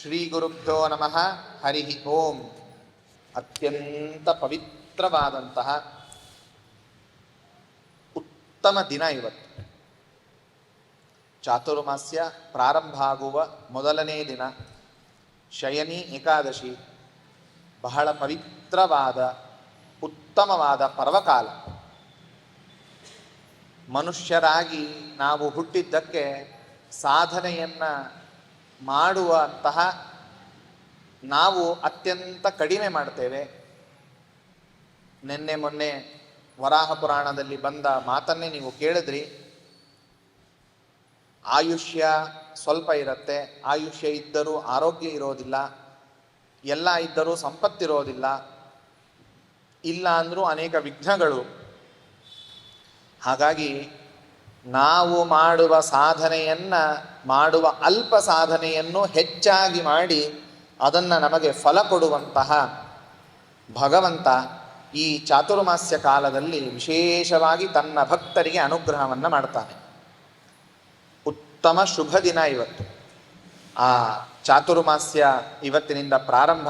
ಶ್ರೀ ಗುರುಭ್ಯೋ ನಮಃ. ಹರಿ ಓಂ. ಅತ್ಯಂತ ಪವಿತ್ರವಾದಂತಹ ಉತ್ತಮ ದಿನ ಇವತ್ತು. ಚಾತುರ್ಮಾಸ್ಯ ಪ್ರಾರಂಭ ಆಗುವ ಮೊದಲನೇ ದಿನ, ಶಯನಿ ಏಕಾದಶಿ. ಬಹಳ ಪವಿತ್ರವಾದ ಉತ್ತಮವಾದ ಪರ್ವಕಾಲ. ಮನುಷ್ಯರಾಗಿ ನಾವು ಹುಟ್ಟಿದ್ದಕ್ಕೆ ಸಾಧನೆಯನ್ನು ಮಾಡುವಂತಹ ನಾವು ಅತ್ಯಂತ ಕಡಿಮೆ ಮಾಡ್ತೇವೆ. ನಿನ್ನೆ ಮೊನ್ನೆ ವರಾಹ ಪುರಾಣದಲ್ಲಿ ಬಂದ ಮಾತನ್ನೇ ನೀವು ಕೇಳಿದ್ರಿ. ಆಯುಷ್ಯ ಸ್ವಲ್ಪ ಇರುತ್ತೆ, ಆಯುಷ್ಯ ಇದ್ದರೂ ಆರೋಗ್ಯ ಇರೋದಿಲ್ಲ, ಎಲ್ಲ ಇದ್ದರೂ ಸಂಪತ್ತಿರೋದಿಲ್ಲ, ಇಲ್ಲ ಅಂದರೂ ಅನೇಕ ವಿಘ್ನಗಳು. ಹಾಗಾಗಿ ನಾವು ಮಾಡುವ ಸಾಧನೆಯನ್ನು, ಮಾಡುವ ಅಲ್ಪ ಸಾಧನೆಯನ್ನು ಹೆಚ್ಚಾಗಿ ಮಾಡಿ ಅದನ್ನು ನಮಗೆ ಫಲ ಕೊಡುವಂತಹ ಭಗವಂತ ಈ ಚಾತುರ್ಮಾಸ್ಯ ಕಾಲದಲ್ಲಿ ವಿಶೇಷವಾಗಿ ತನ್ನ ಭಕ್ತರಿಗೆ ಅನುಗ್ರಹವನ್ನು ಮಾಡ್ತಾನೆ. ಉತ್ತಮ ಶುಭ ದಿನ ಇವತ್ತು. ಆ ಚಾತುರ್ಮಾಸ್ಯ ಇವತ್ತಿನಿಂದ ಪ್ರಾರಂಭ.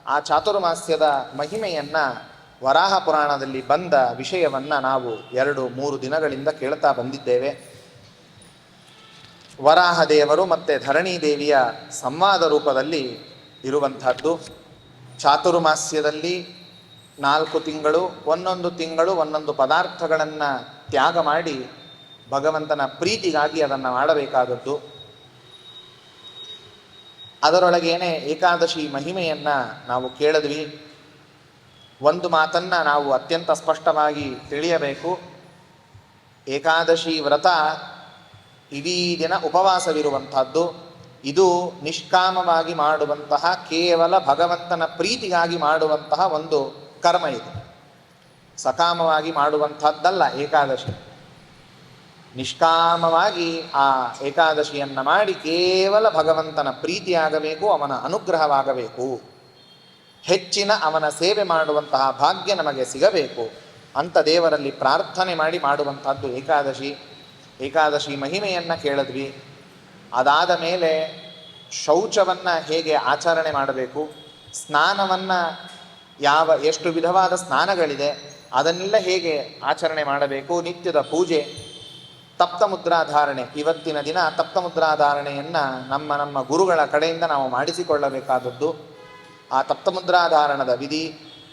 ಆ ಚಾತುರ್ಮಾಸ್ಯದ ಮಹಿಮೆಯನ್ನು ವರಾಹ ಪುರಾಣದಲ್ಲಿ ಬಂದ ವಿಷಯವನ್ನು ನಾವು 2-3 ದಿನಗಳಿಂದ ಕೇಳ್ತಾ ಬಂದಿದ್ದೇವೆ. ವರಾಹ ದೇವರು ಮತ್ತು ಧರಣಿ ದೇವಿಯ ಸಂವಾದ ರೂಪದಲ್ಲಿ ಇರುವಂಥದ್ದು. ಚಾತುರ್ಮಾಸ್ಯದಲ್ಲಿ 4 ತಿಂಗಳು, ಒಂದೊಂದು ತಿಂಗಳು ಒಂದೊಂದು ಪದಾರ್ಥಗಳನ್ನು ತ್ಯಾಗ ಮಾಡಿ ಭಗವಂತನ ಪ್ರೀತಿಗಾಗಿ ಅದನ್ನು ಮಾಡಬೇಕಾದದ್ದು. ಅದರೊಳಗೇನೆ ಏಕಾದಶಿ ಮಹಿಮೆಯನ್ನು ನಾವು ಕೇಳಿದ್ವಿ. ಒಂದು ಮಾತನ್ನು ನಾವು ಅತ್ಯಂತ ಸ್ಪಷ್ಟವಾಗಿ ತಿಳಿಯಬೇಕು. ಏಕಾದಶಿ ವ್ರತ ಇಡೀ ದಿನ ಉಪವಾಸವಿರುವಂಥದ್ದು. ಇದು ನಿಷ್ಕಾಮವಾಗಿ ಮಾಡುವಂತಹ, ಕೇವಲ ಭಗವಂತನ ಪ್ರೀತಿಗಾಗಿ ಮಾಡುವಂತಹ ಒಂದು ಕರ್ಮ. ಇದು ಸಕಾಮವಾಗಿ ಮಾಡುವಂಥದ್ದಲ್ಲ. ಏಕಾದಶಿ ನಿಷ್ಕಾಮವಾಗಿ ಆ ಏಕಾದಶಿಯನ್ನು ಮಾಡಿ ಕೇವಲ ಭಗವಂತನ ಪ್ರೀತಿಯಾಗಬೇಕು, ಅವನ ಅನುಗ್ರಹವಾಗಬೇಕು, ಹೆಚ್ಚಿನ ಅವನ ಸೇವೆ ಮಾಡುವಂತಹ ಭಾಗ್ಯ ನಮಗೆ ಸಿಗಬೇಕು ಅಂತ ದೇವರಲ್ಲಿ ಪ್ರಾರ್ಥನೆ ಮಾಡಿ ಮಾಡುವಂಥದ್ದು ಏಕಾದಶಿ. ಏಕಾದಶಿ ಮಹಿಮೆಯನ್ನು ಕೇಳಿದ್ವಿ. ಅದಾದ ಮೇಲೆ ಶೌಚವನ್ನು ಹೇಗೆ ಆಚರಣೆ ಮಾಡಬೇಕು, ಸ್ನಾನವನ್ನು ಎಷ್ಟು ವಿಧವಾದ ಸ್ನಾನಗಳಿದೆ ಅದನ್ನೆಲ್ಲ ಹೇಗೆ ಆಚರಣೆ ಮಾಡಬೇಕು, ನಿತ್ಯದ ಪೂಜೆ, ತಪ್ತಮುದ್ರಾಧಾರಣೆ. ಇವತ್ತಿನ ದಿನ ತಪ್ತಮುದ್ರಾಧಾರಣೆಯನ್ನು ನಮ್ಮ ಗುರುಗಳ ಕಡೆಯಿಂದ ನಾವು ಮಾಡಿಸಿಕೊಳ್ಳಬೇಕಾದದ್ದು. ಆ ತಪ್ತಮುದ್ರಾಧಾರಣದ ವಿಧಿ,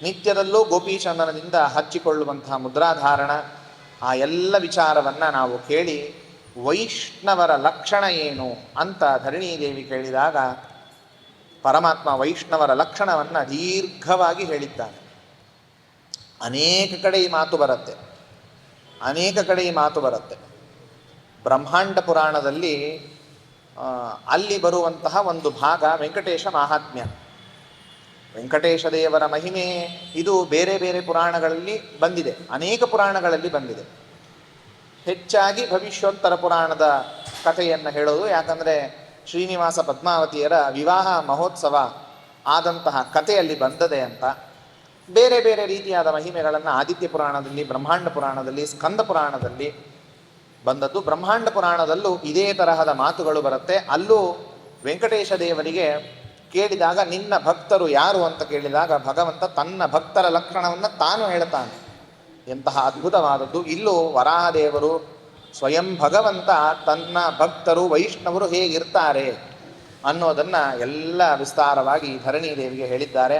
ನಿತ್ಯದಲ್ಲೂ ಗೋಪೀಚಂದನದಿಂದ ಹಚ್ಚಿಕೊಳ್ಳುವಂತಹ ಮುದ್ರಾಧಾರಣ, ಆ ಎಲ್ಲ ವಿಚಾರವನ್ನು ನಾವು ಕೇಳಿ ವೈಷ್ಣವರ ಲಕ್ಷಣ ಏನು ಅಂತ ಧರಣೀದೇವಿ ಕೇಳಿದಾಗ ಪರಮಾತ್ಮ ವೈಷ್ಣವರ ಲಕ್ಷಣವನ್ನು ದೀರ್ಘವಾಗಿ ಹೇಳಿದ್ದಾನೆ. ಅನೇಕ ಕಡೆ ಈ ಮಾತು ಬರುತ್ತೆ. ಬ್ರಹ್ಮಾಂಡ ಪುರಾಣದಲ್ಲಿ ಅಲ್ಲಿ ಬರುವಂತಹ ಒಂದು ಭಾಗ ವೆಂಕಟೇಶ ಮಹಾತ್ಮ್ಯ. ವೆಂಕಟೇಶ ದೇವರ ಮಹಿಮೆ ಇದು ಬೇರೆ ಬೇರೆ ಪುರಾಣಗಳಲ್ಲಿ ಬಂದಿದೆ, ಅನೇಕ ಪುರಾಣಗಳಲ್ಲಿ ಬಂದಿದೆ. ಹೆಚ್ಚಾಗಿ ಭವಿಷ್ಯೋತ್ತರ ಪುರಾಣದ ಕಥೆಯನ್ನು ಹೇಳೋದು. ಯಾಕಂದರೆ ಶ್ರೀನಿವಾಸ ಪದ್ಮಾವತಿಯರ ವಿವಾಹ ಮಹೋತ್ಸವ ಆದಂತಹ ಕಥೆಯಲ್ಲಿ ಬಂದದೆ ಅಂತ. ಬೇರೆ ಬೇರೆ ರೀತಿಯಾದ ಮಹಿಮೆಗಳನ್ನು ಆದಿತ್ಯ ಪುರಾಣದಲ್ಲಿ, ಬ್ರಹ್ಮಾಂಡ ಪುರಾಣದಲ್ಲಿ, ಸ್ಕಂದ ಪುರಾಣದಲ್ಲಿ ಬಂದದ್ದು. ಬ್ರಹ್ಮಾಂಡ ಪುರಾಣದಲ್ಲೂ ಇದೇ ತರಹದ ಮಾತುಗಳು ಬರುತ್ತೆ. ಅಲ್ಲೂ ವೆಂಕಟೇಶ ದೇವರಿಗೆ ಕೇಳಿದಾಗ ನಿನ್ನ ಭಕ್ತರು ಯಾರು ಅಂತ ಕೇಳಿದಾಗ ಭಗವಂತ ತನ್ನ ಭಕ್ತರ ಲಕ್ಷಣವನ್ನು ತಾನು ಹೇಳ್ತಾನೆ. ಎಂತಹ ಅದ್ಭುತವಾದದ್ದು. ಇಲ್ಲೂ ವರಾಹದೇವರು ಸ್ವಯಂ ಭಗವಂತ ತನ್ನ ಭಕ್ತರು ವೈಷ್ಣವರು ಹೇಗಿರ್ತಾರೆ ಅನ್ನೋದನ್ನು ಎಲ್ಲ ವಿಸ್ತಾರವಾಗಿ ಧರಣಿ ದೇವಿಗೆ ಹೇಳಿದ್ದಾರೆ.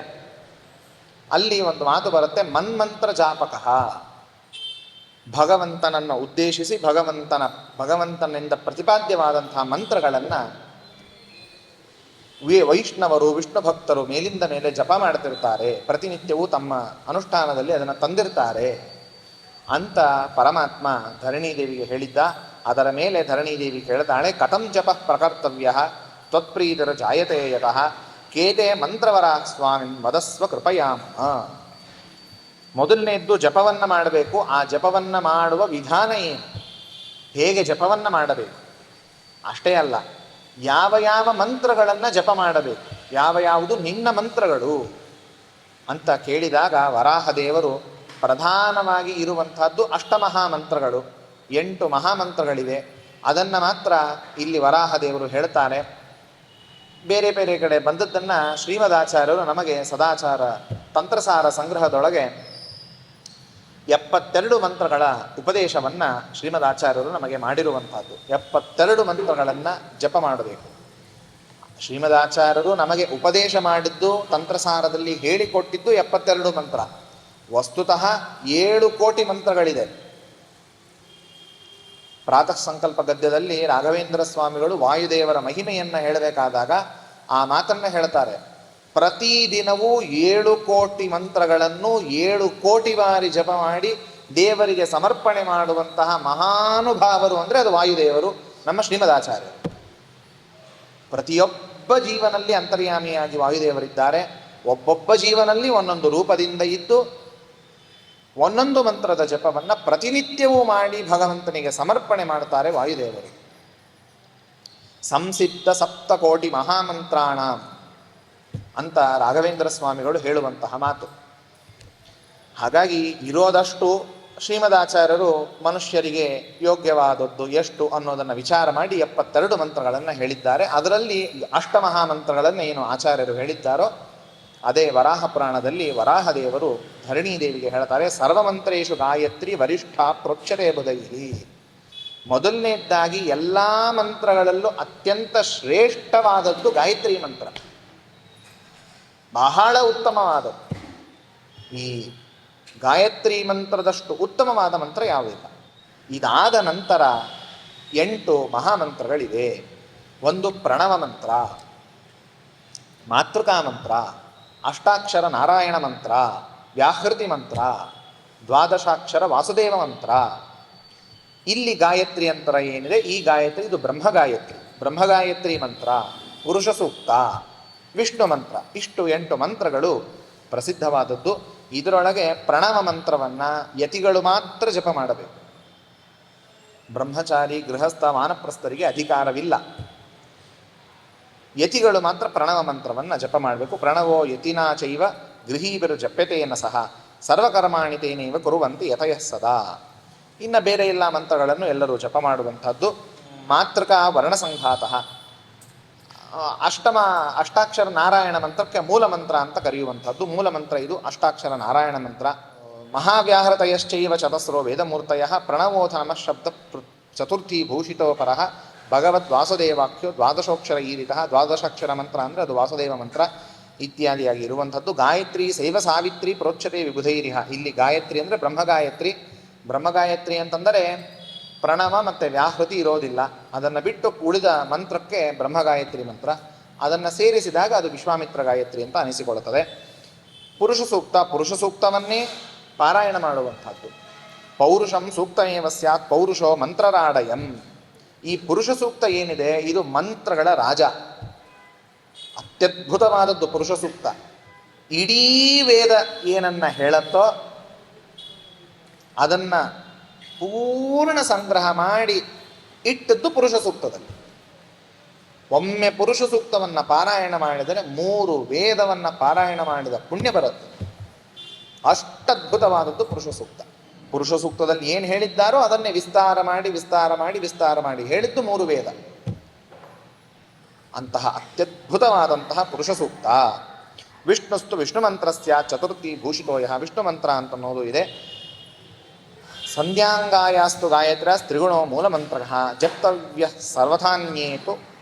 ಅಲ್ಲಿ ಒಂದು ಮಾತು ಬರುತ್ತೆ, ಮನ್ಮಂತ್ರ ಜಾಪಕಃ. ಭಗವಂತನನ್ನು ಉದ್ದೇಶಿಸಿ ಭಗವಂತನಿಂದ ಪ್ರತಿಪಾದ್ಯವಾದಂತಹ ಮಂತ್ರಗಳನ್ನು ವೈಷ್ಣವರು, ವಿಷ್ಣು ಭಕ್ತರು ಮೇಲಿಂದ ಮೇಲೆ ಜಪ ಮಾಡ್ತಿರ್ತಾರೆ. ಪ್ರತಿನಿತ್ಯವೂ ತಮ್ಮ ಅನುಷ್ಠಾನದಲ್ಲಿ ಅದನ್ನು ತಂದಿರ್ತಾರೆ ಅಂತ ಪರಮಾತ್ಮ ಧರಣೀದೇವಿಗೆ ಹೇಳಿದ್ದ. ಅದರ ಮೇಲೆ ಧರಣೀದೇವಿ ಕೇಳ್ತಾಳೆ, ಕಥಂ ಜಪ ಪ್ರಕರ್ತವ್ಯ ತ್ವತ್ಪ್ರೀತಿರ ಜಾಯತೆ ಯತಃ ಕೇತೆ ಮಂತ್ರವರ ಸ್ವಾಮಿ ವದಸ್ವ ಕೃಪಯಾಮ. ಮೊದಲನೇದ್ದು ಜಪವನ್ನು ಮಾಡಬೇಕು. ಆ ಜಪವನ್ನು ಮಾಡುವ ವಿಧಾನ ಏನು, ಹೇಗೆ ಜಪವನ್ನು ಮಾಡಬೇಕು ಅಷ್ಟೇ ಅಲ್ಲ, ಯಾವ ಮಂತ್ರಗಳನ್ನು ಜಪ ಮಾಡಬೇಕು, ಯಾವುದು ನಿನ್ನ ಮಂತ್ರಗಳು ಅಂತ ಕೇಳಿದಾಗ ವರಾಹದೇವರು ಪ್ರಧಾನವಾಗಿ ಇರುವಂತಹದ್ದು ಅಷ್ಟಮಹಾಮಂತ್ರಗಳು, 8 ಮಹಾಮಂತ್ರಗಳಿವೆ. ಅದನ್ನು ಮಾತ್ರ ಇಲ್ಲಿ ವರಾಹದೇವರು ಹೇಳ್ತಾರೆ. ಬೇರೆ ಬೇರೆ ಕಡೆ ಬಂದದ್ದನ್ನು ಶ್ರೀಮದಾಚಾರ್ಯರು ನಮಗೆ ಸದಾಚಾರ ತಂತ್ರಸಾರ ಸಂಗ್ರಹದೊಳಗೆ 72 ಮಂತ್ರಗಳ ಉಪದೇಶವನ್ನು ಶ್ರೀಮದಾಚಾರ್ಯರು ನಮಗೆ ಮಾಡಿರುವಂಥದ್ದು. 72 ಮಂತ್ರಗಳನ್ನು ಜಪ ಮಾಡಬೇಕು. ಶ್ರೀಮದಾಚಾರ್ಯರು ನಮಗೆ ಉಪದೇಶ ಮಾಡಿದ್ದು, ತಂತ್ರಸಾರದಲ್ಲಿ ಹೇಳಿಕೊಟ್ಟಿದ್ದು 72 ಮಂತ್ರ. ವಸ್ತುತಃ 7 ಕೋಟಿ ಮಂತ್ರಗಳಿದೆ. ಪ್ರಾತಃ ಸಂಕಲ್ಪ ಗದ್ಯದಲ್ಲಿ ರಾಘವೇಂದ್ರ ಸ್ವಾಮಿಗಳು ವಾಯುದೇವರ ಮಹಿಮೆಯನ್ನು ಹೇಳಬೇಕಾದಾಗ ಆ ಮಾತನ್ನು ಹೇಳ್ತಾರೆ, ಪ್ರತಿದಿನವೂ 7 ಕೋಟಿ ಮಂತ್ರಗಳನ್ನು 7 ಕೋಟಿ ಬಾರಿ ಜಪ ಮಾಡಿ ದೇವರಿಗೆ ಸಮರ್ಪಣೆ ಮಾಡುವಂತಹ ಮಹಾನುಭಾವರು ಅಂದರೆ ಅದು ವಾಯುದೇವರು, ನಮ್ಮ ಶ್ರೀಮದಾಚಾರ್ಯರು. ಪ್ರತಿಯೊಬ್ಬ ಜೀವನಲ್ಲಿ ಅಂತರ್ಯಾಮಿಯಾಗಿ ವಾಯುದೇವರಿದ್ದಾರೆ. ಒಬ್ಬೊಬ್ಬ ಜೀವನಲ್ಲಿ ಒಂದೊಂದು ರೂಪದಿಂದ ಇದ್ದು ಒಂದೊಂದು ಮಂತ್ರದ ಜಪವನ್ನು ಪ್ರತಿನಿತ್ಯವೂ ಮಾಡಿ ಭಗವಂತನಿಗೆ ಸಮರ್ಪಣೆ ಮಾಡ್ತಾರೆ ವಾಯುದೇವರು. ಸಂಸಿದ್ಧ ಸಪ್ತಕೋಟಿ ಮಹಾಮಂತ್ರಾಣ ಅಂತ ರಾಘವೇಂದ್ರ ಸ್ವಾಮಿಗಳು ಹೇಳುವಂತಹ ಮಾತು. ಹಾಗಾಗಿ ಇರೋದಷ್ಟು ಶ್ರೀಮದಾಚಾರ್ಯರು ಮನುಷ್ಯರಿಗೆ ಯೋಗ್ಯವಾದದ್ದು ಎಷ್ಟು ಅನ್ನೋದನ್ನು ವಿಚಾರ ಮಾಡಿ 72 ಮಂತ್ರಗಳನ್ನು ಹೇಳಿದ್ದಾರೆ. ಅದರಲ್ಲಿ ಅಷ್ಟಮಹಾಮಂತ್ರಗಳನ್ನು ಏನು ಆಚಾರ್ಯರು ಹೇಳಿದ್ದಾರೋ ಅದೇ ವರಾಹ ಪುರಾಣದಲ್ಲಿ ವರಾಹದೇವರು ಧರಣೀ ದೇವಿಗೆ ಹೇಳ್ತಾರೆ, ಸರ್ವಮಂತ್ರೇಶು ಗಾಯತ್ರಿ ವರಿಷ್ಠ ಪ್ರೋಚ್ಯತೆ ಬುಧೈಹಿ. ಮೊದಲನೇದ್ದಾಗಿ ಎಲ್ಲ ಮಂತ್ರಗಳಲ್ಲೂ ಅತ್ಯಂತ ಶ್ರೇಷ್ಠವಾದದ್ದು ಗಾಯತ್ರಿ ಮಂತ್ರ, ಬಹಳ ಉತ್ತಮವಾದದ್ದು. ಈ ಗಾಯತ್ರಿ ಮಂತ್ರದಷ್ಟು ಉತ್ತಮವಾದ ಮಂತ್ರ ಯಾವುದಿಲ್ಲ. ಇದಾದ ನಂತರ 8 ಮಹಾಮಂತ್ರಗಳಿವೆ. ಒಂದು ಪ್ರಣವ ಮಂತ್ರ, ಮಾತೃಕಾ ಮಂತ್ರ, ಅಷ್ಟಾಕ್ಷರ ನಾರಾಯಣ ಮಂತ್ರ, ವ್ಯಾಹೃತಿ ಮಂತ್ರ, ದ್ವಾದಶಾಕ್ಷರ ವಾಸುದೇವ ಮಂತ್ರ. ಇಲ್ಲಿ ಗಾಯತ್ರಿ ಅಂತರ ಏನಿದೆ, ಈ ಗಾಯತ್ರಿ ಇದು ಬ್ರಹ್ಮಗಾಯತ್ರಿ. ಬ್ರಹ್ಮಗಾಯತ್ರಿ ಮಂತ್ರ, ಪುರುಷ ಸೂಕ್ತ, ವಿಷ್ಣು ಮಂತ್ರ, ಇಷ್ಟು 8 ಮಂತ್ರಗಳು ಪ್ರಸಿದ್ಧವಾದದ್ದು. ಇದರೊಳಗೆ ಪ್ರಣವ ಮಂತ್ರವನ್ನು ಯತಿಗಳು ಮಾತ್ರ ಜಪ ಮಾಡಬೇಕು. ಬ್ರಹ್ಮಚಾರಿ ಗೃಹಸ್ಥ ವಾನಪ್ರಸ್ಥರಿಗೆ ಅಧಿಕಾರವಿಲ್ಲ. ಯತಿಗಳು ಮಾತ್ರ ಪ್ರಣವ ಮಂತ್ರವನ್ನು ಜಪ ಮಾಡಬೇಕು. ಪ್ರಣವೋ ಯತಿನಾ ಚೈವ ಗೃಹೀಬರು ಜಪ್ಯತೆಯನ್ನು ಸಹ ಸರ್ವಕರ್ಮಾಣಿ ತೇನೇವ ಕುರುವಂತೆ ಯತಯಃ ಸದಾ. ಇನ್ನು ಬೇರೆ ಎಲ್ಲ ಮಂತ್ರಗಳನ್ನು ಎಲ್ಲರೂ ಜಪ ಮಾಡುವಂಥದ್ದು. ಮಾತೃಕಾ ವರ್ಣಸಂಘಾತ, ಅಷ್ಟಾಕ್ಷರ ನಾರಾಯಣ ಮಂತ್ರಕ್ಕೆ ಮೂಲ ಮಂತ್ರ ಅಂತ ಕರೆಯುವಂಥದ್ದು. ಮೂಲ ಮಂತ್ರ ಇದು ಅಷ್ಟಾಕ್ಷರ ನಾರಾಯಣ ಮಂತ್ರ. ಮಹಾವ್ಯಾಹೃತಯಶ್ಚೈವ ಚತಸ್ರೋ ವೇದಮೂರ್ತಯ ಪ್ರಣವೋಥ ನಮಃ ಶಬ್ದ ಚತುರ್ಥಿ ಭೂಷಿತೋಪರಃ ಭಗವದ್ ವಾಸುದೇವಾಖ್ಯೋ ದ್ವಾದಶೋಕ್ಷರ ಈರಿತ. ದ್ವಾದಶಾಕ್ಷರ ಮಂತ್ರ ಅಂದರೆ ಅದು ವಾಸುದೇವ ಮಂತ್ರ ಇತ್ಯಾದಿಯಾಗಿ ಇರುವಂಥದ್ದು. ಗಾಯತ್ರಿ ಶೈವ ಸಾವಿತ್ರಿ ಪ್ರೋಚ್ಯತೆ ವಿಬುಧೈರಿಹ. ಇಲ್ಲಿ ಗಾಯತ್ರಿ ಅಂದರೆ ಬ್ರಹ್ಮಗಾಯತ್ರಿ. ಬ್ರಹ್ಮಗಾಯತ್ರಿ ಅಂತಂದರೆ ಪ್ರಣವ ಮತ್ತು ವ್ಯಾಹೃತಿ ಇರೋದಿಲ್ಲ. ಅದನ್ನು ಬಿಟ್ಟು ಉಳಿದ ಮಂತ್ರಕ್ಕೆ ಬ್ರಹ್ಮಗಾಯತ್ರಿ ಮಂತ್ರ. ಅದನ್ನು ಸೇರಿಸಿದಾಗ ಅದು ವಿಶ್ವಾಮಿತ್ರ ಗಾಯತ್ರಿ ಅಂತ ಅನಿಸಿಕೊಳ್ಳುತ್ತದೆ. ಪುರುಷ ಸೂಕ್ತ, ಪುರುಷ ಸೂಕ್ತವನ್ನೇ ಪಾರಾಯಣ ಮಾಡುವಂಥದ್ದು. ಪೌರುಷಂ ಸೂಕ್ತಮೇವ ಸ್ಯಾತ್ ಪೌರುಷೋ ಮಂತ್ರರಾಡಯಂ. ಈ ಪುರುಷ ಸೂಕ್ತ ಏನಿದೆ ಇದು ಮಂತ್ರಗಳ ರಾಜ, ಅತ್ಯದ್ಭುತವಾದದ್ದು ಪುರುಷ ಸೂಕ್ತ. ಇಡೀ ವೇದ ಏನನ್ನ ಹೇಳತ್ತೋ ಅದನ್ನು ಪೂರ್ಣ ಸಂಗ್ರಹ ಮಾಡಿ ಇಟ್ಟದ್ದು ಪುರುಷ ಸೂಕ್ತದಲ್ಲಿ. ಒಮ್ಮೆ ಪುರುಷ ಸೂಕ್ತವನ್ನು ಪಾರಾಯಣ ಮಾಡಿದರೆ 3 ವೇದವನ್ನು ಪಾರಾಯಣ ಮಾಡಿದ ಪುಣ್ಯ ಬರುತ್ತೆ. ಅಷ್ಟದ್ಭುತವಾದದ್ದು ಪುರುಷ ಸೂಕ್ತ. ಪುರುಷ ಸೂಕ್ತದಲ್ಲಿ ಏನು ಹೇಳಿದ್ದಾರೋ ಅದನ್ನೇ ವಿಸ್ತಾರ ಮಾಡಿ ಹೇಳಿದ್ದು 3 ವೇದ. ಅಂತಹ ಅತ್ಯದ್ಭುತವಾದಂತಹ ಪುರುಷ ಸೂಕ್ತ. ವಿಷ್ಣುಸ್ತು ವಿಷ್ಣು ಮಂತ್ರಸ್ಯ ಚತುರ್ಥಿ ಭೂಷಿತೋಯ. ವಿಷ್ಣು ಮಂತ್ರ ಅಂತನ್ನೋದು ಇದೆ. ಸಂಧ್ಯಾಂಗಾಯಾಸ್ತು ಗಾಯತ್ರ ತ್ರಿಗುಣೋ ಮೂಲ ಮಂತ್ರ ಜಪ್ತವ್ಯ ಸರ್ವಥಾನ್ಯೇತು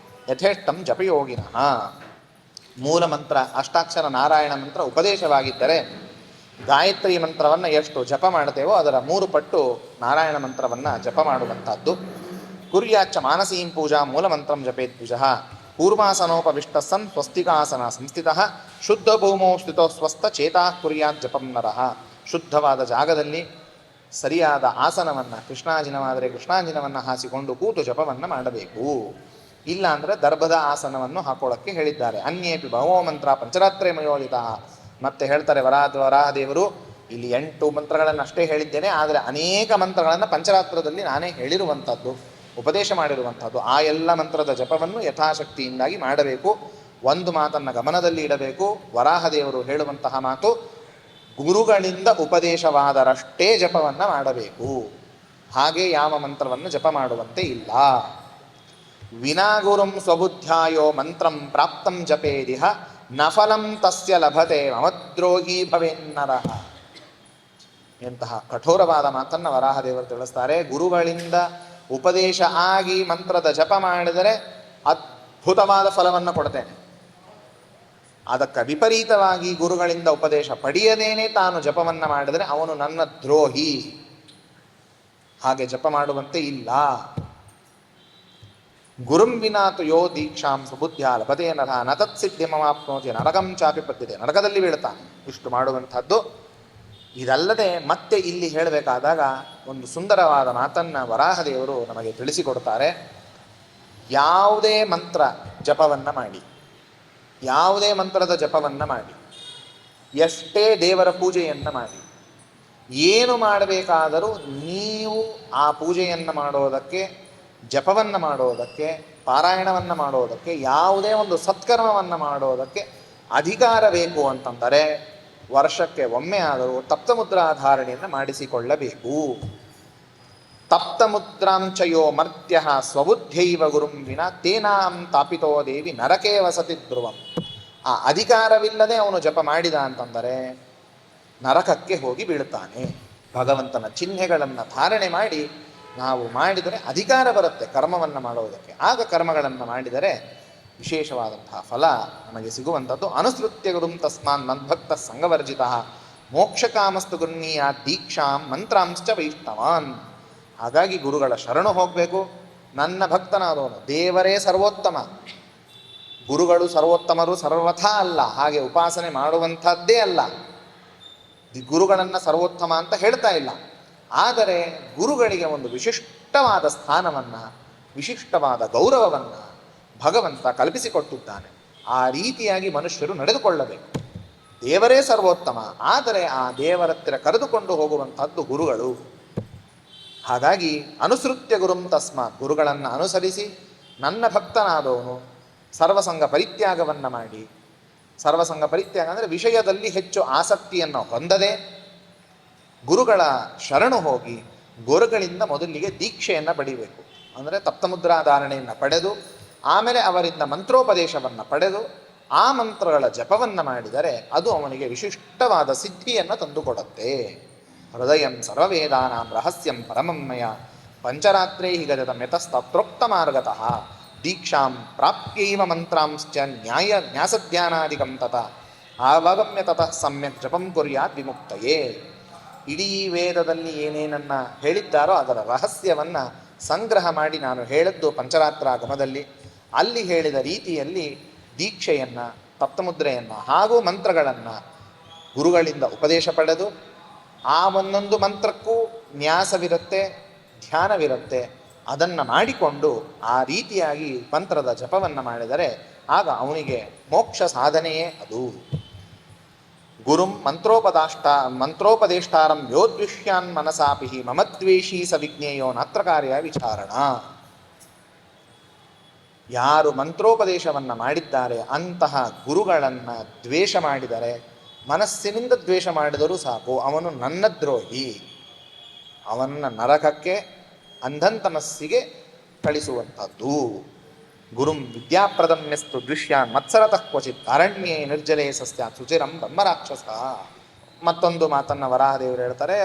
ಯಥೇಷ್ಟಂ ಜಪಯೋಗಿನಃ. ಮೂಲ ಮಂತ್ರ ಅಷ್ಟಾಕ್ಷರ ನಾರಾಯಣ ಮಂತ್ರ ಉಪದೇಶವಾಗಿದ್ದರೆ ಗಾಯತ್ರಿ ಮಂತ್ರವನ್ನು ಎಷ್ಟು ಜಪ ಮಾಡ್ತೇವೋ ಅದರ 3 ಪಟ್ಟು ನಾರಾಯಣ ಮಂತ್ರವನ್ನು ಜಪ ಮಾಡುವಂಥದ್ದು. ಕುರ್ಯಾಚ್ಚ ಮಾನಸೀಂ ಪೂಜಾ ಮೂಲ ಮಂತ್ರಂ ಜಪೇದ್ವಿಜಃ. ಕೂರ್ಮಾಸನೋಪವಿಷ್ಟ ಸನ್ ಸ್ವಸ್ತಿಕಾಸನ ಸಂಸ್ಥಿತಃ ಶುದ್ಧ ಭೂಮೋ ಸ್ಥಿತೋ ಸ್ವಸ್ಥ ಚೇತಾ ಕುರ್ಯಾತ್ ಜಪಂ ನರಃ. ಶುದ್ಧವಾದ ಜಾಗದಲ್ಲಿ ಸರಿಯಾದ ಆಸನವನ್ನು, ಕೃಷ್ಣಾಜಿನವಾದರೆ ಕೃಷ್ಣಾಜಿನವನ್ನು ಹಾಸಿಕೊಂಡು ಕೂತು ಜಪವನ್ನು ಮಾಡಬೇಕು. ಇಲ್ಲ ಅಂದರೆ ದರ್ಭದ ಆಸನವನ್ನು ಹಾಕೊಳ್ಳೋಕ್ಕೆ ಹೇಳಿದ್ದಾರೆ. ಅನ್ಯೇಪಿ ಬಹವೋ ಮಂತ್ರ ಪಂಚರಾತ್ರೇ ಮಯೋಜಿತ. ಮತ್ತೆ ಹೇಳ್ತಾರೆ ವರಾಹದೇವರು, ಇಲ್ಲಿ 8 ಮಂತ್ರಗಳನ್ನು ಅಷ್ಟೇ ಹೇಳಿದ್ದೇನೆ, ಆದರೆ ಅನೇಕ ಮಂತ್ರಗಳನ್ನು ಪಂಚರಾತ್ರದಲ್ಲಿ ನಾನೇ ಹೇಳಿರುವಂಥದ್ದು, ಉಪದೇಶ ಮಾಡಿರುವಂಥದ್ದು. ಆ ಎಲ್ಲ ಮಂತ್ರದ ಜಪವನ್ನು ಯಥಾಶಕ್ತಿಯಿಂದಾಗಿ ಮಾಡಬೇಕು. ಒಂದು ಮಾತನ್ನು ಗಮನದಲ್ಲಿ ಇಡಬೇಕು. ವರಾಹದೇವರು ಹೇಳುವಂತಹ ಮಾತು, ಗುರುಗಳಿಂದ ಉಪದೇಶವಾದರಷ್ಟೇ ಜಪವನ್ನು ಮಾಡಬೇಕು, ಹಾಗೆ ಯಾವ ಮಂತ್ರವನ್ನು ಜಪ ಮಾಡುವಂತೆ ಇಲ್ಲ. ವಿನಾ ಗುರುಂ ಸ್ವಬುದ್ಧ್ಯಾಯೋ ಮಂತ್ರಂ ಪ್ರಾಪ್ತಂ ಜಪೇದಿಹ ನಫಲಂ ತಸ್ಯ ಲಭತೆ ಮಮದ್ರೋಹಿ ಭವೇನ್ನರಃ. ಎಂತಹ ಕಠೋರವಾದ ಮಾತನ್ನು ವರಾಹದೇವರು ತಿಳಿಸ್ತಾರೆ. ಗುರುಗಳಿಂದ ಉಪದೇಶ ಆಗಿ ಮಂತ್ರದ ಜಪ ಮಾಡಿದರೆ ಅದ್ಭುತವಾದ ಫಲವನ್ನು ಕೊಡ್ತೇನೆ. ಅದಕ್ಕೆ ವಿಪರೀತವಾಗಿ ಗುರುಗಳಿಂದ ಉಪದೇಶ ಪಡೆಯದೇನೆ ತಾನು ಜಪವನ್ನು ಮಾಡಿದರೆ ಅವನು ನನ್ನ ದ್ರೋಹಿ. ಹಾಗೆ ಜಪ ಮಾಡುವಂತೆ ಇಲ್ಲ. ಗುರುಂ ವಿನಾತು ಯೋ ದೀಕ್ಷಾಂ ಸುಬುದ್ಧ್ಯ ಲಭತೆ ನರಃ ನ ತತ್ಸಿದ್ಧಿಮವಾಪ್ನೋತಿ ನರಕಂ ಚಾಪಿ ಪದ್ಯತೆ. ನರಕದಲ್ಲಿ ಬೀಳ್ತಾನೆ. ಇಷ್ಟು ಮಾಡುವಂಥದ್ದು. ಇದಲ್ಲದೆ ಮತ್ತೆ ಇಲ್ಲಿ ಹೇಳಬೇಕಾದಾಗ ಒಂದು ಸುಂದರವಾದ ಮಾತನ್ನು ವರಾಹದೇವರು ನಮಗೆ ತಿಳಿಸಿಕೊಡ್ತಾರೆ. ಯಾವುದೇ ಮಂತ್ರ ಜಪವನ್ನು ಮಾಡಿ, ಯಾವುದೇ ಮಂತ್ರದ ಜಪವನ್ನು ಮಾಡಿ, ಎಷ್ಟೇ ದೇವರ ಪೂಜೆಯನ್ನು ಮಾಡಿ, ಏನು ಮಾಡಬೇಕಾದರೂ ನೀವು ಆ ಪೂಜೆಯನ್ನು ಮಾಡೋದಕ್ಕೆ, ಜಪವನ್ನು ಮಾಡೋದಕ್ಕೆ, ಪಾರಾಯಣವನ್ನು ಮಾಡೋದಕ್ಕೆ, ಯಾವುದೇ ಒಂದು ಸತ್ಕರ್ಮವನ್ನು ಮಾಡೋದಕ್ಕೆ ಅಧಿಕಾರ ಬೇಕು ಅಂತಂದರೆ ವರ್ಷಕ್ಕೆ ಒಮ್ಮೆ ಆದರೂ ತಪ್ತಮುದ್ರಾಧಾರಣೆಯನ್ನು ಮಾಡಿಸಿಕೊಳ್ಳಬೇಕು. ತಪ್ತಮುದ್ರಾಂಚಯೋ ಮರ್ತ್ಯ ಸ್ವಬುದ್ಧೈವ ಗುರುಂ ವಿನ ತೇನಾಂ ತಾಪಿತೋ ದೇವಿ ನರಕೇ ವಸತಿ ಧ್ರುವಂ. ಆ ಅಧಿಕಾರವಿಲ್ಲದೆ ಅವನು ಜಪ ಮಾಡಿದ ಅಂತಂದರೆ ನರಕಕ್ಕೆ ಹೋಗಿ ಬೀಳುತ್ತಾನೆ. ಭಗವಂತನ ಚಿಹ್ನೆಗಳನ್ನು ಧಾರಣೆ ಮಾಡಿ ನಾವು ಮಾಡಿದರೆ ಅಧಿಕಾರ ಬರುತ್ತೆ ಕರ್ಮವನ್ನು ಮಾಡುವುದಕ್ಕೆ. ಆಗ ಕರ್ಮಗಳನ್ನು ಮಾಡಿದರೆ ವಿಶೇಷವಾದಂತಹ ಫಲ ನಮಗೆ ಸಿಗುವಂಥದ್ದು. ಅನುಸೃತ್ಯ ಗುರುಂ ತಸ್ಮಾನ್ ಮದ್ಭಕ್ತ ಸಂಗವರ್ಜಿತ ಮೋಕ್ಷಕಾಮಸ್ತು ಗೃಹೀಯ ದೀಕ್ಷಾಂ ಮಂತ್ರಾಂಶ್ಚ ವೈಷ್ಣವಾನ್. ಹಾಗಾಗಿ ಗುರುಗಳ ಶರಣು ಹೋಗಬೇಕು. ನನ್ನ ಭಕ್ತನಾದವನು ದೇವರೇ ಸರ್ವೋತ್ತಮ. ಗುರುಗಳು ಸರ್ವೋತ್ತಮರು ಸರ್ವಥಾ ಅಲ್ಲ, ಹಾಗೆ ಉಪಾಸನೆ ಮಾಡುವಂಥದ್ದೇ ಅಲ್ಲ. ಗುರುಗಳನ್ನು ಸರ್ವೋತ್ತಮ ಅಂತ ಹೇಳ್ತಾ ಇಲ್ಲ. ಆದರೆ ಗುರುಗಳಿಗೆ ಒಂದು ವಿಶಿಷ್ಟವಾದ ಸ್ಥಾನವನ್ನು, ವಿಶಿಷ್ಟವಾದ ಗೌರವವನ್ನು ಭಗವಂತ ಕಲ್ಪಿಸಿಕೊಟ್ಟಿದ್ದಾನೆ. ಆ ರೀತಿಯಾಗಿ ಮನುಷ್ಯರು ನಡೆದುಕೊಳ್ಳಬೇಕು. ದೇವರೇ ಸರ್ವೋತ್ತಮ, ಆದರೆ ಆ ದೇವರತ್ತಿರ ಕರೆದುಕೊಂಡು ಹೋಗುವಂಥದ್ದು ಗುರುಗಳು. ಹಾಗಾಗಿ ಅನುಸೃತ್ಯ ಗುರುಂ ತಸ್ಮಾತ್, ಗುರುಗಳನ್ನು ಅನುಸರಿಸಿ ನನ್ನ ಭಕ್ತನಾದವನು ಸರ್ವಸಂಗ ಪರಿತ್ಯಾಗವನ್ನು ಮಾಡಿ, ಸರ್ವಸಂಗ ಪರಿತ್ಯಾಗ ಅಂದರೆ ವಿಷಯದಲ್ಲಿ ಹೆಚ್ಚು ಆಸಕ್ತಿಯನ್ನು ಹೊಂದದೆ ಗುರುಗಳ ಶರಣು ಹೋಗಿ ಗುರುಗಳಿಂದ ಮೊದಲಿಗೆ ದೀಕ್ಷೆಯನ್ನು ಪಡಿಬೇಕು. ಅಂದರೆ ತಪ್ತಮುದ್ರಾಧಾರಣೆಯನ್ನು ಪಡೆದು ಆಮೇಲೆ ಅವರಿಂದ ಮಂತ್ರೋಪದೇಶವನ್ನು ಪಡೆದು ಆ ಮಂತ್ರಗಳ ಜಪವನ್ನು ಮಾಡಿದರೆ ಅದು ಅವನಿಗೆ ವಿಶಿಷ್ಟವಾದ ಸಿದ್ಧಿಯನ್ನು ತಂದುಕೊಡುತ್ತೆ. ಹೃದಯಂ ಸರ್ವವೇದಾನಾಂ ರಹಸ್ಯಂ ಪರಮಮ್ಮಯ ಪಂಚರಾತ್ರೇ ಗಜತ ಮೆತಸ್ತತ್ರೋಕ್ತ ಮಾರ್ಗತಃ ದೀಕ್ಷಾಂ ಪ್ರಾಪ್ಯೈವ ಮಂತ್ರಾಂಶ್ಚ ನ್ಯಾಸಧ್ಯಾನಾದಿಕಂ ತತಃ ಅವಗಮ್ಯ ತತಃ ಸಮ್ಯಕ್ ಜಪಂ ಕುರ್ಯಾತ್ ವಿಮುಕ್ತಯೇ. ಇಡೀ ವೇದದಲ್ಲಿ ಏನೇನನ್ನು ಹೇಳಿದ್ದಾರೋ ಅದರ ರಹಸ್ಯವನ್ನು ಸಂಗ್ರಹ ಮಾಡಿ ನಾನು ಹೇಳಿದ್ದು ಪಂಚರಾತ್ರಾಗಮದಲ್ಲಿ. ಅಲ್ಲಿ ಹೇಳಿದ ರೀತಿಯಲ್ಲಿ ದೀಕ್ಷೆಯನ್ನು, ತಪ್ತಮುದ್ರೆಯನ್ನು ಹಾಗೂ ಮಂತ್ರಗಳನ್ನು ಗುರುಗಳಿಂದ ಉಪದೇಶ ಪಡೆದು ಆ ಒಂದೊಂದು ಮಂತ್ರಕ್ಕೂ ನ್ಯಾಸವಿರುತ್ತೆ, ಧ್ಯಾನವಿರುತ್ತೆ. ಅದನ್ನು ಮಾಡಿಕೊಂಡು ಆ ರೀತಿಯಾಗಿ ಮಂತ್ರದ ಜಪವನ್ನು ಮಾಡಿದರೆ ಆಗ ಅವನಿಗೆ ಮೋಕ್ಷ ಸಾಧನೆಯೇ ಅದು. ಗುರುಂ ಮಂತ್ರೋಪದೇಷ್ಟಾರಂ ಯೋದ್ವಿಷ್ಯಾನ್ ಮನಸಾಪಿ ಮಮದ್ವೇಷಿ ಸ ವಿಜ್ಞೇಯೋ ನಾತ್ರ ಕಾರ್ಯ ವಿಚಾರಣ. ಯಾರು ಮಂತ್ರೋಪದೇಶವನ್ನು ಮಾಡಿದ್ದಾರೆ ಅಂತಹ ಗುರುಗಳನ್ನು ದ್ವೇಷ ಮಾಡಿದರೆ, ಮನಸ್ಸಿನಿಂದ ದ್ವೇಷ ಮಾಡಿದರೂ ಸಾಕು, ಅವನು ನನ್ನ ದ್ರೋಹಿ. ಅವನ ನರಕಕ್ಕೆ ಅಂಧಂತಮಸ್ಸಿಗೆ ಕಳಿಸುವಂಥದ್ದು. ಗುರುಂ ವಿದ್ಯಾಪ್ರದಮ್ಯಸ್ತು ದ್ವಿಷ್ಯಾನ್ ಮತ್ಸರತಃ ಕ್ವಚಿತ್ ಅರಣ್ಯೇ ನಿರ್ಜಲೇ ಸಸ್ಯಾತ್ ಸುಚಿರಂ ಬ್ರಹ್ಮರಾಕ್ಷಸ. ಮತ್ತೊಂದು ಮಾತನ್ನು ವರಾಹದೇವರು ಹೇಳ್ತಾರೆ.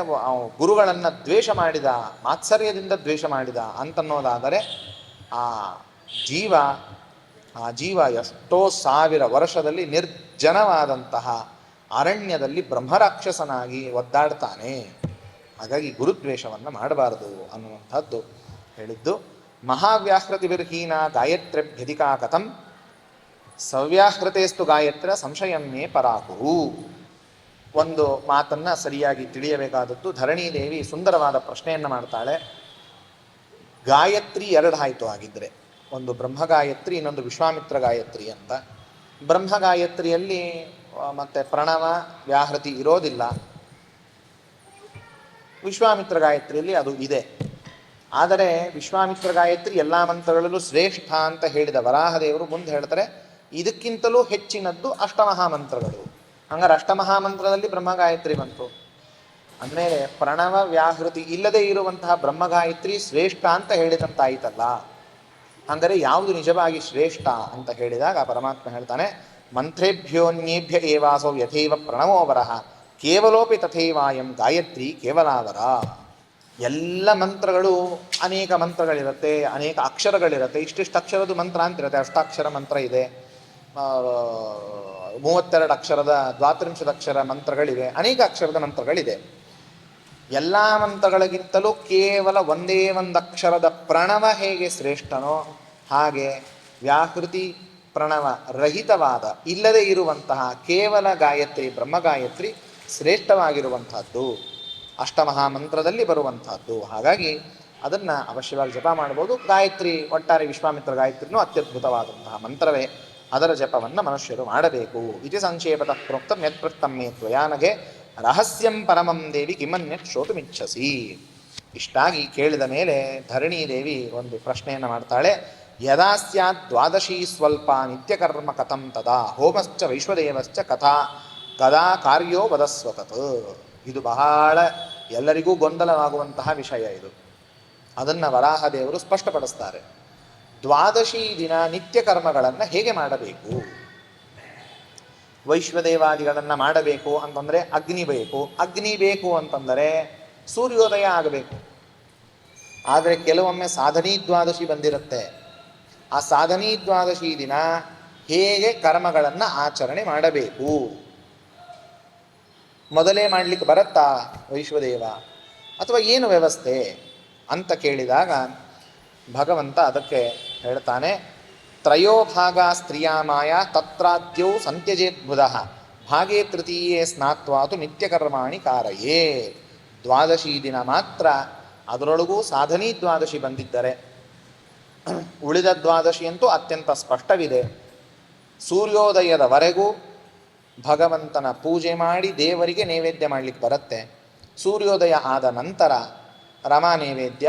ಗುರುಗಳನ್ನು ದ್ವೇಷ ಮಾಡಿದ, ಮಾತ್ಸರ್ಯದಿಂದ ದ್ವೇಷ ಮಾಡಿದ ಅಂತನ್ನೋದಾದರೆ ಆ ಜೀವ ಎಷ್ಟೋ ಸಾವಿರ ವರ್ಷದಲ್ಲಿ ನಿರ್ಜನವಾದಂತಹ ಅರಣ್ಯದಲ್ಲಿ ಬ್ರಹ್ಮರಾಕ್ಷಸನಾಗಿ ಒದ್ದಾಡ್ತಾನೆ. ಹಾಗಾಗಿ ಗುರುದ್ವೇಷವನ್ನು ಮಾಡಬಾರದು ಅನ್ನುವಂಥದ್ದು ಹೇಳಿದ್ದು. ಮಹಾವ್ಯಾಹೃತಿರ್ಹೀನ ಗಾಯತ್ರ್ಯಭ್ಯಧಿಕಾ ಕಥಂ ಸವ್ಯಾಹೃತೆಸ್ತು ಗಾಯತ್ರ ಸಂಶಯಮ್ಮೇ ಪರಾಕು. ಒಂದು ಮಾತನ್ನು ಸರಿಯಾಗಿ ತಿಳಿಯಬೇಕಾದದ್ದು. ಧರಣೀದೇವಿ ಸುಂದರವಾದ ಪ್ರಶ್ನೆಯನ್ನು ಮಾಡ್ತಾಳೆ. ಗಾಯತ್ರಿ ಎರಡು ಆಯಿತು ಆಗಿದ್ದರೆ, ಒಂದು ಬ್ರಹ್ಮಗಾಯತ್ರಿ, ಇನ್ನೊಂದು ವಿಶ್ವಾಮಿತ್ರ ಗಾಯತ್ರಿ ಅಂತ. ಬ್ರಹ್ಮಗಾಯತ್ರಿಯಲ್ಲಿ ಮತ್ತೆ ಪ್ರಣವ ವ್ಯಾಹೃತಿ ಇರೋದಿಲ್ಲ. ವಿಶ್ವಾಮಿತ್ರ ಗಾಯತ್ರಿಯಲ್ಲಿ ಅದು ಇದೆ. ಆದರೆ ವಿಶ್ವಾಮಿತ್ರ ಗಾಯತ್ರಿ ಎಲ್ಲ ಮಂತ್ರಗಳಲ್ಲೂ ಶ್ರೇಷ್ಠ ಅಂತ ಹೇಳಿದ ವರಾಹದೇವರು ಮುಂದೆ ಹೇಳ್ತಾರೆ ಇದಕ್ಕಿಂತಲೂ ಹೆಚ್ಚಿನದ್ದು ಅಷ್ಟಮಹಾಮಂತ್ರಗಳು. ಹಂಗಾರೆ ಅಷ್ಟಮಹಾಮಂತ್ರದಲ್ಲಿ ಬ್ರಹ್ಮಗಾಯತ್ರಿ ಬಂತು ಅಂದಮೇಲೆ ಪ್ರಣವ ವ್ಯಾಹೃತಿ ಇಲ್ಲದೆ ಇರುವಂತಹ ಬ್ರಹ್ಮಗಾಯತ್ರಿ ಶ್ರೇಷ್ಠ ಅಂತ ಹೇಳಿದಂತಾಯ್ತಲ್ಲ. ಹಂಗಾರೆ ಯಾವುದು ನಿಜವಾಗಿ ಶ್ರೇಷ್ಠ ಅಂತ ಹೇಳಿದಾಗ ಪರಮಾತ್ಮ ಹೇಳ್ತಾನೆ, ಮಂತ್ರೇಭ್ಯೋನ್ಯೇಭ್ಯ ಏವಾಸೋ ಯಥೈವ ಪ್ರಣವೋವರಃ ಕೇವಲೋಪಿ ತಥೈವಾಯಂ ಗಾಯತ್ರಿ ಕೇವಲಾವರ. ಎಲ್ಲ ಮಂತ್ರಗಳು ಅನೇಕ ಮಂತ್ರಗಳಿರುತ್ತೆ, ಅನೇಕ ಅಕ್ಷರಗಳಿರುತ್ತೆ. ಇಷ್ಟಿಷ್ಟು ಅಕ್ಷರದ ಮಂತ್ರ ಅಂತಿರುತ್ತೆ. ಅಷ್ಟಾಕ್ಷರ ಮಂತ್ರ ಇದೆ, 32 ಅಕ್ಷರದ 32 ಅಕ್ಷರ ಮಂತ್ರಗಳಿವೆ, ಅನೇಕ ಅಕ್ಷರದ ಮಂತ್ರಗಳಿದೆ. ಎಲ್ಲ ಮಂತ್ರಗಳಿಗಿಂತಲೂ ಕೇವಲ ಒಂದೇ ಒಂದು ಅಕ್ಷರದ ಪ್ರಣವ ಹೇಗೆ ಶ್ರೇಷ್ಠನೋ ಹಾಗೆ ವ್ಯಾಕೃತಿ ಪ್ರಣವ ರಹಿತವಾದ ಇಲ್ಲದೆ ಇರುವಂತಹ ಕೇವಲ ಗಾಯತ್ರಿ ಬ್ರಹ್ಮಗಾಯತ್ರಿ ಶ್ರೇಷ್ಠವಾಗಿರುವಂತಹದ್ದು, ಅಷ್ಟಮಹಾಮಂತ್ರದಲ್ಲಿ ಬರುವಂತಹದ್ದು. ಹಾಗಾಗಿ ಅದನ್ನು ಅವಶ್ಯವಾಗಿ ಜಪ ಮಾಡ್ಬೋದು. ಗಾಯತ್ರಿ ಒಟ್ಟಾರೆ ವಿಶ್ವಾಮಿತ್ರ ಗಾಯತ್ರಿನೂ ಅತ್ಯದ್ಭುತವಾದಂತಹ ಮಂತ್ರವೇ. ಅದರ ಜಪವನ್ನು ಮನುಷ್ಯರು ಮಾಡಬೇಕು. ಇತಿ ಸಂಕ್ಷೇಪತಃ ಪ್ರೋಕ್ತಂ ಯತ್ಪೃಷ್ಟಂ ಮೇ ತ್ವಯಾನಘೆ ರಹಸ್ಯಂ ಪರಮಂ ದೇವಿ ಕಿಮನ್ಯತ್ ಶ್ರೋತುಮಿಚ್ಛಸಿ. ಇಷ್ಟಾಗಿ ಕೇಳಿದ ಮೇಲೆ ಧರಣಿ ದೇವಿ ಒಂದು ಪ್ರಶ್ನೆಯನ್ನು ಮಾಡ್ತಾಳೆ. ಯದಾ ಸ್ಯಾತ್ ದ್ವಾದಶೀ ಸ್ವಲ್ಪ ನಿತ್ಯಕರ್ಮ ಕಥಂ ತದಾ ಹೋಮಶ್ಚ ವೈಶ್ವದೇವಶ್ಚ ಕದಾ ಕಾರ್ಯೋ ವದಸ್ವತತ್. ಇದು ಬಹಳ ಎಲ್ಲರಿಗೂ ಗೊಂದಲವಾಗುವಂತಹ ವಿಷಯ ಇದು. ಅದನ್ನು ವರಾಹದೇವರು ಸ್ಪಷ್ಟಪಡಿಸ್ತಾರೆ. ದ್ವಾದಶಿ ದಿನ ನಿತ್ಯ ಕರ್ಮಗಳನ್ನು ಹೇಗೆ ಮಾಡಬೇಕು? ವೈಶ್ವದೇವಾದಿಗಳನ್ನು ಮಾಡಬೇಕು ಅಂತಂದರೆ ಅಗ್ನಿ ಬೇಕು. ಅಗ್ನಿ ಬೇಕು ಅಂತಂದರೆ ಸೂರ್ಯೋದಯ ಆಗಬೇಕು. ಆದರೆ ಕೆಲವೊಮ್ಮೆ ಸಾಧನೀ ದ್ವಾದಶಿ ಬಂದಿರುತ್ತೆ. ಆ ಸಾಧನೀ ದ್ವಾದಶಿ ದಿನ ಹೇಗೆ ಕರ್ಮಗಳನ್ನು ಆಚರಣೆ ಮಾಡಬೇಕು? ಮೊದಲೇ ಮಾಡಲಿಕ್ಕೆ ಬರುತ್ತಾ ವೈಶ್ವದೇವ, ಅಥವಾ ಏನು ವ್ಯವಸ್ಥೆ ಅಂತ ಕೇಳಿದಾಗ ಭಗವಂತ ಅದಕ್ಕೆ ಹೇಳ್ತಾನೆ, ತ್ರಯೋಭಾಗ ಸ್ತ್ರೀಯಾಮಾಯ ತತ್ರಾದ್ಯೌ ಸಂತ್ಯಜೇದ್ಬುಧಃ ಭಾಗೇ ತೃತೀಯೇ ಸ್ನಾತ್ವಾತು ನಿತ್ಯಕರ್ಮಾಣಿ ಕಾರಯೇ. ದ್ವಾದಶಿ ದಿನ ಮಾತ್ರ, ಅದರೊಳಗೂ ಸಾಧನೀ ದ್ವಾದಶಿ ಬಂದಿದ್ದರೆ. ಉಳಿದ ದ್ವಾದಶಿ ಅಂತೂ ಅತ್ಯಂತ ಸ್ಪಷ್ಟವಿದೆ. ಸೂರ್ಯೋದಯದವರೆಗೂ ಭಗವಂತನ ಪೂಜೆ ಮಾಡಿ ದೇವರಿಗೆ ನೈವೇದ್ಯ ಮಾಡಲಿಕ್ಕೆ ಬರುತ್ತೆ. ಸೂರ್ಯೋದಯ ಆದ ನಂತರ ರಮಾ ನೈವೇದ್ಯ,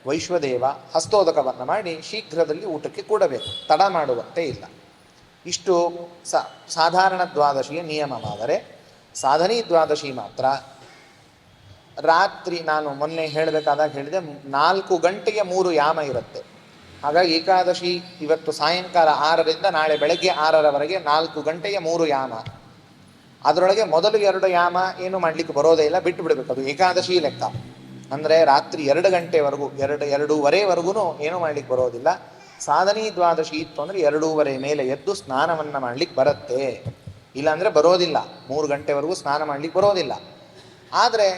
ವೈಶ್ವದೇವ ಹಸ್ತೋದಕವನ್ನು ಮಾಡಿ ಶೀಘ್ರದಲ್ಲಿ ಊಟಕ್ಕೆ ಕೂಡಬೇಕು, ತಡ ಮಾಡುವಂತೆ ಇಲ್ಲ. ಇಷ್ಟು ಸಾಧಾರಣ ದ್ವಾದಶಿಯ ನಿಯಮವಾದರೆ, ಸಾಧನೀ ದ್ವಾದಶಿ ಮಾತ್ರ ರಾತ್ರಿ, ನಾನು ಮೊನ್ನೆ ಹೇಳಬೇಕಾದಾಗ ಹೇಳಿದೆ, 4 ಗಂಟೆಗೆ 3 ಯಾಮ ಇರುತ್ತೆ. ಹಾಗಾಗಿ ಏಕಾದಶಿ ಇವತ್ತು ಸಾಯಂಕಾಲ 6ರಿಂದ ನಾಳೆ ಬೆಳಗ್ಗೆ 6ರವರೆಗೆ 4 ಗಂಟೆಯ 3 ಯಾಮ. ಅದರೊಳಗೆ ಮೊದಲು 2 ಯಾಮ ಏನು ಮಾಡಲಿಕ್ಕೆ ಬರೋದೇ ಇಲ್ಲ, ಬಿಟ್ಟು ಬಿಡಬೇಕು. ಅದು ಏಕಾದಶಿ ಲೆಕ್ಕ. ಅಂದರೆ ರಾತ್ರಿ 2 ಗಂಟೆವರೆಗೂ, 2:30ವರೆಗೂ ಏನೂ ಮಾಡಲಿಕ್ಕೆ ಬರೋದಿಲ್ಲ. ಸಾಧನೀ ದ್ವಾದಶಿ ಇತ್ತು ಅಂದರೆ 2:30 ಮೇಲೆ ಎದ್ದು ಸ್ನಾನವನ್ನು ಮಾಡಲಿಕ್ಕೆ ಬರುತ್ತೆ. ಇಲ್ಲಾಂದರೆ ಬರೋದಿಲ್ಲ, 3 ಗಂಟೆವರೆಗೂ ಸ್ನಾನ ಮಾಡಲಿಕ್ಕೆ ಬರೋದಿಲ್ಲ. ಆದರೆ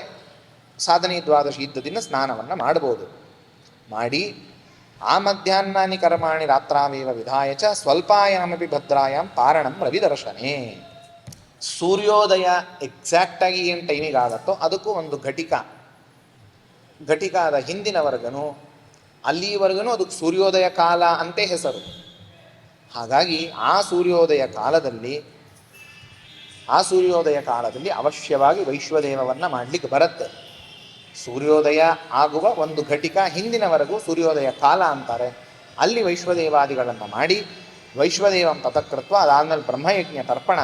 ಸಾಧನೀ ದ್ವಾದಶಿ ಇದ್ದ ದಿನ ಸ್ನಾನವನ್ನು ಮಾಡ್ಬೋದು. ಮಾಡಿ ಆ ಮಧ್ಯಾಹ್ನಾನಿ ಕರ್ಮಾಣಿ ರಾತ್ರಾವೇವ ವಿಧಾಯ ಚ ಸ್ವಲ್ಪಾಯಾಮಪಿ ಭದ್ರಾಯಾಮ್ ಪಾರಣಂ ರವಿದರ್ಶನೇ. ಸೂರ್ಯೋದಯ ಎಕ್ಸಾಕ್ಟಾಗಿ ಏನು ಟೈಮಿಗೆ ಆಗತ್ತೋ ಅದಕ್ಕೂ ಒಂದು ಘಟಿಕಾದ ಹಿಂದಿನವರೆಗೂ ಅಲ್ಲಿವರೆಗೂ ಅದಕ್ಕೆ ಸೂರ್ಯೋದಯ ಕಾಲ ಅಂತೇ ಹೆಸರು. ಹಾಗಾಗಿ ಆ ಸೂರ್ಯೋದಯ ಕಾಲದಲ್ಲಿ ಅವಶ್ಯವಾಗಿ ವೈಶ್ವದೇವವನ್ನು ಮಾಡಲಿಕ್ಕೆ ಬರುತ್ತೆ. ಸೂರ್ಯೋದಯ ಆಗುವ ಒಂದು ಘಟಿಕ ಹಿಂದಿನವರೆಗೂ ಸೂರ್ಯೋದಯ ಕಾಲ ಅಂತಾರೆ. ಅಲ್ಲಿ ವೈಶ್ವದೇವಾದಿಗಳನ್ನು ಮಾಡಿ ವೈಶ್ವದೇವಂ ತತಕೃತ್ವ, ಅದಾದಮೇಲೆ ಬ್ರಹ್ಮಯಜ್ಞ ತರ್ಪಣ,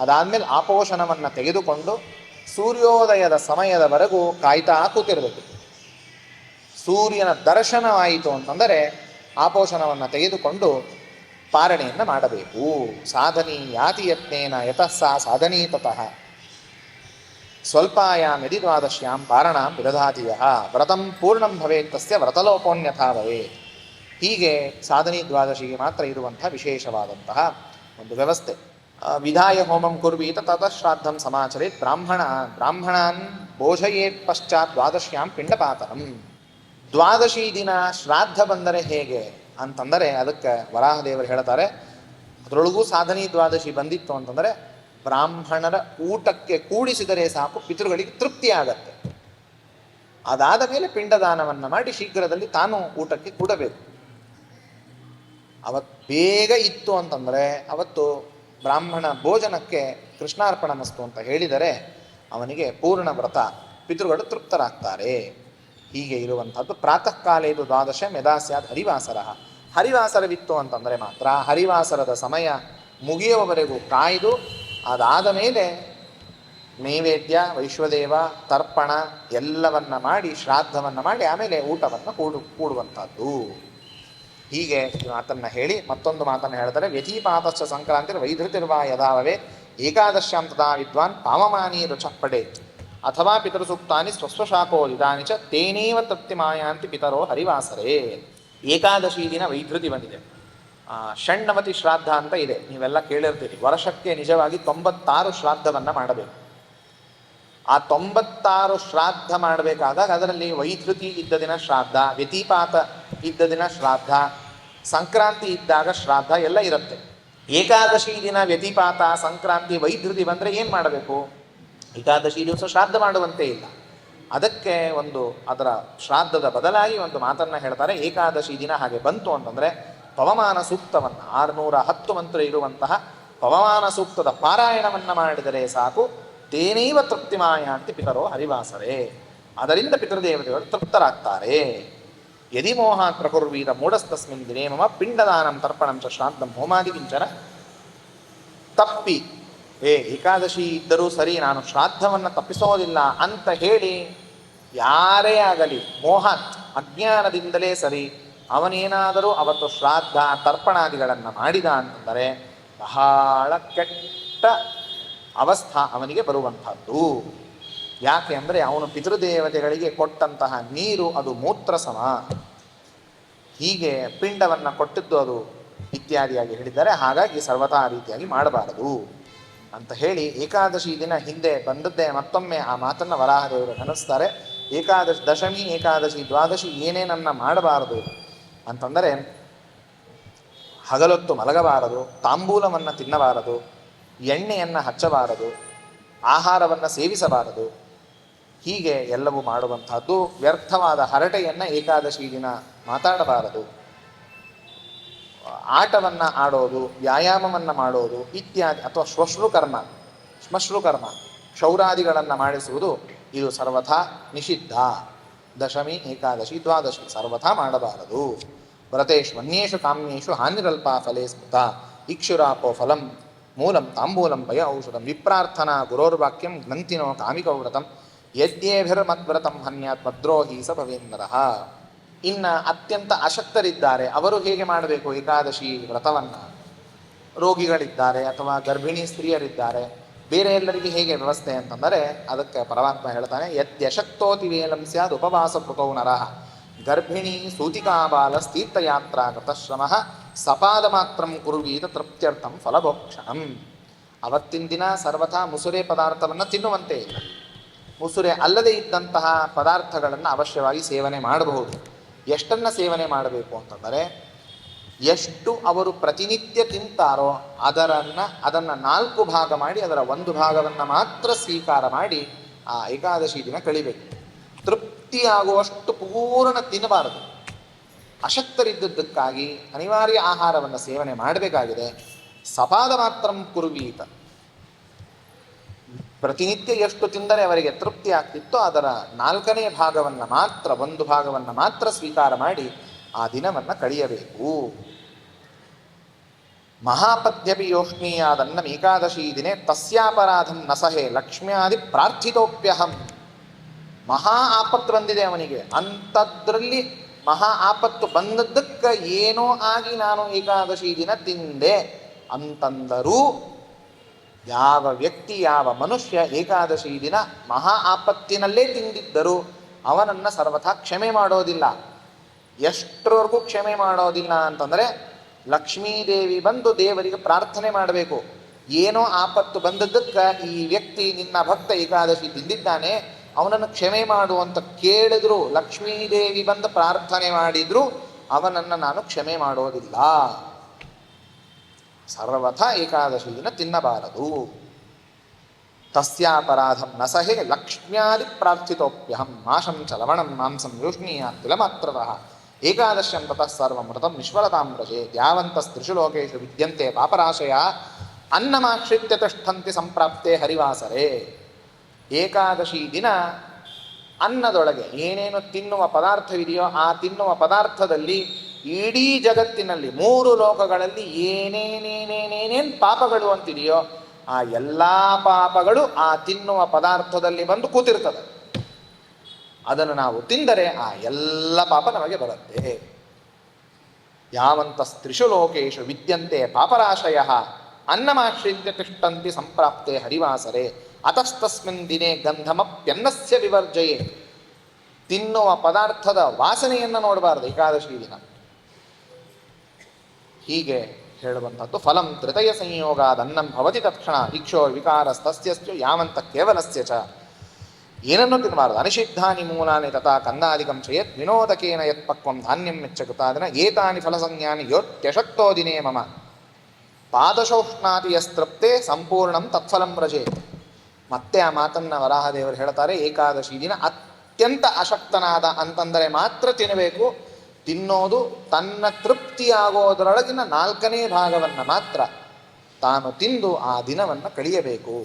ಅದಾದಮೇಲೆ ಆಪೋಷಣವನ್ನು ತೆಗೆದುಕೊಂಡು ಸೂರ್ಯೋದಯದ ಸಮಯದವರೆಗೂ ಕಾಯ್ತಾ ಕೂತಿರಬೇಕು. ಸೂರ್ಯನ ದರ್ಶನವಾಯಿತು ಅಂತಂದರೆ ಆಪೋಷಣವನ್ನು ತೆಗೆದುಕೊಂಡು ಪಾರಣೆಯನ್ನು ಮಾಡಬೇಕು. ಸಾಧನೀ ಯಾತಿ ಯತ್ನೇನ ಯತಃ ಸಾ ಸಾಧನೀ ತತಃ ಸ್ವಲ್ಪಾಯಾಂ ಯದಿ ದ್ವಾದಶ್ಯಾಂ ಪಾರಣಾಂ ವಿದಧಾತಿ ಯಃ ವ್ರತಂ ಪೂರ್ಣಂ ಭವೇತ್ ತಸ್ಯ ವ್ರತಲೋಪೋನ್ಯಥಾ ಭವೇತ್. ಹೀಗೆ ಸಾಧನೀ ದ್ವಾದಶಿಗೆ ಮಾತ್ರ ಇರುವಂತಹ ವಿಶೇಷವಾದಂತಹ ಒಂದು ವ್ಯವಸ್ಥೆ. ವಿಧಾಯ ಹೋಮಂ ಕುರ್ವೀತ ತತಃ ಶ್ರಾದ್ದಂ ಸಮಾಚರೇತ್ ಬ್ರಾಹ್ಮಣಾನ್ ಭೋಜಯೇತ್ ಪಶ್ಚಾತ್ ದ್ವಾದಶ್ಯಾಂ ಪಿಂಡಪಾತನಂ. ದ್ವಾದಶಿ ದಿನ ಶ್ರಾದ್ದ ಬಂದರೆ ಹೇಗೆ ಅಂತಂದರೆ ಅದಕ್ಕೆ ವರಾಹದೇವರು ಹೇಳ್ತಾರೆ, ಅದರೊಳಗೂ ಸಾಧನೀ ದ್ವಾದಶಿ ಬಂದಿತ್ತು ಅಂತಂದರೆ ಬ್ರಾಹ್ಮಣರ ಊಟಕ್ಕೆ ಕೂಡಿಸಿದರೆ ಸಾಕು, ಪಿತೃಗಳಿಗೆ ತೃಪ್ತಿ ಆಗತ್ತೆ. ಅದಾದ ಮೇಲೆ ಪಿಂಡದಾನವನ್ನು ಮಾಡಿ ಶೀಘ್ರದಲ್ಲಿ ತಾನು ಊಟಕ್ಕೆ ಕೂಡಬೇಕು. ಅವತ್ತು ಬೇಗ ಇತ್ತು ಅಂತಂದರೆ ಅವತ್ತು ಬ್ರಾಹ್ಮಣ ಭೋಜನಕ್ಕೆ ಕೃಷ್ಣಾರ್ಪಣ ಮಸ್ತು ಅಂತ ಹೇಳಿದರೆ ಅವನಿಗೆ ಪೂರ್ಣ ವ್ರತ, ಪಿತೃಗಳು ತೃಪ್ತರಾಗ್ತಾರೆ. ಹೀಗೆ ಇರುವಂಥದ್ದು. ಪ್ರಾತಃ ಕಾಲ ಇದು ದ್ವಾದಶ ಯದಾ ಸ್ಯಾತ್ ಹರಿವಾಸರ. ಹರಿವಾಸರವಿತ್ತು ಅಂತಂದರೆ ಮಾತ್ರ ಹರಿವಾಸರದ ಸಮಯ ಮುಗಿಯುವವರೆಗೂ ಕಾಯ್ದು ಅದಾದ ಮೇಲೆ ನೈವೇದ್ಯ, ವೈಶ್ವದೇವ, ತರ್ಪಣ ಎಲ್ಲವನ್ನ ಮಾಡಿ ಶ್ರಾದ್ದವನ್ನು ಮಾಡಿ ಆಮೇಲೆ ಊಟವನ್ನು ಕೂಡುವಂಥದ್ದು. ಹೀಗೆ ಮಾತನ್ನು ಹೇಳಿ ಮತ್ತೊಂದು ಮಾತನ್ನು ಹೇಳ್ತಾರೆ. ವ್ಯತಿಪಾತಶ್ಚ ಸಂಕ್ರಾಂತಿ ವೈಧೃತಿರ್ವಾ ಯದಾವೇ ಏಕಾದಶ್ಯಾಂ ತದಾ ವಿದ್ವಾನ್ ಪಾವಮಾನಿ ರುಚಪ್ಪಡೆ ಅಥವಾ ಪಿತೃಸೂಕ್ತಾನಿ ಸ್ವಸ್ವಶಾಖೋ ಇದಾನಿ ಚ ತೇನೇವ ತೃಪ್ತಿಮಾಯಾಂತಿ ಪಿತರೋ ಹರಿವಾಸರೇ. ಏಕಾದಶಿ ದಿನ ವೈಧೃತಿ ಬಂದಿದೆ. ಷಣ್ಣವತಿ ಶ್ರಾದ್ದ ಅಂತ ಇದೆ, ನೀವೆಲ್ಲ ಕೇಳಿರ್ತೀರಿ. ವರ್ಷಕ್ಕೆ ನಿಜವಾಗಿ 96 ಶ್ರಾದ್ದವನ್ನು ಮಾಡಬೇಕು. ಆ 96 ಶ್ರಾದ್ದ ಮಾಡಬೇಕಾದಾಗ ಅದರಲ್ಲಿ ವೈಧೃತಿ ಇದ್ದ ದಿನ ಶ್ರಾದ್ದ, ವ್ಯತಿಪಾತ ಇದ್ದ ದಿನ ಶ್ರಾದ್ದ, ಸಂಕ್ರಾಂತಿ ಇದ್ದಾಗ ಶ್ರಾದ್ದ ಎಲ್ಲ ಇರುತ್ತೆ. ಏಕಾದಶಿ ದಿನ ವ್ಯತಿಪಾತ, ಸಂಕ್ರಾಂತಿ, ವೈಧೃತಿ ಬಂದರೆ ಏನು ಮಾಡಬೇಕು? ಏಕಾದಶಿ ದಿವಸ ಶ್ರಾದ್ದ ಮಾಡುವಂತೆ ಇಲ್ಲ. ಅದಕ್ಕೆ ಅದರ ಶ್ರಾದ್ದದ ಬದಲಾಗಿ ಒಂದು ಮಾತನ್ನು ಹೇಳ್ತಾರೆ. ಏಕಾದಶಿ ದಿನ ಹಾಗೆ ಬಂತು ಅಂತಂದರೆ ಪವಮಾನ ಸೂಕ್ತವನ್ನು 610 ಮಂತ್ರ ಇರುವಂತಹ ಪವಮಾನ ಸೂಕ್ತದ ಪಾರಾಯಣವನ್ನು ಮಾಡಿದರೆ ಸಾಕು. ತೇನೈವ ತೃಪ್ತಿಮಾಯಾಂತಿ ಪಿತರೋ ಹರಿವಾಸರೇ. ಅದರಿಂದ ಪಿತೃದೇವತೆಗಳು ತೃಪ್ತರಾಗ್ತಾರೆ. ಯದಿ ಮೋಹಾತ್ ಪ್ರಕುರ್ವೀತ ಮೂಢಸ್ತಸ್ಮಿನ್ ದಿನೇ ಮಮ ಪಿಂಡದಾನಂ ತರ್ಪಣಂ ಚ ಶ್ರಾದ್ದಂ ಹೋಮಾದಿ ಕಿಂಚನ. ತಪ್ಪಿ ಏಕಾದಶಿ ಇದ್ದರೂ ಸರಿ ನಾನು ಶ್ರಾದ್ದವನ್ನು ತಪ್ಪಿಸೋದಿಲ್ಲ ಅಂತ ಹೇಳಿ ಯಾರೇ ಆಗಲಿ ಮೋಹಾತ್ ಅಜ್ಞಾನದಿಂದಲೇ ಸರಿ ಅವನೇನಾದರೂ ಅವತ್ತು ಶ್ರಾದ್ದ ತರ್ಪಣಾದಿಗಳನ್ನು ಮಾಡಿದ ಅಂತಂದರೆ ಬಹಳ ಕೆಟ್ಟ ಅವಸ್ಥಾ ಅವನಿಗೆ ಬರುವಂಥದ್ದು. ಯಾಕೆ ಅಂದರೆ ಅವನು ಪಿತೃದೇವತೆಗಳಿಗೆ ಕೊಟ್ಟಂತಹ ನೀರು ಅದು ಮೂತ್ರ ಸಮ. ಹೀಗೆ ಪಿಂಡವನ್ನು ಕೊಟ್ಟಿದ್ದು ಅದು ಇತ್ಯಾದಿಯಾಗಿ ಹೇಳಿದ್ದಾರೆ. ಹಾಗಾಗಿ ಸರ್ವತಾ ರೀತಿಯಾಗಿ ಮಾಡಬಾರದು ಅಂತ ಹೇಳಿ ಏಕಾದಶಿ ದಿನ ಹಿಂದೆ ಬಂದದ್ದೇ ಮತ್ತೊಮ್ಮೆ ಆ ಮಾತನ್ನು ವರಾಹದೇವರು ನೆನೆಸ್ತಾರೆ. ದಶಮಿ, ಏಕಾದಶಿ, ದ್ವಾದಶಿ ಏನೇನನ್ನು ಮಾಡಬಾರದು ಅಂತಂದರೆ ಹಗಲೊತ್ತು ಮಲಗಬಾರದು, ತಾಂಬೂಲವನ್ನು ತಿನ್ನಬಾರದು, ಎಣ್ಣೆಯನ್ನು ಹಚ್ಚಬಾರದು, ಆಹಾರವನ್ನು ಸೇವಿಸಬಾರದು. ಹೀಗೆ ಎಲ್ಲವೂ ಮಾಡುವಂತಹದ್ದು. ವ್ಯರ್ಥವಾದ ಹರಟೆಯನ್ನು ಏಕಾದಶಿ ದಿನ ಮಾತಾಡಬಾರದು. ಆಟವನ್ನು ಆಡೋದು, ವ್ಯಾಯಾಮವನ್ನು ಮಾಡೋದು ಇತ್ಯಾದಿ, ಅಥವಾ ಶ್ಮಶ್ರುಕರ್ಮ ಕ್ಷೌರಾದಿಗಳನ್ನು ಮಾಡಿಸುವುದು ಇದು ಸರ್ವಥಾ ನಿಷಿದ್ಧ. ದಶಮಿ, ಏಕಾದಶಿ, ದ್ವಾದಶಿ ಸರ್ವಥಾ ಮಾಡಬಾರದು. ವ್ರತೇಶ್ವನ್ಯೇಷು ಕಾಮ್ಯೇಷು ಹಾನಿರಲ್ಪ ಫಲೇ ಸ್ಮೃತ ಇಕ್ಷುರಾಪೋ ಫಲಂ ಮೂಲಂ ತಾಂಬೂಲಂ ಭಯ ಔಷಧಂ ವಿಪ್ರಾರ್ಥನಾ ಗುರೋರ್ವಾಕ್ಯಂ ಗ್ರಂಥಿನೋ ಕಾಮಿಕವ್ರತಂ ಯದ್ಯೇಭಿರ್ಮದ್ವ್ರತಂ ಹನ್ಯಾತ್ ಮದ್ರೋಹಿ ಸ ಭವೇಂದ್ರಃ. ಇನ್ನು ಅತ್ಯಂತ ಅಶಕ್ತರಿದ್ದಾರೆ, ಅವರು ಹೇಗೆ ಮಾಡಬೇಕು ಏಕಾದಶಿ ವ್ರತವನ್ನು? ರೋಗಿಗಳಿದ್ದಾರೆ ಅಥವಾ ಗರ್ಭಿಣಿ ಸ್ತ್ರೀಯರಿದ್ದಾರೆ, ಬೇರೆ ಎಲ್ಲರಿಗೆ ಹೇಗೆ ವ್ಯವಸ್ಥೆ ಅಂತಂದರೆ ಅದಕ್ಕೆ ಪರಮಾತ್ಮ ಹೇಳ್ತಾನೆ, ಯದ್ಯಶಕ್ತೋತಿ ವೇಲಂ ಸ್ಯಾದ್ ಉಪವಾಸ ಕೃತೌ ನರಃ ಗರ್ಭಿಣಿ ಸೂತಿಕಾಬಾಲ ತೀರ್ಥಯಾತ್ರಾ ಕೃತಶ್ರಮ ಸಪಾದ ಮಾತ್ರಂ ಕುರುವೀತ ತೃಪ್ತ್ಯರ್ಥಂ ಫಲಭೋಕ್ಷಣಂ. ಅವತ್ತಿನ ದಿನ ಸರ್ವಥಾ ಮುಸುರೆ ಪದಾರ್ಥವನ್ನು ತಿನ್ನುವಂತೆ ಇಲ್ಲ. ಮುಸುರೆ ಅಲ್ಲದೆ ಇದ್ದಂತಹ ಪದಾರ್ಥಗಳನ್ನು ಅವಶ್ಯವಾಗಿ ಸೇವನೆ ಮಾಡಬಹುದು. ಎಷ್ಟನ್ನು ಸೇವನೆ ಮಾಡಬೇಕು ಅಂತಂದರೆ ಎಷ್ಟು ಅವರು ಪ್ರತಿನಿತ್ಯ ತಿಂತಾರೋ ಅದನ್ನು 4 ಭಾಗ ಮಾಡಿ ಅದರ 1 ಭಾಗವನ್ನು ಮಾತ್ರ ಸ್ವೀಕಾರ ಮಾಡಿ ಆ ಏಕಾದಶಿ ದಿನ ಕಳಿಬೇಕು. ತೃಪ್ತಿಯಾಗುವಷ್ಟು ಪೂರ್ಣ ತಿನ್ನಬಾರದು. ಅಶಕ್ತರಿದ್ದದ್ದಕ್ಕಾಗಿ ಅನಿವಾರ್ಯ ಆಹಾರವನ್ನು ಸೇವನೆ ಮಾಡಬೇಕಾಗಿದೆ. ಸಪಾದ ಮಾತ್ರಂ ಕುರುವೀತ, ಪ್ರತಿನಿತ್ಯ ಎಷ್ಟು ತಿಂದರೆ ಅವರಿಗೆ ತೃಪ್ತಿ ಆಗ್ತಿತ್ತೋ ಅದರ 4ನೇ ಭಾಗವನ್ನು ಮಾತ್ರ 1 ಭಾಗವನ್ನು ಮಾತ್ರ ಸ್ವೀಕಾರ ಮಾಡಿ ಆ ದಿನವನ್ನು ಕಳೆಯಬೇಕು. ಮಹಾಪದ್ಯಪಿ ಯೋಷ್ಣೀಯಾದನ್ನಂ ಏಕಾದಶಿ ದಿನೇ ತಸ್ಯಾಪರಾಧಂ ನ ಸಹೇ ಲಕ್ಷ್ಮ್ಯಾದಿ ಪ್ರಾರ್ಥಿತೋಪ್ಯಹಂ. ಮಹಾ ಆಪತ್ತು ಬಂದಿದೆ ಅವನಿಗೆ, ಅಂಥದ್ರಲ್ಲಿ ಮಹಾ ಆಪತ್ತು ಬಂದದ್ದಕ್ಕೆ ಏನೋ ಆಗಿ ನಾನು ಏಕಾದಶಿ ದಿನ ತಿಂದೆ ಅಂತಂದರೂ ಯಾವ ವ್ಯಕ್ತಿ ಯಾವ ಮನುಷ್ಯ ಏಕಾದಶಿ ದಿನ ಮಹಾ ಆಪತ್ತಿನಲ್ಲೇ ತಿಂದಿದ್ದರೂ ಅವನನ್ನು ಸರ್ವಥಾ ಕ್ಷಮೆ ಮಾಡೋದಿಲ್ಲ. ಎಷ್ಟರವರೆಗೂ ಕ್ಷಮೆ ಮಾಡೋದಿಲ್ಲ ಅಂತಂದರೆ ಲಕ್ಷ್ಮೀದೇವಿ ಬಂದು ದೇವರಿಗೆ ಪ್ರಾರ್ಥನೆ ಮಾಡಬೇಕು. ಏನೋ ಆಪತ್ತು ಬಂದದ್ದಕ್ಕೆ ಈ ವ್ಯಕ್ತಿ ನಿನ್ನ ಭಕ್ತ ಏಕಾದಶಿ ತಿಂದಿದ್ದಾನೆ, ಅವನನ್ನು ಕ್ಷಮೆ ಮಾಡು ಅಂತ ಕೇಳಿದ್ರು, ಲಕ್ಷ್ಮೀದೇವಿ ಬಂದು ಪ್ರಾರ್ಥನೆ ಮಾಡಿದ್ರು ಅವನನ್ನು ನಾನು ಕ್ಷಮೆ ಮಾಡೋದಿಲ್ಲ. ಸರ್ವಥಾ ಏಕಾದಶಿ ದಿನ ತಿನ್ನಬಾರದು. ತಸ್ಯಾಪರಾಧಂ ನ ಸಹೇ ಲಕ್ಷ್ಮ್ಯಾದಿ ಪ್ರಾರ್ಥಿತೋಪ್ಯಹಂ ಮಾಶಂ ಚ ಲವಣಂ ಮಾಂಸಂ ಯೋಷ್ಣೀಯಾತ್ ತಿಲಮಾತ್ರತಃ ಏಕಾದಶ್ಯಂ ತತಃ ಸರ್ವಮೃತಂ ನಿಷ್ಫಲತಾಂ ವ್ರಜೇತ್ ಯಾವಂತಸ್ತ್ರಿಷು ಲೋಕೇಷು ವಿದ್ಯಂತೆ ಪಾಪರಾಶಯ ಅನ್ನಮಾಶ್ರಿತ್ಯ ತಿಷ್ಠಂತಿ ಸಂಪ್ರಾಪ್ತೆ ಹರಿವಾಸರೇ. ಏಕಾದಶಿ ದಿನ ಅನ್ನದೊಳಗೆ ಏನೇನು ತಿನ್ನುವ ಪದಾರ್ಥವಿದೆಯೋ ಆ ತಿನ್ನುವ ಪದಾರ್ಥದಲ್ಲಿ ಇಡೀ ಜಗತ್ತಿನಲ್ಲಿ 3 ಲೋಕಗಳಲ್ಲಿ ಏನೇನೇನೇನೇನೇನು ಪಾಪಗಳು ಅಂತಿದೆಯೋ ಆ ಎಲ್ಲ ಪಾಪಗಳು ಆ ತಿನ್ನುವ ಪದಾರ್ಥದಲ್ಲಿ ಬಂದು ಕೂತಿರ್ತದೆ. ಅದನ್ನು ನಾವು ತಿಂದರೆ ಆ ಎಲ್ಲ ಪಾಪ ನಮಗೆ ಬರುತ್ತೆ. ಯಾವಂತಸ್ತ್ರಿಷು ಲೋಕೇಶು ವಿದ್ಯಂತೆ ಪಾಪರಾಶಯ ಅನ್ನಮಾಶ್ರಿತ್ಯ ತಿಷ್ಟಂತಿ ಸಂಪ್ರಾಪ್ತೆ ಹರಿವಾಸರೆ ಅತಸ್ತಸ್ಮಿನ್ ದಿನೇ ಗಂಧಮಪ್ಯನ್ನಸ್ಯ ವಿವರ್ಜಯೇ. ತಿನ್ನುವ ಪದಾರ್ಥದ ವಾಸನೆಯನ್ನು ನೋಡಬಾರದು ಏಕಾದಶಿ ದಿನ. ಹೀಗೆ ಹೇಳುವಂಥದ್ದು. ಫಲಂ ತ್ರಿತಯ ಸಂಯೋಗಾದನ್ನಂ ಭವತಿ ತಕ್ಷಣ ಇಕ್ಷೋ ವಿಕಾರಸ್ತಸ್ಯಸ್ತು ಯಾವಂತ ಕೇವಲಸ್ಯ ಚ. ಏನನ್ನೂ ತಿನ್ನಬಾರದು. ಅನಿಷಿದ್ಧಾನಿ ಮೂಲಾನಿ ತಥಾ ಕಂದಾದಿಕಂ ಚಯತ್ ವಿನೋದಕೇನ ಯತ್ಪಕ್ವಂ ಧಾನ್ಯಂ ಮೆಚ್ಚಕೃತಾದಿನ ಏತಾನಿ ಫಲಸಂಜ್ಞಾನಿ ಯೋತ್ಯಶಕ್ತೋ ದಿನೇ ಮಮ ಪಾದಶೋಷ್ಣಾತಿ ಯಸ್ತೃಪ್ತೆ ಸಂಪೂರ್ಣಂ ತತ್ಫಲಂ ವ್ರಜೇತ್. ಮತ್ತೆ ಆ ಮಾತನ್ನು ವರಾಹದೇವರು ಹೇಳ್ತಾರೆ. ಏಕಾದಶಿ ದಿನ ಅತ್ಯಂತ ಅಶಕ್ತನಾದ ಅಂತಂದರೆ ಮಾತ್ರ ತಿನ್ನಬೇಕು. ತಿನ್ನೋದು ತನ್ನ ತೃಪ್ತಿಯಾಗೋದರೊಳಗಿನ 4ನೇ ಭಾಗವನ್ನು ಮಾತ್ರ ತಾನು ತಿಂದು ಆ ದಿನವನ್ನು ಕಳೆಯಬೇಕು.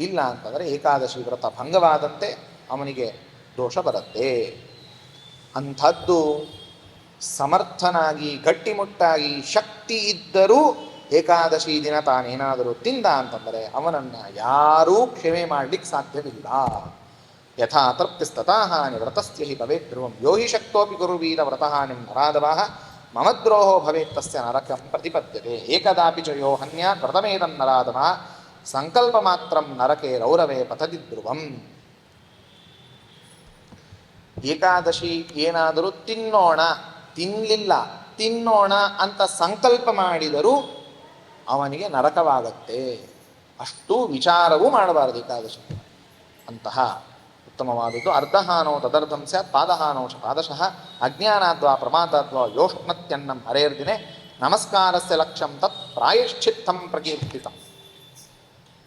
ಇಲ್ಲ ಅಂತಂದರೆ ಏಕಾದಶಿ ವ್ರತ ಭಂಗವಾದಂತೆ ಅವನಿಗೆ ದೋಷ ಬರುತ್ತೆ. ಅಂಥದ್ದು ಸಮರ್ಥನಾಗಿ ಗಟ್ಟಿಮುಟ್ಟಾಗಿ ಶಕ್ತಿ ಇದ್ದರೂ ಏಕಾದಶಿ ದಿನ ತಾನೇನಾದರೂ ತಿಂದ ಅಂತಂದರೆ ಅವನನ್ನು ಯಾರೂ ಕ್ಷಮೆ ಮಾಡಲಿಕ್ಕೆ ಸಾಧ್ಯವಿಲ್ಲ. ಯಥಾ ತೃಪ್ತಿಸ್ತಥಾಹಾನಿ ವ್ರತಸ್ಯ ಹಿ ಭವೇತ್ ಧ್ರುವಂ ಯೋ ಹಿ ಶಕ್ತೋಪಿ ಗುರುವೀರ ವ್ರತಹಾನಿಂ ನರಾದವಃ ಮಮದ್ರೋಹೋ ಭವೇತ್ ತಸ್ಯ ನರಕಂ ಪ್ರತಿಪದ್ಯತೆ ಏಕದಾಪಿ ಚ ಯೋ ಹನ್ಯಾತ್ ವ್ರತಮೇದಂ ನರಾದವಃ ಸಂಕಲ್ಪ ಮಾತ್ರಂ ನರಕೆ ರೌರವೇ ಪತತಿ ಧ್ರುವಂ. ಏಕಾದಶಿ ಏನಾದರೂ ತಿನ್ನೋಣ, ತಿನ್ನಲಿಲ್ಲ, ತಿನ್ನೋಣ ಅಂತ ಸಂಕಲ್ಪ ಮಾಡಿದರೂ ಅವನಿಗೆ ನರಕವಾಗತ್ತೆ. ಅಷ್ಟು ವಿಚಾರವೂ ಮಾಡಬಾರದು ಏಕಾದಶಿ. ಅಂತಹ ಉತ್ತಮವಾದದ್ದು. ಅರ್ಧಹಾನೋ ತದರ್ಧಂ ಸ್ಯಾತ್ ಪಾದಹಾನೋ ಚ ಪಾದಶಃ ಅಜ್ಞಾನಾದ್ವಾ ಪ್ರಮಾದಾದ್ವಾ ಯೋಷ್ಣತ್ಯನ್ನಂ ಹರೇರ್ದಿನೆ ನಮಸ್ಕಾರಸ್ಯ ಲಕ್ಷ್ಯಂ ತತ್ ಪ್ರಾಯಶ್ಚಿತ್ತಂ ಪ್ರಕೀರ್ತಿತಂ.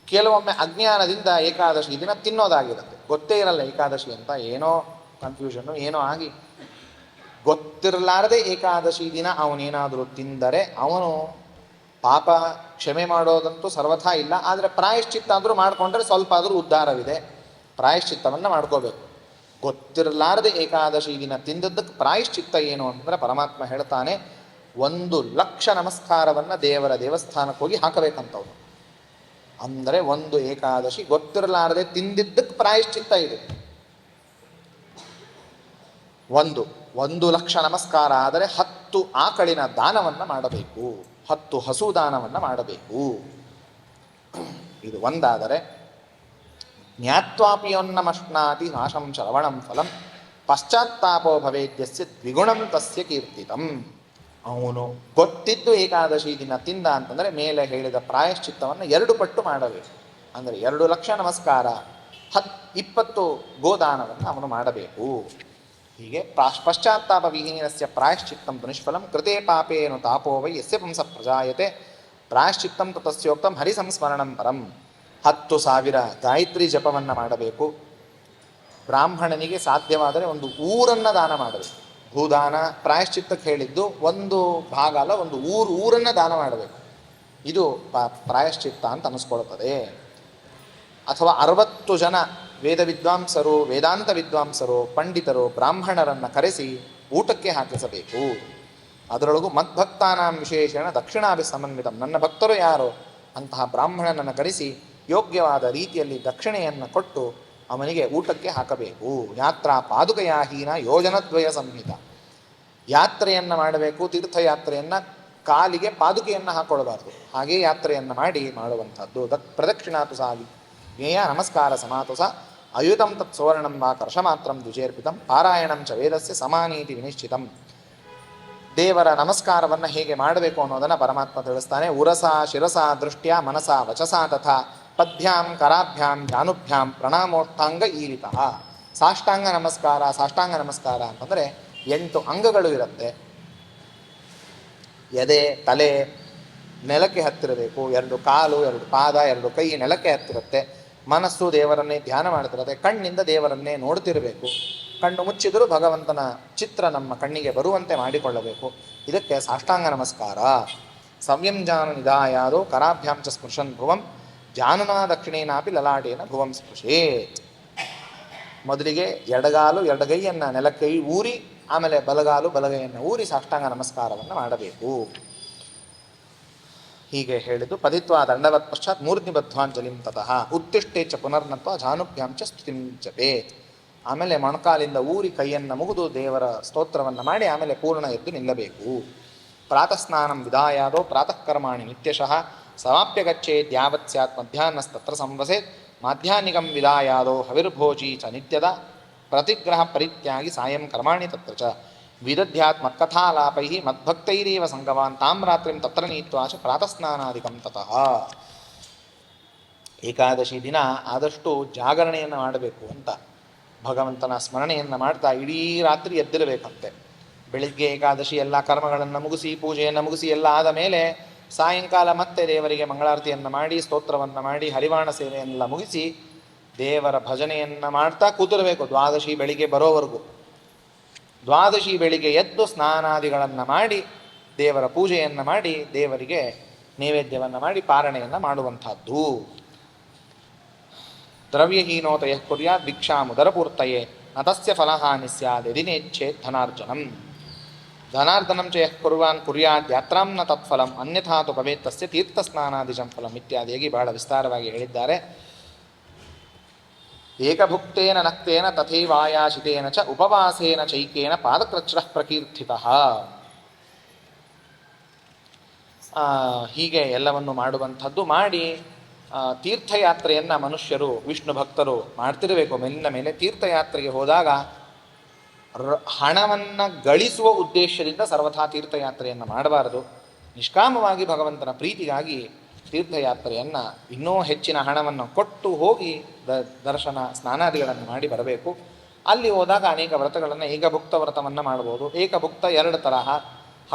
ಕೆಲವೊಮ್ಮೆ ಅಜ್ಞಾನದಿಂದ ಏಕಾದಶಿ ದಿನ ತಿನ್ನೋದಾಗಿರುತ್ತೆ. ಗೊತ್ತೇ ಇರಲ್ಲ ಏಕಾದಶಿ ಅಂತ, ಏನೋ ಕನ್ಫ್ಯೂಷನ್ನು ಏನೋ ಆಗಿ ಗೊತ್ತಿರಲಾರದೆ ಏಕಾದಶಿ ದಿನ ಅವನೇನಾದರೂ ತಿಂದರೆ ಅವನು ಪಾಪ ಕ್ಷಮೆ ಮಾಡೋದಂತೂ ಸರ್ವಥಾ ಇಲ್ಲ. ಆದರೆ ಪ್ರಾಯಶ್ಚಿತ್ತ ಆದರೂ ಮಾಡಿಕೊಂಡ್ರೆ ಸ್ವಲ್ಪ ಆದರೂ ಉದ್ಧಾರವಿದೆ. ಪ್ರಾಯಶ್ಚಿತ್ತವನ್ನು ಮಾಡ್ಕೋಬೇಕು. ಗೊತ್ತಿರಲಾರದೆ ಏಕಾದಶಿ ದಿನ ತಿಂದದ್ದಕ್ಕೆ ಪ್ರಾಯಶ್ಚಿತ್ತ ಏನು ಅಂತಂದರೆ ಪರಮಾತ್ಮ ಹೇಳ್ತಾನೆ, 1,00,000 ನಮಸ್ಕಾರವನ್ನು ದೇವರ ದೇವಸ್ಥಾನಕ್ಕೆ ಹೋಗಿ ಹಾಕಬೇಕಂತವ್ರು. ಅಂದರೆ ಒಂದು ಏಕಾದಶಿ ಗೊತ್ತಿರಲಾರದೆ ತಿಂದಿದ್ದಕ್ಕೆ ಪ್ರಾಯಶ್ಚಿತ್ತ ಇದೆ. 1,00,000 ನಮಸ್ಕಾರ ಆದರೆ 10 ಆಕಳಿನ ದಾನವನ್ನು ಮಾಡಬೇಕು, 10 ಹಸು ದಾನವನ್ನು ಮಾಡಬೇಕು. ಇದು ಒಂದಾದರೆ ಜ್ಞಾತ್ವಾಪಿಯೋನ್ನಮಶ್ನಾತಿ ನಾಶಂ ಶ್ರವಣಂ ಫಲಂ ಪಶ್ಚಾತ್ತಾಪೋ ಭವೇದ್ಯಸ್ಯ ದ್ವಿಗುಣಂ ತಸ್ಯ ಕೀರ್ತಿತಂ. ಅವನು ಗೊತ್ತಿದ್ದು ಏಕಾದಶಿ ದಿನ ತಿಂದ ಅಂತಂದರೆ ಮೇಲೆ ಹೇಳಿದ ಪ್ರಾಯಶ್ಚಿತ್ತವನ್ನು 2 ಪಟ್ಟು ಮಾಡಬೇಕು. ಅಂದರೆ 2,00,000 ನಮಸ್ಕಾರ, 20 ಗೋದಾನವನ್ನು ಅವನು ಮಾಡಬೇಕು. ಹೀಗೆ ಪಶ್ಚಾತ್ತಾಪ ವಿಹೀನಸ್ಯ ಪ್ರಾಯಶ್ಚಿತ್ತಂ ನಿಷ್ಫಲಂ ಕೃತೆ ಪಾಪೇನು ತಾಪೋ ವೈ ಯಸ್ಯ ಪುಂಸ ಪ್ರಜಾಯತೆ ಪ್ರಾಯಶ್ಚಿತ್ತಂ ತಸ್ಯೋಕ್ತಂ ಹರಿಸಂಸ್ಮರಣಂ ಪರಂ. 10,000 ಗಾಯತ್ರಿ ಜಪವನ್ನು ಮಾಡಬೇಕು. ಬ್ರಾಹ್ಮಣನಿಗೆ ಸಾಧ್ಯವಾದರೆ ಒಂದು ಊರನ್ನು ದಾನ ಮಾಡಬೇಕು. ಭೂದಾನ ಪ್ರಾಯಶ್ಚಿತ್ತಕ್ಕೆ ಹೇಳಿದ್ದು ಒಂದು ಭಾಗ ಅಲ್ಲ, ಒಂದು ಊರನ್ನು ದಾನ ಮಾಡಬೇಕು. ಇದು ಪ್ರಾಯಶ್ಚಿತ್ತ ಅಂತ ಅನ್ನಿಸ್ಕೊಳ್ತದೆ. ಅಥವಾ 60 ಜನ ವೇದ ವಿದ್ವಾಂಸರು, ವೇದಾಂತ ವಿದ್ವಾಂಸರು, ಪಂಡಿತರು, ಬ್ರಾಹ್ಮಣರನ್ನು ಕರೆಸಿ ಊಟಕ್ಕೆ ಹಾಕಿಸಬೇಕು. ಅದರೊಳಗೂ ಮದ್ಭಕ್ತಾನಾಂ ವಿಶೇಷಣ ದಕ್ಷಿಣಾಭಿ ಸಮನ್ವಿತಂ. ನನ್ನ ಭಕ್ತರು ಯಾರು ಅಂತಹ ಬ್ರಾಹ್ಮಣನನ್ನು ಕರೆಸಿ ಯೋಗ್ಯವಾದ ರೀತಿಯಲ್ಲಿ ದಕ್ಷಿಣೆಯನ್ನು ಕೊಟ್ಟು ಅವನಿಗೆ ಊಟಕ್ಕೆ ಹಾಕಬೇಕು. ಯಾತ್ರಾ ಪಾದುಕಯಾಹೀನ ಯೋಜನದ್ವಯ ಸಂಹಿತ. ಯಾತ್ರೆಯನ್ನು ಮಾಡಬೇಕು, ತೀರ್ಥಯಾತ್ರೆಯನ್ನು, ಕಾಲಿಗೆ ಪಾದುಕೆಯನ್ನು ಹಾಕ್ಕೊಳ್ಬಾರ್ದು. ಹಾಗೇ ಯಾತ್ರೆಯನ್ನು ಮಾಡಿ ಮಾಡುವಂಥದ್ದು. ಪ್ರದಕ್ಷಿಣಾತು ಸಾಗಿ ಜ್ಞೇಯ ನಮಸ್ಕಾರ ಸಮಾತು ಸ ಅಯುತಂ ತತ್ ಸುವರ್ಣಂ ವಾ ಕರ್ಷ ಮಾತ್ರಂ ದ್ವಿಜೇರ್ಪಿತಂ ಪಾರಾಯಣಂ ಚ ವೇದಸ್ಯ ಸಮಾನೀತಿ ವಿನಿಶ್ಚಿತಂ. ದೇವರ ನಮಸ್ಕಾರವನ್ನು ಹೇಗೆ ಮಾಡಬೇಕು ಅನ್ನೋದನ್ನು ಪರಮಾತ್ಮ ತಿಳಿಸ್ತಾನೆ. ಉರಸ ಶಿರಸ ದೃಷ್ಟ್ಯಾ ಮನಸ ವಚಸ ತಥಾ ಪದ್ಭ್ಯಾಂ ಕರಾಭ್ಯಾಂ ಜಾನುಭ್ಯಾಂ ಪ್ರಣಾಮೋಷ್ಟಾಂಗ ಈರಿತ. ಸಾಷ್ಟಾಂಗ ನಮಸ್ಕಾರ ಅಂತಂದರೆ 8 ಅಂಗಗಳು ಇರುತ್ತೆ. ಎದೆ, ತಲೆ ನೆಲಕ್ಕೆ ಹತ್ತಿರಬೇಕು, 2 ಕಾಲು, 2 ಪಾದ, 2 ಕೈ ನೆಲಕ್ಕೆ ಹತ್ತಿರುತ್ತೆ. ಮನಸ್ಸು ದೇವರನ್ನೇ ಧ್ಯಾನ ಮಾಡ್ತಿರುತ್ತೆ. ಕಣ್ಣಿಂದ ದೇವರನ್ನೇ ನೋಡ್ತಿರಬೇಕು. ಕಣ್ಣು ಮುಚ್ಚಿದರೂ ಭಗವಂತನ ಚಿತ್ರ ನಮ್ಮ ಕಣ್ಣಿಗೆ ಬರುವಂತೆ ಮಾಡಿಕೊಳ್ಳಬೇಕು. ಇದಕ್ಕೆ ಸಾಷ್ಟಾಂಗ ನಮಸ್ಕಾರ. ಸವ್ಯಂ ಜಾನು ನಿಧಾಯಾದೋ ಕರಾಭ್ಯಾಂ ಚ ಸ್ಪೃಶನ್ ಭುವಂ ಜಾನುನಾ ದಕ್ಷಿಣೇನಾಪಿ ಲಲಾಟೇನ ಭುವಂ ಸ್ಪೃಶೇತ್. ಮೊದಲಿಗೆ ಎಡಗಾಲು ಎಡಗೈಯನ್ನು ನೆಲಕ್ಕೈ ಊರಿ, ಆಮೇಲೆ ಬಲಗಾಲು ಬಲಗೈಯನ್ನು ಊರಿ ಸಾಷ್ಟಾಂಗ ನಮಸ್ಕಾರವನ್ನು ಮಾಡಬೇಕು. ಹೀಗೆ ಹೇಳಿದ್ದು. ಪದಿತ್ವ ದಂಡವತ್ ಪಶ್ಚಾತ್ ಮೂರ್ಧ್ನಿಬದ್ಧ್ವಾಂಜಲಿಂ ತತಃ ಉತ್ತಿಷ್ಟೇ ಚ ಪುನರ್ನತ್ವ ಜಾನುಭ್ಯಾಂ ಚ ಸ್ತುತಿಂ ಜಪೇತ್. ಆಮೇಲೆ ಮೊಣಕಾಲಿಂದ ಊರಿ ಕೈಯನ್ನು ಮುಗಿದು ದೇವರ ಸ್ತೋತ್ರವನ್ನು ಮಾಡಿ ಆಮೇಲೆ ಪೂರ್ಣ ಎದ್ದು ನಿಲ್ಲಬೇಕು. ಪ್ರಾತಃ ಸ್ನಾನಂ ವಿಧಾಯಾದೋ ಪ್ರಾತಃ ಕರ್ಮಾಣಿ ನಿತ್ಯಶಃ ಸಮಾಪ್ಯ ಗಚ್ಚೇದ್ ಯಾವತ್ ಸ್ಯಾತ್ ಮಧ್ಯಾಹ್ನಸ್ತತ್ರ ಸಂವಸೇತ್ ಮಾಧ್ಯಾಹ್ನಿಕಂ ವಿಧಾಯಾದೋ ಹವಿರ್ಭೋಜಿ ಚ ನಿತ್ಯದ ಪ್ರತಿಗ್ರಹ ಪರಿತ್ಯಾಗಿ ಸಾಯಂ ಕರ್ಮಾಣಿ ತತ್ರ ಚ ವಿದಧ್ಯಾತ್ ಮತ್ಕಥಾಲಾಪೈ ಮದ್ಭಕ್ತೈರೇವ ಸಂಗವಾನ್ ತಾಂ ರಾತ್ರಿಂ ತತ್ರ ನೀತ್ವಾ ಚ ಪ್ರಾತಃ ಸ್ನಾನಾದಿಕಂ ತತಃ. ಏಕಾದಶಿ ದಿನ ಆದಷ್ಟು ಜಾಗರಣೆಯನ್ನು ಮಾಡಬೇಕು ಅಂತ, ಭಗವಂತನ ಸ್ಮರಣೆಯನ್ನು ಮಾಡ್ತಾ ಇಡೀ ರಾತ್ರಿ ಎದ್ದಿರಬೇಕಂತೆ. ಬೆಳಿಗ್ಗೆ ಏಕಾದಶಿ ಎಲ್ಲ ಕರ್ಮಗಳನ್ನು ಮುಗಿಸಿ ಪೂಜೆಯನ್ನು ಮುಗಿಸಿ ಎಲ್ಲ ಆದ ಮೇಲೆ ಸಾಯಂಕಾಲ ಮತ್ತೆ ದೇವರಿಗೆ ಮಂಗಳಾರತಿಯನ್ನು ಮಾಡಿ ಸ್ತೋತ್ರವನ್ನು ಮಾಡಿ ಹರಿವಾಣ ಸೇವೆಯನ್ನೆಲ್ಲ ಮುಗಿಸಿ ದೇವರ ಭಜನೆಯನ್ನು ಮಾಡ್ತಾ ಕೂತಿರಬೇಕು ದ್ವಾದಶಿ ಬೆಳಿಗ್ಗೆ ಬರೋವರೆಗೂ. ದ್ವಾದಶಿ ಬೆಳಿಗ್ಗೆ ಎದ್ದು ಸ್ನಾನಾದಿಗಳನ್ನು ಮಾಡಿ ದೇವರ ಪೂಜೆಯನ್ನು ಮಾಡಿ ದೇವರಿಗೆ ನೈವೇದ್ಯವನ್ನು ಮಾಡಿ ಪಾರಣೆಯನ್ನು ಮಾಡುವಂಥದ್ದು. ದ್ರವ್ಯಹೀನೋತಯ ಕುರ್ಯಾತ್ ಭಿಕ್ಷಾಮುದರಪೂರ್ತಯೇ ನತಸ್ಯ ಫಲಹಾನಿ ಸ್ಯಾದ್ ಯದಿ ನೇಚ್ಛೇತ್ ಧನಾರ್ಜನಂ. ಧನಾರ್ದನಂ ಚ ಯಃ ಕುರ್ವಾನ್ ಕುರ್ಯಾತ್ ಯಾತ್ರಾಂ ನ ತತ್ಫಲಂ ಅನ್ಯಥಾ ತು ಭವೇತ್ ತಸ್ಯ ತೀರ್ಥಸ್ನಾನಾದಿಜಂ ಫಲಂ ಇತ್ಯಾದಿಯಾಗಿ ಬಹಳ ವಿಸ್ತಾರವಾಗಿ ಹೇಳಿದ್ದಾರೆ. ಏಕಭುಕ್ತೇನ ನಕ್ತೇನ ತಥೈವಾಯಾಶಿತೇನ ಚ ಉಪವಾಸೇನ ಚೈಕೇನ ಪಾದಕೃಚ್ಛ್ರಃ ಪ್ರಕೀರ್ತಿತಃ. ಹೀಗೆ ಎಲ್ಲವನ್ನು ಮಾಡುವಂಥದ್ದು ಮಾಡಿ ತೀರ್ಥಯಾತ್ರೆಯನ್ನು ಮನುಷ್ಯರು ವಿಷ್ಣು ಭಕ್ತರು ಮಾಡ್ತಿರಬೇಕು. ಮೇಲಿನ ಮೇಲೆ ತೀರ್ಥಯಾತ್ರೆಗೆ ಹೋದಾಗ ಹಣವನ್ನು ಗಳಿಸುವ ಉದ್ದೇಶದಿಂದ ಸರ್ವಥಾ ತೀರ್ಥಯಾತ್ರೆಯನ್ನು ಮಾಡಬಾರದು. ನಿಷ್ಕಾಮವಾಗಿ ಭಗವಂತನ ಪ್ರೀತಿಗಾಗಿ ತೀರ್ಥಯಾತ್ರೆಯನ್ನು ಇನ್ನೂ ಹೆಚ್ಚಿನ ಹಣವನ್ನು ಕೊಟ್ಟು ಹೋಗಿ ದರ್ಶನ ಸ್ನಾನಾದಿಗಳನ್ನು ಮಾಡಿ ಬರಬೇಕು. ಅಲ್ಲಿ ಹೋದಾಗ ಅನೇಕ ವ್ರತಗಳನ್ನು ಏಕಭುಕ್ತ ವ್ರತವನ್ನು ಮಾಡ್ಬೋದು. ಏಕಭುಕ್ತ ಎರಡು ತರಹ,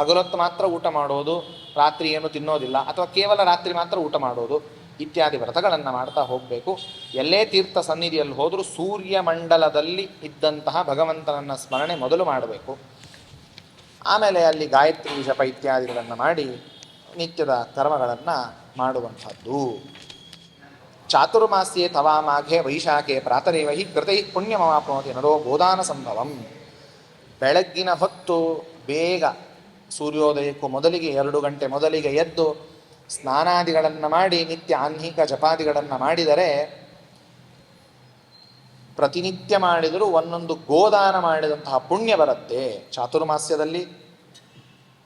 ಹಗಲೊತ್ತು ಮಾತ್ರ ಊಟ ಮಾಡೋದು, ರಾತ್ರಿ ಏನು ತಿನ್ನೋದಿಲ್ಲ, ಅಥವಾ ಕೇವಲ ರಾತ್ರಿ ಮಾತ್ರ ಊಟ ಮಾಡೋದು ಇತ್ಯಾದಿ ವ್ರತಗಳನ್ನು ಮಾಡ್ತಾ ಹೋಗಬೇಕು. ಎಲ್ಲೇ ತೀರ್ಥ ಸನ್ನಿಧಿಯಲ್ಲಿ ಹೋದರೂ ಸೂರ್ಯಮಂಡಲದಲ್ಲಿ ಇದ್ದಂತಹ ಭಗವಂತನನ್ನು ಸ್ಮರಣೆ ಮೊದಲು ಮಾಡಬೇಕು. ಆಮೇಲೆ ಅಲ್ಲಿ ಗಾಯತ್ರಿ ಜಪ ಇತ್ಯಾದಿಗಳನ್ನು ಮಾಡಿ ನಿತ್ಯದ ಕರ್ಮಗಳನ್ನು ಮಾಡುವಂಥದ್ದು. ಚಾತುರ್ಮಾಸ್ಯೆ ತವಾ ಮಾಘೆ ವೈಶಾಖೆ ಪ್ರಾತರೇವ ಹಿ ಕೃತೈ ಪುಣ್ಯಮವಾಪ್ನೋತಿ ನರೋ ಗೋದಾನ ಸಂಭವಂ. ಬೆಳಗ್ಗಿನ ಹೊತ್ತು ಬೇಗ ಸೂರ್ಯೋದಯಕ್ಕೂ ಮೊದಲಿಗೆ 2 ಗಂಟೆ ಮೊದಲಿಗೆ ಎದ್ದು ಸ್ನಾನಾದಿಗಳನ್ನು ಮಾಡಿ ನಿತ್ಯ ಆಹ್ನಿಕ ಜಪಾದಿಗಳನ್ನು ಮಾಡಿದರೆ ಪ್ರತಿನಿತ್ಯ ಮಾಡಿದರೂ ಒಂದೊಂದು ಗೋದಾನ ಮಾಡಿದಂತಹ ಪುಣ್ಯ ಬರುತ್ತೆ. ಚಾತುರ್ಮಾಸ್ಯದಲ್ಲಿ,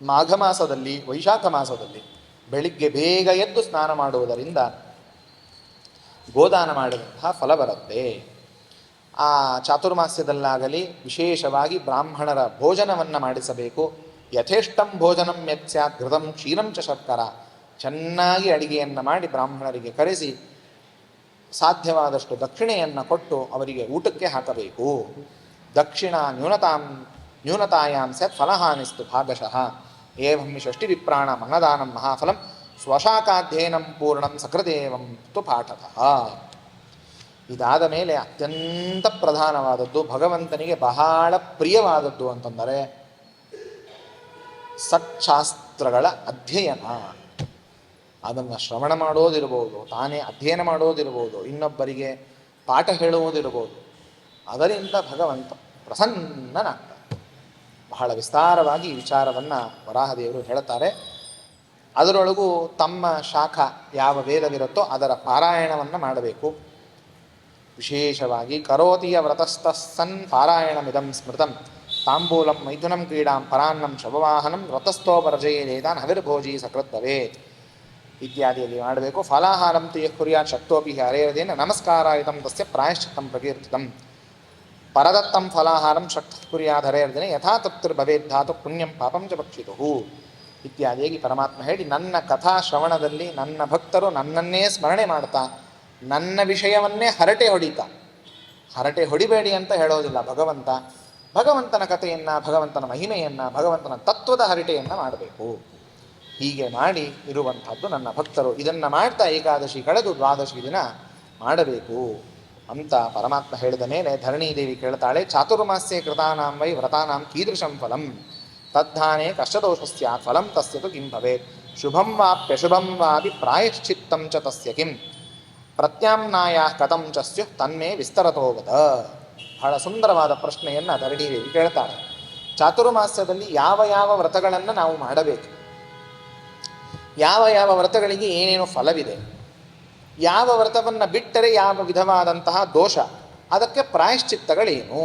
ಮಾಘ ಮಾಸದಲ್ಲಿ, ವೈಶಾಖ ಮಾಸದಲ್ಲಿ ಬೆಳಿಗ್ಗೆ ಬೇಗ ಎದ್ದು ಸ್ನಾನ ಮಾಡುವುದರಿಂದ ಗೋದಾನ ಮಾಡಿದಂತಹ ಫಲ ಬರುತ್ತೆ. ಆ ಚಾತುರ್ಮಾಸ್ಯದಲ್ಲಾಗಲಿ ವಿಶೇಷವಾಗಿ ಬ್ರಾಹ್ಮಣರ ಭೋಜನವನ್ನು ಮಾಡಿಸಬೇಕು. ಯಥೇಷ್ಟಂ ಭೋಜನಂ ಯತ್ ಸ್ಯಾತ್ ಘೃತಂ ಕ್ಷೀರಂ ಚ ಶರ್ಕರ. ಚೆನ್ನಾಗಿ ಅಡಿಗೆಯನ್ನು ಮಾಡಿ ಬ್ರಾಹ್ಮಣರಿಗೆ ಕರೆಸಿ ಸಾಧ್ಯವಾದಷ್ಟು ದಕ್ಷಿಣೆಯನ್ನು ಕೊಟ್ಟು ಅವರಿಗೆ ಊಟಕ್ಕೆ ಹಾಕಬೇಕು. ದಕ್ಷಿಣ ನ್ಯೂನತಾಯಾಂ ಸ್ಯಾತ್ ಫಲಹಾನಿಸ್ತು ಭಾಗಶಃ. ಏವಂ ಷಷ್ಠಿ ವಿಪ್ರಾಣ ಅನ್ನದಾನಂ ಮಹಾಫಲಂ ಸ್ವಶಾಖಾಧ್ಯಯನಂ ಪೂರ್ಣಂ ಸಕೃದೇವಂ ತು ಪಾಠತಃ. ಇದಾದ ಮೇಲೆ ಅತ್ಯಂತ ಪ್ರಧಾನವಾದದ್ದು, ಭಗವಂತನಿಗೆ ಬಹಳ ಪ್ರಿಯವಾದದ್ದು ಅಂತಂದರೆ ಸಚ್ಛಾಸ್ತ್ರಗಳ ಅಧ್ಯಯನ. ಅದನ್ನು ಶ್ರವಣ ಮಾಡೋದಿರ್ಬೋದು, ತಾನೇ ಅಧ್ಯಯನ ಮಾಡೋದಿರ್ಬೋದು, ಇನ್ನೊಬ್ಬರಿಗೆ ಪಾಠ ಹೇಳುವುದಿರ್ಬೋದು. ಅದರಿಂದ ಭಗವಂತ ಪ್ರಸನ್ನನಾಗ್ತಾನೆ. ಬಹಳ ವಿಸ್ತಾರವಾಗಿ ಈ ವಿಚಾರವನ್ನು ವರಾಹದೇವರು ಹೇಳುತ್ತಾರೆ. ಅದರೊಳಗೂ ತಮ್ಮ ಶಾಖ ಯಾವ ವೇದವಿರುತ್ತೋ ಅದರ ಪಾರಾಯಣವನ್ನು ಮಾಡಬೇಕು. ವಿಶೇಷವಾಗಿ ಕರೋತಿಯ ವ್ರತಸ್ಥನ್ ಪಾರಾಯಣಮಿದಂ ಸ್ಮೃತಂ ತಾಂಬೂಲಂ ಮೈಥುನಂ ಕ್ರೀಡಾಂ ಪರಾನ್ನಂ ಶವವಾಹನಂ ವ್ರತಸ್ಥೋಪರಜಯೇದಾನ್ ಹವಿರ್ಭೋಜಿ ಸಕೃದ್ಭವೇತ್ ಇತ್ಯಾದಿಯಲ್ಲಿ ಮಾಡಬೇಕು. ಫಲಾಹಾರಂ ತು ಯಃ ಕುರ್ಯಾತ್ ಶಕ್ತೋಪಿ ಹರೇರದೇನ ನಮಸ್ಕಾರಾಯುತಂ ತಸ್ಯ ಪ್ರಾಯಶ್ಚಿತ್ತಂ ಪ್ರಕೀರ್ತಿತಂ. ಪರದತ್ತಂ ಫಲಾಹಾರಂ ಶಕ್ತ ಕುರ್ಯಾತ್ ಹರೇರದೇನ ಯಥಾ ತೃಪ್ತಿರ್ಭವೇದ್ಧಾತು ಪುಣ್ಯಂ ಪಾಪಂ ಚ ಭಕ್ಷಿತುಃ ಇತ್ಯಾದಿಯಾಗಿ ಪರಮಾತ್ಮ ಹೇಳಿ, ನನ್ನ ಕಥಾ ಶ್ರವಣದಲ್ಲಿ ನನ್ನ ಭಕ್ತರು ನನ್ನನ್ನೇ ಸ್ಮರಣೆ ಮಾಡ್ತಾ ನನ್ನ ವಿಷಯವನ್ನೇ ಹರಟೆ ಹೊಡಿಬೇಡಿ ಅಂತ ಹೇಳೋದಿಲ್ಲ ಭಗವಂತ. ಭಗವಂತನ ಕಥೆಯನ್ನು, ಭಗವಂತನ ಮಹಿಮೆಯನ್ನು, ಭಗವಂತನ ತತ್ವದ ಹರಟೆಯನ್ನು ಮಾಡಬೇಕು. ಹೀಗೆ ಮಾಡಿ ಇರುವಂಥದ್ದು ನನ್ನ ಭಕ್ತರು. ಇದನ್ನು ಮಾಡ್ತಾ ಏಕಾದಶಿ ಕಳೆದು ದ್ವಾದಶಿ ದಿನ ಮಾಡಬೇಕು ಅಂತ ಪರಮಾತ್ಮ ಹೇಳಿದ ಮೇಲೆ ಧರಣೀದೇವಿ ಕೇಳ್ತಾಳೆ, ಚಾತುರ್ಮಾಸ್ಯೆ ಕೃತಾನಾಂ ವೈ ವ್ರತಾನಾಂ ಕೀದೃಶಂ ಫಲಂ ತದ್ಧಾನೇ ಕಷ್ಟದೋಷಸ್ಯ ಫಲಂ ತಸ್ಯ ತು ಕಿಂ ಭವೇತ್ ಶುಭಂ ವಾಪ್ಯಶುಭಂ ವಾಪಿ ಪ್ರಾಯಶ್ಚಿತ್ತಂ ಚ ತಸ್ಯ ಕಿಂ ಪ್ರತ್ಯಾಮ್ನಾಯ ಕಥಂ ಚ ಸ್ಯುಃ ತನ್ಮೇ ವಿಸ್ತರತೋವದ. ಬಹಳ ಸುಂದರವಾದ ಪ್ರಶ್ನೆಯನ್ನು ಧರಣೀದೇವಿ ಕೇಳ್ತಾಳೆ. ಚಾತುರ್ಮಾಸ್ಯದಲ್ಲಿ ಯಾವ ಯಾವ ವ್ರತಗಳನ್ನು ನಾವು ಮಾಡಬೇಕು, ಯಾವ ಯಾವ ವ್ರತಗಳಿಗೆ ಏನೇನು ಫಲವಿದೆ, ಯಾವ ವ್ರತವನ್ನು ಬಿಟ್ಟರೆ ಯಾವ ವಿಧವಾದಂತಹ ದೋಷ, ಅದಕ್ಕೆ ಪ್ರಾಯಶ್ಚಿತ್ತಗಳೇನು,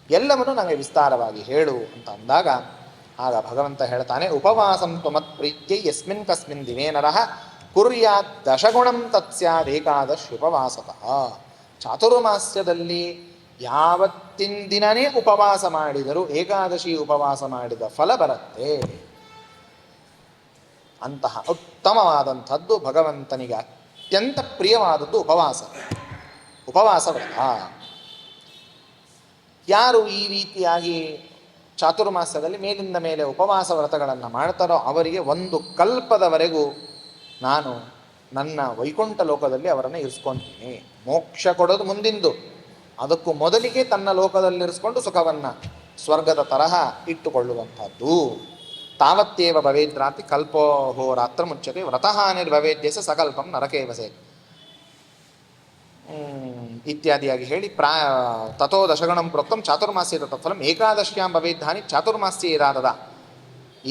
ಎಲ್ಲವನ್ನು ನನಗೆ ವಿಸ್ತಾರವಾಗಿ ಹೇಳು ಅಂತ ಅಂದಾಗ ಆಗ ಭಗವಂತ ಹೇಳ್ತಾನೆ, ಉಪವಾಸಂ ತ್ವಮತ್ಪ್ರೀತ್ಯೈ ಯಸ್ಮಿನ್ ಕಸ್ಮಿನ್ ದಿನೇ ನರಃ ಕುರ್ಯಾತ್ ದಶಗುಣಂ ತತ್ಸ್ಯಾದೇಕಾದಶ್ ಉಪವಾಸತಃ. ಚಾತುರ್ಮಾಸ್ಯದಲ್ಲಿ ಯಾವತ್ತಿನ ದಿನನೇ ಉಪವಾಸ ಮಾಡಿದರೂ ಏಕಾದಶಿ ಉಪವಾಸ ಮಾಡಿದ ಫಲ ಬರುತ್ತೆ. ಅಂತಹ ಉತ್ತಮವಾದಂಥದ್ದು ಭಗವಂತನಿಗೆ ಅತ್ಯಂತ ಪ್ರಿಯವಾದದ್ದು ಉಪವಾಸ ವ್ರತ. ಯಾರು ಈ ರೀತಿಯಾಗಿ ಚಾತುರ್ಮಾಸ್ಯದಲ್ಲಿ ಮೇಲಿಂದ ಮೇಲೆ ಉಪವಾಸ ವ್ರತಗಳನ್ನು ಮಾಡ್ತಾರೋ ಅವರಿಗೆ ಒಂದು ಕಲ್ಪದವರೆಗೂ ನಾನು ನನ್ನ ವೈಕುಂಠ ಲೋಕದಲ್ಲಿ ಅವರನ್ನು ಇರಿಸ್ಕೊತೀನಿ. ಮೋಕ್ಷ ಕೊಡೋದು ಮುಂದಿಂದು, ಅದಕ್ಕೂ ಮೊದಲಿಗೆ ತನ್ನ ಲೋಕದಲ್ಲಿರಿಸ್ಕೊಂಡು ಸುಖವನ್ನು ಸ್ವರ್ಗದ ತರಹ ಇಟ್ಟುಕೊಳ್ಳುವಂಥದ್ದು. ತಾವತ್ತೇವ ಭವೇದ್ರಾತಿ ಕಲ್ಪೋ ಹೋರಾತ್ರ ಮುಚ್ಚತೆ ವ್ರತಹಾನಿರ್ಭವೇದ್ಯಸ ಸಕಲ್ಪಂ ನರಕೇವಸೆ ಇತ್ಯಾದಿಯಾಗಿ ಹೇಳಿ ತಥೋ ದಶಗಣಂ ಪ್ರೋಕ್ತಂ ಚಾತುರ್ಮಾಸ್ಯೇ ತತ್ಫಲಂ ಏಕಾದಶ್ಯಾಂ ಭವೇದ್ಧಾನಿ ಚಾತುರ್ಮಾಸ್ಯೇ ಇರಾದದ.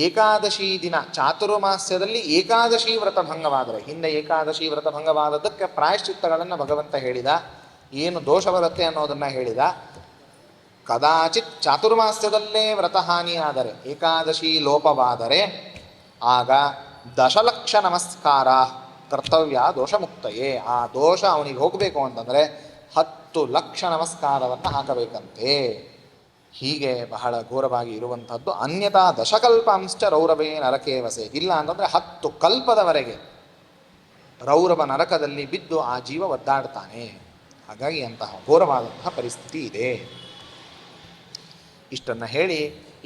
ಏಕಾದಶಿ ದಿನ ಚಾತುರ್ಮಾಸ್ಯದಲ್ಲಿ ಏಕಾದಶಿ ವ್ರತ ಭಂಗವಾದರೆ, ಹಿಂದೆ ಏಕಾದಶಿ ವ್ರತ ಭಂಗವಾದದ್ದಕ್ಕೆ ಪ್ರಾಯಶ್ಚಿತ್ತಗಳನ್ನು ಭಗವಂತ ಹೇಳಿದ, ಏನು ದೋಷ ಬರುತ್ತೆ ಅನ್ನೋದನ್ನು ಹೇಳಿದ. ಕದಾಚಿತ್ ಚಾತುರ್ಮಾಸ್ಯದಲ್ಲೇ ವ್ರತಹಾನಿಯಾದರೆ, ಏಕಾದಶಿ ಲೋಪವಾದರೆ ಆಗ ದಶಲಕ್ಷ ನಮಸ್ಕಾರ ಕರ್ತವ್ಯ ದೋಷಮುಕ್ತಯೇ. ಆ ದೋಷ ಅವನಿಗೆ ಹೋಗಬೇಕು ಅಂತಂದರೆ 10 ಲಕ್ಷ ನಮಸ್ಕಾರವನ್ನು ಹಾಕಬೇಕಂತೆ. ಹೀಗೆ ಬಹಳ ಘೋರವಾಗಿ ಇರುವಂಥದ್ದು. ಅನ್ಯತಾ ದಶಕಲ್ಪಾಂಶ್ಚ ರೌರವೇ ನರಕೇ ವಸೆ. ಇಲ್ಲ ಅಂತಂದರೆ 10 ಕಲ್ಪದವರೆಗೆ ರೌರವ ನರಕದಲ್ಲಿ ಬಿದ್ದು ಆ ಜೀವ ಒದ್ದಾಡ್ತಾನೆ. ಹಾಗಾಗಿ ಅಂತಹ ಘೋರವಾದಂತಹ ಪರಿಸ್ಥಿತಿ ಇದೆ. ಇಷ್ಟನ್ನು ಹೇಳಿ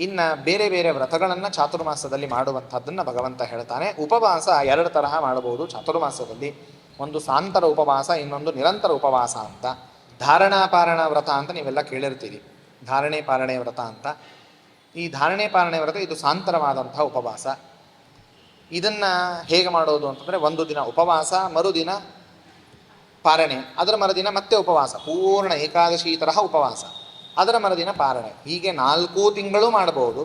ಇನ್ನು ಬೇರೆ ಬೇರೆ ವ್ರತಗಳನ್ನು ಚಾತುರ್ಮಾಸದಲ್ಲಿ ಮಾಡುವಂಥದ್ದನ್ನು ಭಗವಂತ ಹೇಳ್ತಾನೆ. ಉಪವಾಸ 2 ತರಹ ಮಾಡಬಹುದು ಚಾತುರ್ಮಾಸದಲ್ಲಿ. ಒಂದು ಸಾಂತರ ಉಪವಾಸ, ಇನ್ನೊಂದು ನಿರಂತರ ಉಪವಾಸ ಅಂತ. ಧಾರಣಾಪಾರಣ ವ್ರತ ಅಂತ ನೀವೆಲ್ಲ ಕೇಳಿರ್ತೀರಿ, ಧಾರಣೆ ಪಾರಣೆ ವ್ರತ ಅಂತ. ಈ ಧಾರಣೆ ಪಾರಣೆ ವ್ರತ ಇದು ಸಾಂತರವಾದಂತಹ ಉಪವಾಸ. ಇದನ್ನು ಹೇಗೆ ಮಾಡೋದು ಅಂತಂದರೆ, ಒಂದು ದಿನ ಉಪವಾಸ, ಮರುದಿನ ಪಾರಣೆ, ಅದರ ಮರುದಿನ ಮತ್ತೆ ಉಪವಾಸ, ಪೂರ್ಣ ಏಕಾದಶಿ ತರಹ ಉಪವಾಸ, ಅದರ ಮರುದಿನ ಪಾರಣೆ. ಹೀಗೆ 4 ತಿಂಗಳು ಮಾಡಬಹುದು.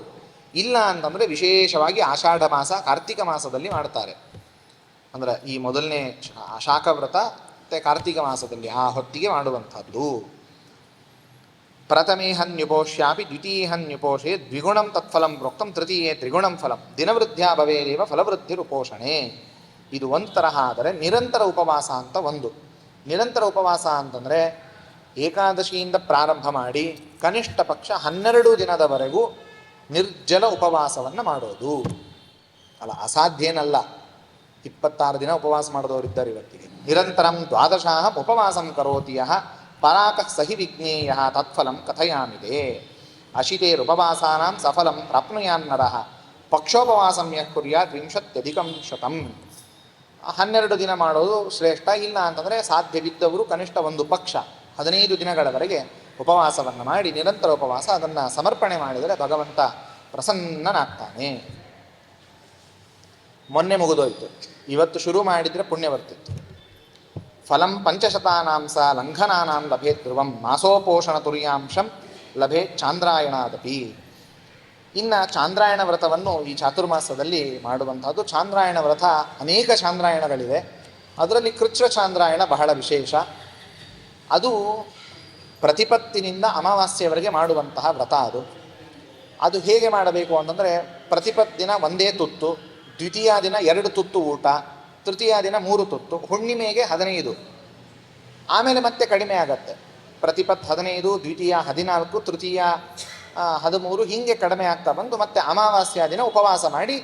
ಇಲ್ಲ ಅಂತಂದರೆ ವಿಶೇಷವಾಗಿ ಆಷಾಢ ಮಾಸ ಕಾರ್ತಿಕ ಮಾಸದಲ್ಲಿ ಮಾಡ್ತಾರೆ. ಅಂದರೆ ಈ ಮೊದಲನೇ ಶಾಖವ್ರತ ಮತ್ತು ಕಾರ್ತಿಕ ಮಾಸದಲ್ಲಿ ಆ ಹೊತ್ತಿಗೆ ಮಾಡುವಂಥದ್ದು. ಪ್ರಥಮೇಹನ್ಯುಪೋಷ್ಯಾಪಿ ದ್ವಿತೀಯಹನ್ಯುಪೋಷೆ ದ್ವಿಗುಣಂ ತತ್ಫಲಂ ಪ್ರೋಕ್ತಂ ತೃತೀಯೇ ತ್ರಿಗುಣಂ ಫಲಂ ದಿನವೃದ್ಧ್ಯಾ ಭವೇದೇವ ಫಲವೃದ್ಧಿರುಪೋಷಣೆ. ಇದು ಒಂದು ತರಹ. ಆದರೆ ನಿರಂತರ ಉಪವಾಸ ಅಂತ ಒಂದು. ನಿರಂತರ ಉಪವಾಸ ಅಂತಂದರೆ ಏಕಾದಶಿಯಿಂದ ಪ್ರಾರಂಭ ಮಾಡಿ ಕನಿಷ್ಠ ಪಕ್ಷ 12 ದಿನದವರೆಗೂ ನಿರ್ಜಲ ಉಪವಾಸವನ್ನು ಮಾಡೋದು. ಅಲ್ಲ, ಅಸಾಧ್ಯೇನಲ್ಲ. 26 ದಿನ ಉಪವಾಸ ಮಾಡಿದವರಿದ್ದಾರೆ ಇವತ್ತಿಗೆ. ನಿರಂತರಂ ದ್ವಾದಶಾಹ ಉಪವಾಸಂ ಕರೋತಿ ಯಃ ಪರಾಕಃ ಸಹಿ ವಿಜ್ಞೇಯ ತತ್ಫಲಂ ಕಥಯಾಮಿದೆ. ಅಶಿತೇರುಪವಾಸಾನಾಂ ಸಫಲಂ ಪ್ರಾಪ್ನುಯಾನ್ನರಃ ಪಕ್ಷೋಪವಾಸಂ ಯಃ ಕುರ್ಯಾತ್ 20+100. 12 ದಿನ ಮಾಡೋದು ಶ್ರೇಷ್ಠ. ಇಲ್ಲ ಅಂತಂದರೆ ಸಾಧ್ಯವಿದ್ದವರು ಕನಿಷ್ಠ ಒಂದು ಪಕ್ಷ 15 ದಿನಗಳವರೆಗೆ ಉಪವಾಸವನ್ನು ಮಾಡಿ ನಿರಂತರ ಉಪವಾಸ ಅದನ್ನು ಸಮರ್ಪಣೆ ಮಾಡಿದರೆ ಭಗವಂತ ಪ್ರಸನ್ನನಾಗ್ತಾನೆ. ಮೊನ್ನೆ ಮುಗಿದೋಯ್ತು, ಇವತ್ತು ಶುರು ಮಾಡಿದರೆ ಪುಣ್ಯ ಬರ್ತಿತ್ತು. ಫಲಂ ಪಂಚಶತಾನಾಂಸ ಲಂಘನಾನಾಂ ಲಭೇತ್ ಧ್ರುವಂ ಮಾಸೋಪೋಷಣ ತುರ್ಯಾಂಶಂ ಲಭೇತ್ ಚಾಂದ್ರಾಯಣಾದಪಿ. ಇನ್ನು ಚಾಂದ್ರಾಯಣ ವ್ರತವನ್ನು ಈ ಚಾತುರ್ಮಾಸದಲ್ಲಿ ಮಾಡುವಂಥದ್ದು. ಚಾಂದ್ರಾಯಣ ವ್ರತ ಅನೇಕ ಚಾಂದ್ರಾಯಣಗಳಿವೆ. ಅದರಲ್ಲಿ ಕೃಚ್ಛ್ರ ಚಾಂದ್ರಾಯಣ ಬಹಳ ವಿಶೇಷ. ಅದು ಪ್ರತಿಪತ್ತಿನಿಂದ ಅಮಾವಾಸ್ಯೆಯವರೆಗೆ ಮಾಡುವಂತಹ ವ್ರತ. ಅದು ಹೇಗೆ ಮಾಡಬೇಕು ಅಂತಂದರೆ, ಪ್ರತಿಪತ್ ದಿನ ಒಂದೇ ತುತ್ತು, ದ್ವಿತೀಯ ದಿನ 2 ತುತ್ತು ಊಟ, ತೃತೀಯ ದಿನ 3 ತುತ್ತು, ಹುಣ್ಣಿಮೆಗೆ 15, ಆಮೇಲೆ ಮತ್ತೆ ಕಡಿಮೆ ಆಗತ್ತೆ. ಪ್ರತಿಪತ್ 15, ದ್ವಿತೀಯ 14, ತೃತೀಯ 13, ಹೀಗೆ ಕಡಿಮೆ ಆಗ್ತಾ ಬಂದು ಮತ್ತೆ ಅಮಾವಾಸ್ಯ ದಿನ ಉಪವಾಸ ಮಾಡಿ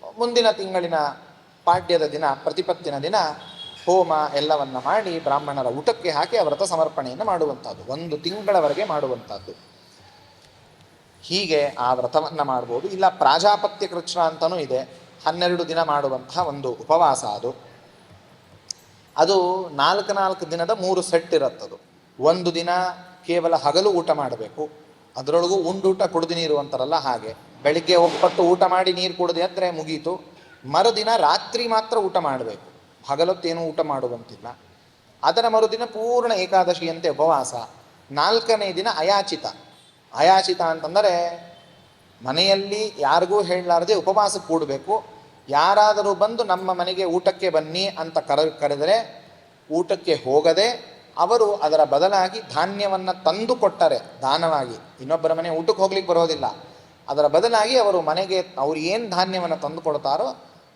ಮುಂದಿನ ತಿಂಗಳಿನ ಪಾಡ್ಯದ ದಿನ ಪ್ರತಿಪತ್ತಿನ ದಿನ ಹೋಮ ಎಲ್ಲವನ್ನ ಮಾಡಿ ಬ್ರಾಹ್ಮಣರ ಊಟಕ್ಕೆ ಹಾಕಿ ಆ ವ್ರತ ಸಮರ್ಪಣೆಯನ್ನು ಮಾಡುವಂಥದ್ದು. 1 ತಿಂಗಳವರೆಗೆ ಮಾಡುವಂಥದ್ದು. ಹೀಗೆ ಆ ವ್ರತವನ್ನು ಮಾಡ್ಬೋದು. ಇಲ್ಲ ಪ್ರಾಜಾಪತ್ಯ ಕೃಚ್ಛ್ರ ಅಂತಲೂ ಇದೆ, 12 ದಿನ ಮಾಡುವಂತಹ ಒಂದು ಉಪವಾಸ. ಅದು 4 ದಿನದ 3 ಸೆಟ್ ಇರುತ್ತದು. 1 ದಿನ ಕೇವಲ ಹಗಲು ಊಟ ಮಾಡಬೇಕು, ಅದರೊಳಗೂ ಉಂಡೂಟ ಕುಡಿದು ನೀರು ಅಂತಾರಲ್ಲ ಹಾಗೆ. ಬೆಳಿಗ್ಗೆ ಒಪ್ಪತ್ತು ಊಟ ಮಾಡಿ ನೀರು ಕುಡಿದು ಎದ್ದರೆ ಮುಗೀತು. ಮರುದಿನ ರಾತ್ರಿ ಮಾತ್ರ ಊಟ ಮಾಡಬೇಕು, ಹಗಲೊತ್ತೇನೂ ಊಟ ಮಾಡುವಂತಿಲ್ಲ. ಅದರ ಮರುದಿನ ಪೂರ್ಣ ಏಕಾದಶಿಯಂತೆ ಉಪವಾಸ. 4ನೇ ದಿನ ಅಯಾಚಿತ. ಅಯಾಚಿತ ಅಂತಂದರೆ ಮನೆಯಲ್ಲಿ ಯಾರಿಗೂ ಹೇಳಲಾರದೆ ಉಪವಾಸ ಕೂಡಬೇಕು. ಯಾರಾದರೂ ಬಂದು ನಮ್ಮ ಮನೆಗೆ ಊಟಕ್ಕೆ ಬನ್ನಿ ಅಂತ ಕರೆದರೆ ಊಟಕ್ಕೆ ಹೋಗದೆ ಅವರು ಅದರ ಬದಲಾಗಿ ಧಾನ್ಯವನ್ನು ತಂದು ಕೊಟ್ಟರೆ ದಾನವಾಗಿ, ಇನ್ನೊಬ್ಬರ ಮನೆ ಊಟಕ್ಕೆ ಹೋಗ್ಲಿಕ್ಕೆ ಬರೋದಿಲ್ಲ, ಅದರ ಬದಲಾಗಿ ಅವರು ಮನೆಗೆ ಅವ್ರು ಏನು ಧಾನ್ಯವನ್ನು ತಂದು ಕೊಡ್ತಾರೋ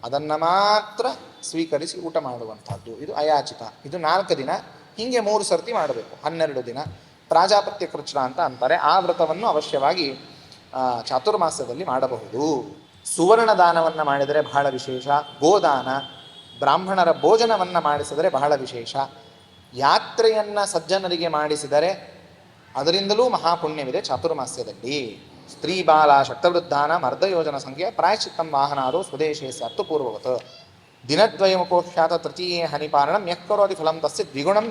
ಅದನ್ನು ಮಾತ್ರ ಸ್ವೀಕರಿಸಿ ಊಟ ಮಾಡುವಂಥದ್ದು. ಇದು ಅಯಾಚಿತ. ಇದು 4 ದಿನ, ಹೀಗೆ 3 ಸರ್ತಿ ಮಾಡಬೇಕು. 12 ದಿನ ಪ್ರಾಜಾಪತ್ಯ ಕೃಚ್ಛ್ರ ಅಂತ ಅಂತಾರೆ. ಆ ವ್ರತವನ್ನು ಅವಶ್ಯವಾಗಿ ಚಾತುರ್ಮಾಸ್ಯದಲ್ಲಿ ಮಾಡಬಹುದು. ಸುವರ್ಣ ದಾನವನ್ನು ಮಾಡಿದರೆ ಬಹಳ ವಿಶೇಷ. ಗೋದಾನ, ಬ್ರಾಹ್ಮಣರ ಭೋಜನವನ್ನು ಮಾಡಿಸಿದರೆ ಬಹಳ ವಿಶೇಷ. ಯಾತ್ರೆಯನ್ನು ಸಜ್ಜನರಿಗೆ ಮಾಡಿಸಿದರೆ ಅದರಿಂದಲೂ ಮಹಾಪುಣ್ಯವಿದೆ ಚಾತುರ್ಮಾಸ್ಯದಲ್ಲಿ. ಸ್ತ್ರೀ ಬಾಲ ಶಕ್ತವೃದ್ಧಾನ ಅರ್ಧಯೋಜನ ಸಂಖ್ಯೆ ಪ್ರಾಯಶ್ಚಿತ್ತಂ ವಾಹನಾದೋ ಸ್ವದೇಶೇ ಸ್ಯಾತ್ತು ಪೂರ್ವವತ್ ದಿನದ್ವಯಮುಪೋಷ್ಯಾತ ತೃತೀಯೇ ಹನಿಪಾರಣಂ ಯಕ್ಕರೋತಿ ಫಲಂ ತಸ್ಯ ದ್ವಿಗುಣಂ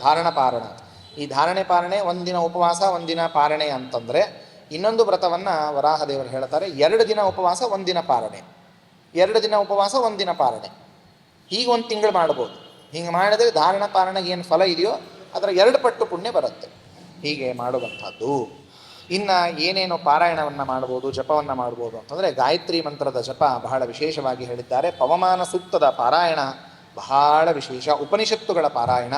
ಧಾರಣಪಾರಣ. ಈ ಧಾರಣೆ ಪಾರಣೆ, ಒಂದಿನ ಉಪವಾಸ ಒಂದಿನ ಪಾರಣೆ ಅಂತಂದರೆ, ಇನ್ನೊಂದು ವ್ರತವನ್ನು ವರಾಹದೇವರು ಹೇಳ್ತಾರೆ, 2 ದಿನ ಉಪವಾಸ 1 ದಿನ ಪಾರಣೆ, 2 ದಿನ ಉಪವಾಸ 1 ದಿನ ಪಾರಣೆ, ಹೀಗೆ 1 ತಿಂಗಳು ಮಾಡ್ಬೋದು. ಹೀಗೆ ಮಾಡಿದರೆ ಧಾರಣ ಪಾರಣೆಗೆ ಏನು ಫಲ ಇದೆಯೋ ಅದರ 2 ಪಟ್ಟು ಪುಣ್ಯ ಬರುತ್ತೆ. ಹೀಗೆ ಮಾಡುವಂಥದ್ದು. ಇನ್ನು ಏನೇನೋ ಪಾರಾಯಣವನ್ನು ಮಾಡ್ಬೋದು, ಜಪವನ್ನು ಮಾಡ್ಬೋದು ಅಂತಂದರೆ ಗಾಯತ್ರಿ ಮಂತ್ರದ ಜಪ ಬಹಳ ವಿಶೇಷವಾಗಿ ಹೇಳಿದ್ದಾರೆ. ಪವಮಾನ ಸೂಕ್ತದ ಪಾರಾಯಣ ಬಹಳ ವಿಶೇಷ. ಉಪನಿಷತ್ತುಗಳ ಪಾರಾಯಣ,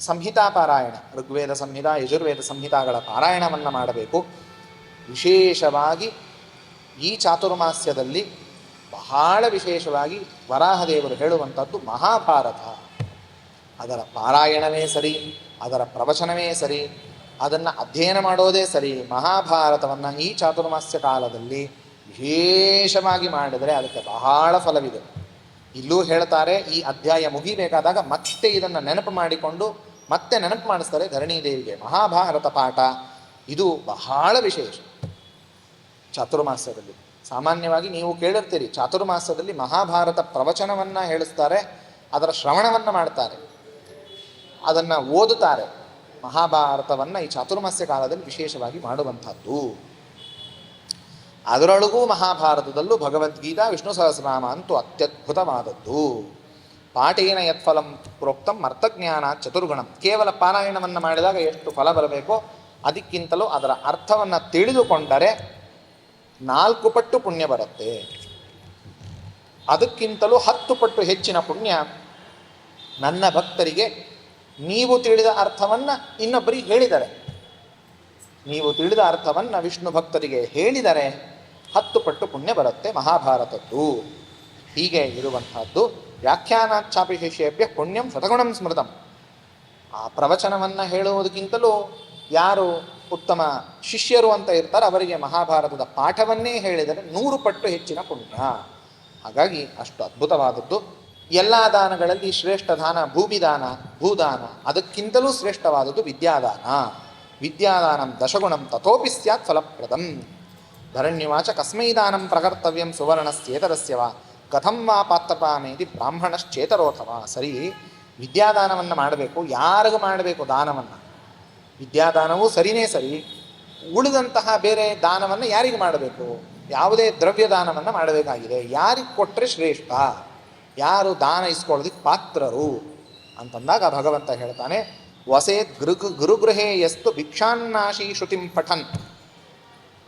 ಸಂಹಿತಾ ಪಾರಾಯಣ, ಋಗ್ವೇದ ಸಂಹಿತಾ ಯಜುರ್ವೇದ ಸಂಹಿತಾಗಳ ಪಾರಾಯಣವನ್ನು ಮಾಡಬೇಕು. ವಿಶೇಷವಾಗಿ ಈ ಚಾತುರ್ಮಾಸ್ಯದಲ್ಲಿ ಬಹಳ ವಿಶೇಷವಾಗಿ ವರಾಹದೇವರು ಹೇಳುವಂಥದ್ದು ಮಹಾಭಾರತ. ಅದರ ಪಾರಾಯಣವೇ ಸರಿ, ಅದರ ಪ್ರವಚನವೇ ಸರಿ, ಅದನ್ನು ಅಧ್ಯಯನ ಮಾಡೋದೇ ಸರಿ. ಮಹಾಭಾರತವನ್ನು ಈ ಚಾತುರ್ಮಾಸ್ಯ ಕಾಲದಲ್ಲಿ ವಿಶೇಷವಾಗಿ ಮಾಡಿದರೆ ಅದಕ್ಕೆ ಬಹಳ ಫಲವಿದೆ. ಇಲ್ಲೂ ಹೇಳ್ತಾರೆ, ಈ ಅಧ್ಯಾಯ ಮುಗಿಬೇಕಾದಾಗ ಮತ್ತೆ ಇದನ್ನು ನೆನಪು ಮಾಡಿಕೊಂಡು ಮತ್ತೆ ನೆನಪು ಮಾಡಿಸ್ತಾರೆ ಧರಣೀದೇವಿಗೆ. ಮಹಾಭಾರತ ಪಾಠ ಇದು ಬಹಳ ವಿಶೇಷ ಚಾತುರ್ಮಾಸ್ಯದಲ್ಲಿ. ಸಾಮಾನ್ಯವಾಗಿ ನೀವು ಕೇಳಿರ್ತೀರಿ, ಚಾತುರ್ಮಾಸ್ಯದಲ್ಲಿ ಮಹಾಭಾರತ ಪ್ರವಚನವನ್ನು ಹೇಳಿಸ್ತಾರೆ, ಅದರ ಶ್ರವಣವನ್ನು ಮಾಡ್ತಾರೆ, ಅದನ್ನು ಓದುತ್ತಾರೆ. ಮಹಾಭಾರತವನ್ನು ಈ ಚಾತುರ್ಮಾಸ್ಯ ಕಾಲದಲ್ಲಿ ವಿಶೇಷವಾಗಿ ಮಾಡುವಂಥದ್ದು. ಅದರೊಳಗೂ ಮಹಾಭಾರತದಲ್ಲೂ ಭಗವದ್ಗೀತಾ ವಿಷ್ಣು ಸಹಸ್ರನಾಮ ಅಂತೂ ಅತ್ಯದ್ಭುತವಾದದ್ದು. ಪಾಠೇನ ಯತ್ಫಲಂ ಪ್ರೋಕ್ತಂ ಅರ್ಥಜ್ಞಾನ ಚತುರ್ಗುಣಂ. ಕೇವಲ ಪಾರಾಯಣವನ್ನು ಮಾಡಿದಾಗ ಎಷ್ಟು ಫಲ ಬರಬೇಕೋ ಅದಕ್ಕಿಂತಲೂ ಅದರ ಅರ್ಥವನ್ನು ತಿಳಿದುಕೊಂಡರೆ 4 ಪಟ್ಟು ಪುಣ್ಯ ಬರುತ್ತೆ. ಅದಕ್ಕಿಂತಲೂ 10 ಪಟ್ಟು ಹೆಚ್ಚಿನ ಪುಣ್ಯ ನನ್ನ ಭಕ್ತರಿಗೆ ನೀವು ತಿಳಿದ ಅರ್ಥವನ್ನು ಇನ್ನೊಬ್ಬರಿಗೆ ಹೇಳಿದರೆ, ನೀವು ತಿಳಿದ ಅರ್ಥವನ್ನು ವಿಷ್ಣು ಭಕ್ತರಿಗೆ ಹೇಳಿದರೆ 10 ಪಟ್ಟು ಪುಣ್ಯ ಬರುತ್ತೆ ಮಹಾಭಾರತದ್ದು. ಹೀಗೆ ಇರುವಂತಹದ್ದು. ವ್ಯಾಖ್ಯಾನಾಚ್ಛಾಪಿ ಶಿಷ್ಯೇಭ್ಯ ಪುಣ್ಯಂ ಶತಗುಣಂ ಸ್ಮೃತಂ. ಆ ಪ್ರವಚನವನ್ನು ಹೇಳುವುದಕ್ಕಿಂತಲೂ ಯಾರು ಉತ್ತಮ ಶಿಷ್ಯರು ಅಂತ ಇರ್ತಾರೆ ಅವರಿಗೆ ಮಹಾಭಾರತದ ಪಾಠವನ್ನೇ ಹೇಳಿದರೆ 100 ಪಟ್ಟು ಹೆಚ್ಚಿನ ಪುಣ್ಯ. ಹಾಗಾಗಿ ಅಷ್ಟು ಅದ್ಭುತವಾದದ್ದು. ಎಲ್ಲ ದಾನಗಳಲ್ಲಿ ಶ್ರೇಷ್ಠ ದಾನ ಭೂಮಿದಾನ, ಭೂದಾನ. ಅದಕ್ಕಿಂತಲೂ ಶ್ರೇಷ್ಠವಾದದ್ದು ವಿದ್ಯಾದಾನ. ವಿದ್ಯಾದಾನಂ ದಶಗುಣಂ ತಥೋಪಿ ಸ್ಯಾತ್ ಫಲಪ್ರದಂ. ಧರಣ್ಯವಾಚ ಕಸ್ಮೈ ದಾನಂ ಪ್ರಕರ್ತವ್ಯಂ ಸುವರ್ಣಸ್ಯೇತರಸ್ಯ ವಾ ಕಥಂ ವಾ ಪಾತ್ರಪಾಮೇತಿ ಬ್ರಾಹ್ಮಣಶ್ಚೇತರೋಥವ. ಸರಿ, ವಿದ್ಯಾದಾನವನ್ನು ಮಾಡಬೇಕು. ಯಾರಿಗೂ ಮಾಡಬೇಕು ದಾನವನ್ನು? ವಿದ್ಯಾದಾನವೂ ಸರಿನೇ ಸರಿ. ಉಳಿದಂತಹ ಬೇರೆ ದಾನವನ್ನು ಯಾರಿಗೆ ಮಾಡಬೇಕು? ಯಾವುದೇ ದ್ರವ್ಯ ದಾನವನ್ನು ಮಾಡಬೇಕಾಗಿದೆ. ಯಾರಿಗೆ ಕೊಟ್ಟರೆ ಶ್ರೇಷ್ಠ, ಯಾರು ದಾನ ಇಸ್ಕೊಳ್ಳೋದಕ್ಕೆ ಪಾತ್ರರು ಅಂತಂದಾಗ ಭಗವಂತ ಹೇಳ್ತಾನೆ, ವಸೇತ್ ಗುರುಗೃಹೇ ಯಸ್ತು ಭಿಕ್ಷಾನ್ನಾಶಿ ಶ್ರುತಿಂ ಪಠನ್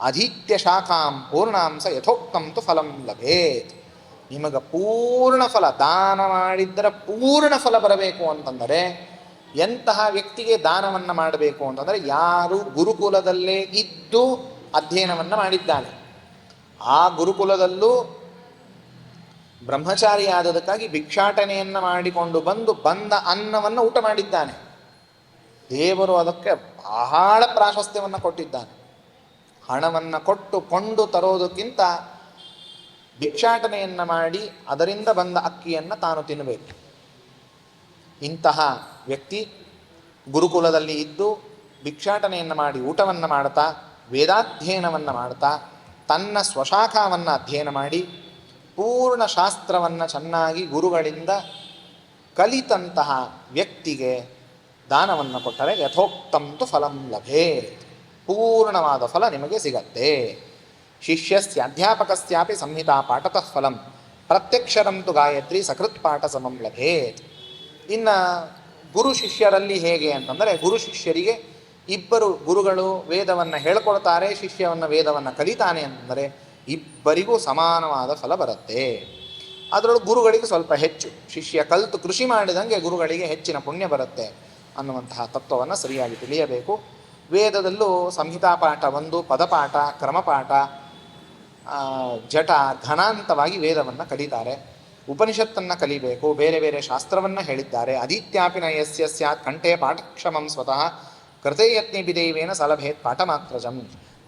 ಅಧೀತ್ಯ ಶಾಖಾಂ ಪೂರ್ಣಾಂಸ ಯಥೋಕ್ತಂ ತು ಫಲಂ ಲಭೇತ್. ನಿಮಗೆ ಪೂರ್ಣ ಫಲ, ದಾನ ಮಾಡಿದ್ದರ ಪೂರ್ಣ ಫಲ ಬರಬೇಕು ಅಂತಂದರೆ ಎಂತಹ ವ್ಯಕ್ತಿಗೆ ದಾನವನ್ನು ಮಾಡಬೇಕು ಅಂತಂದರೆ, ಯಾರು ಗುರುಕುಲದಲ್ಲೇ ಇದ್ದು ಅಧ್ಯಯನವನ್ನು ಮಾಡಿದ್ದಾನೆ, ಆ ಗುರುಕುಲದಲ್ಲೂ ಬ್ರಹ್ಮಚಾರಿಯಾದದಕ್ಕಾಗಿ ಭಿಕ್ಷಾಟನೆಯನ್ನು ಮಾಡಿಕೊಂಡು ಬಂದ ಅನ್ನವನ್ನು ಊಟ ಮಾಡಿದ್ದಾನೆ. ದೇವರು ಅದಕ್ಕೆ ಬಹಳ ಪ್ರಾಶಸ್ತ್ಯವನ್ನು ಕೊಟ್ಟಿದ್ದಾನೆ. ಹಣವನ್ನು ಕೊಟ್ಟು ಕೊಂಡು ತರೋದಕ್ಕಿಂತ ಭಿಕ್ಷಾಟನೆಯನ್ನು ಮಾಡಿ ಅದರಿಂದ ಬಂದ ಅಕ್ಕಿಯನ್ನು ತಾನು ತಿನ್ನಬೇಕು. ಇಂತಹ ವ್ಯಕ್ತಿ ಗುರುಕುಲದಲ್ಲಿ ಇದ್ದು ಭಿಕ್ಷಾಟನೆಯನ್ನು ಮಾಡಿ ಊಟವನ್ನು ಮಾಡ್ತಾ, ವೇದಾಧ್ಯಯನವನ್ನು ಮಾಡ್ತಾ, ತನ್ನ ಸ್ವಶಾಖಾವನ್ನು ಅಧ್ಯಯನ ಮಾಡಿ ಪೂರ್ಣ ಶಾಸ್ತ್ರವನ್ನು ಚೆನ್ನಾಗಿ ಗುರುಗಳಿಂದ ಕಲಿತಂತಹ ವ್ಯಕ್ತಿಗೆ ದಾನವನ್ನು ಕೊಟ್ಟರೆ ಯಥೋಕ್ತಂತು ಫಲಂ ಲಭೇತ್. ಪೂರ್ಣವಾದ ಫಲ ನಿಮಗೆ ಸಿಗತ್ತೆ. ಶಿಷ್ಯಸ್ಯ ಅಧ್ಯಾಪಕಸ್ಯಾಪಿ ಸಂಹಿತಾ ಪಾಠತಃ ಫಲಂ ಪ್ರತ್ಯಕ್ಷರಂತು ಗಾಯತ್ರಿ ಸಕೃತ್ ಪಾಠ ಸಮಂ ಲಭೇತ್. ಇನ್ನು ಗುರು ಶಿಷ್ಯರಲ್ಲಿ ಹೇಗೆ ಅಂತಂದರೆ, ಗುರು ಶಿಷ್ಯರಿಗೆ ಇಬ್ಬರು ಗುರುಗಳು ವೇದವನ್ನು ಹೇಳ್ಕೊಳ್ತಾರೆ, ಶಿಷ್ಯವನ್ನು ವೇದವನ್ನು ಕಲಿತಾನೆ ಅಂತಂದರೆ ಇಬ್ಬರಿಗೂ ಸಮಾನವಾದ ಫಲ ಬರುತ್ತೆ. ಅದರೊಳಗೆ ಗುರುಗಳಿಗೆ ಸ್ವಲ್ಪ ಹೆಚ್ಚು, ಶಿಷ್ಯ ಕಲಿತು ಕೃಷಿ ಮಾಡಿದಂಗೆ ಗುರುಗಳಿಗೆ ಹೆಚ್ಚಿನ ಪುಣ್ಯ ಬರುತ್ತೆ ಅನ್ನುವಂತಹ ತತ್ವವನ್ನು ಸರಿಯಾಗಿ ತಿಳಿಯಬೇಕು. ವೇದದಲ್ಲೂ ಸಂಹಿತಾ ಪಾಠ ಒಂದು, ಪದಪಾಠ, ಕ್ರಮಪಾಠ, ಜಟ, ಘನಾಂತವಾಗಿ ವೇದವನ್ನು ಕಲಿತಾರೆ. ಉಪನಿಷತ್ತನ್ನು ಕಲಿಬೇಕು, ಬೇರೆ ಬೇರೆ ಶಾಸ್ತ್ರವನ್ನು ಹೇಳಿದ್ದಾರೆ. ಅದಿತ್ಯಾಪಿನ ಯಸ್ಯ ಸ್ಯಾತ್ ಕಂಠೆ ಪಾಠಕ್ಷಮಂ ಸ್ವತಃ ಕೃತೆ ಯತ್ನಿ ಬಿದೈವೇನ ಸಲಭೇತ್ ಪಾಠಮಾತ್ರಜಂ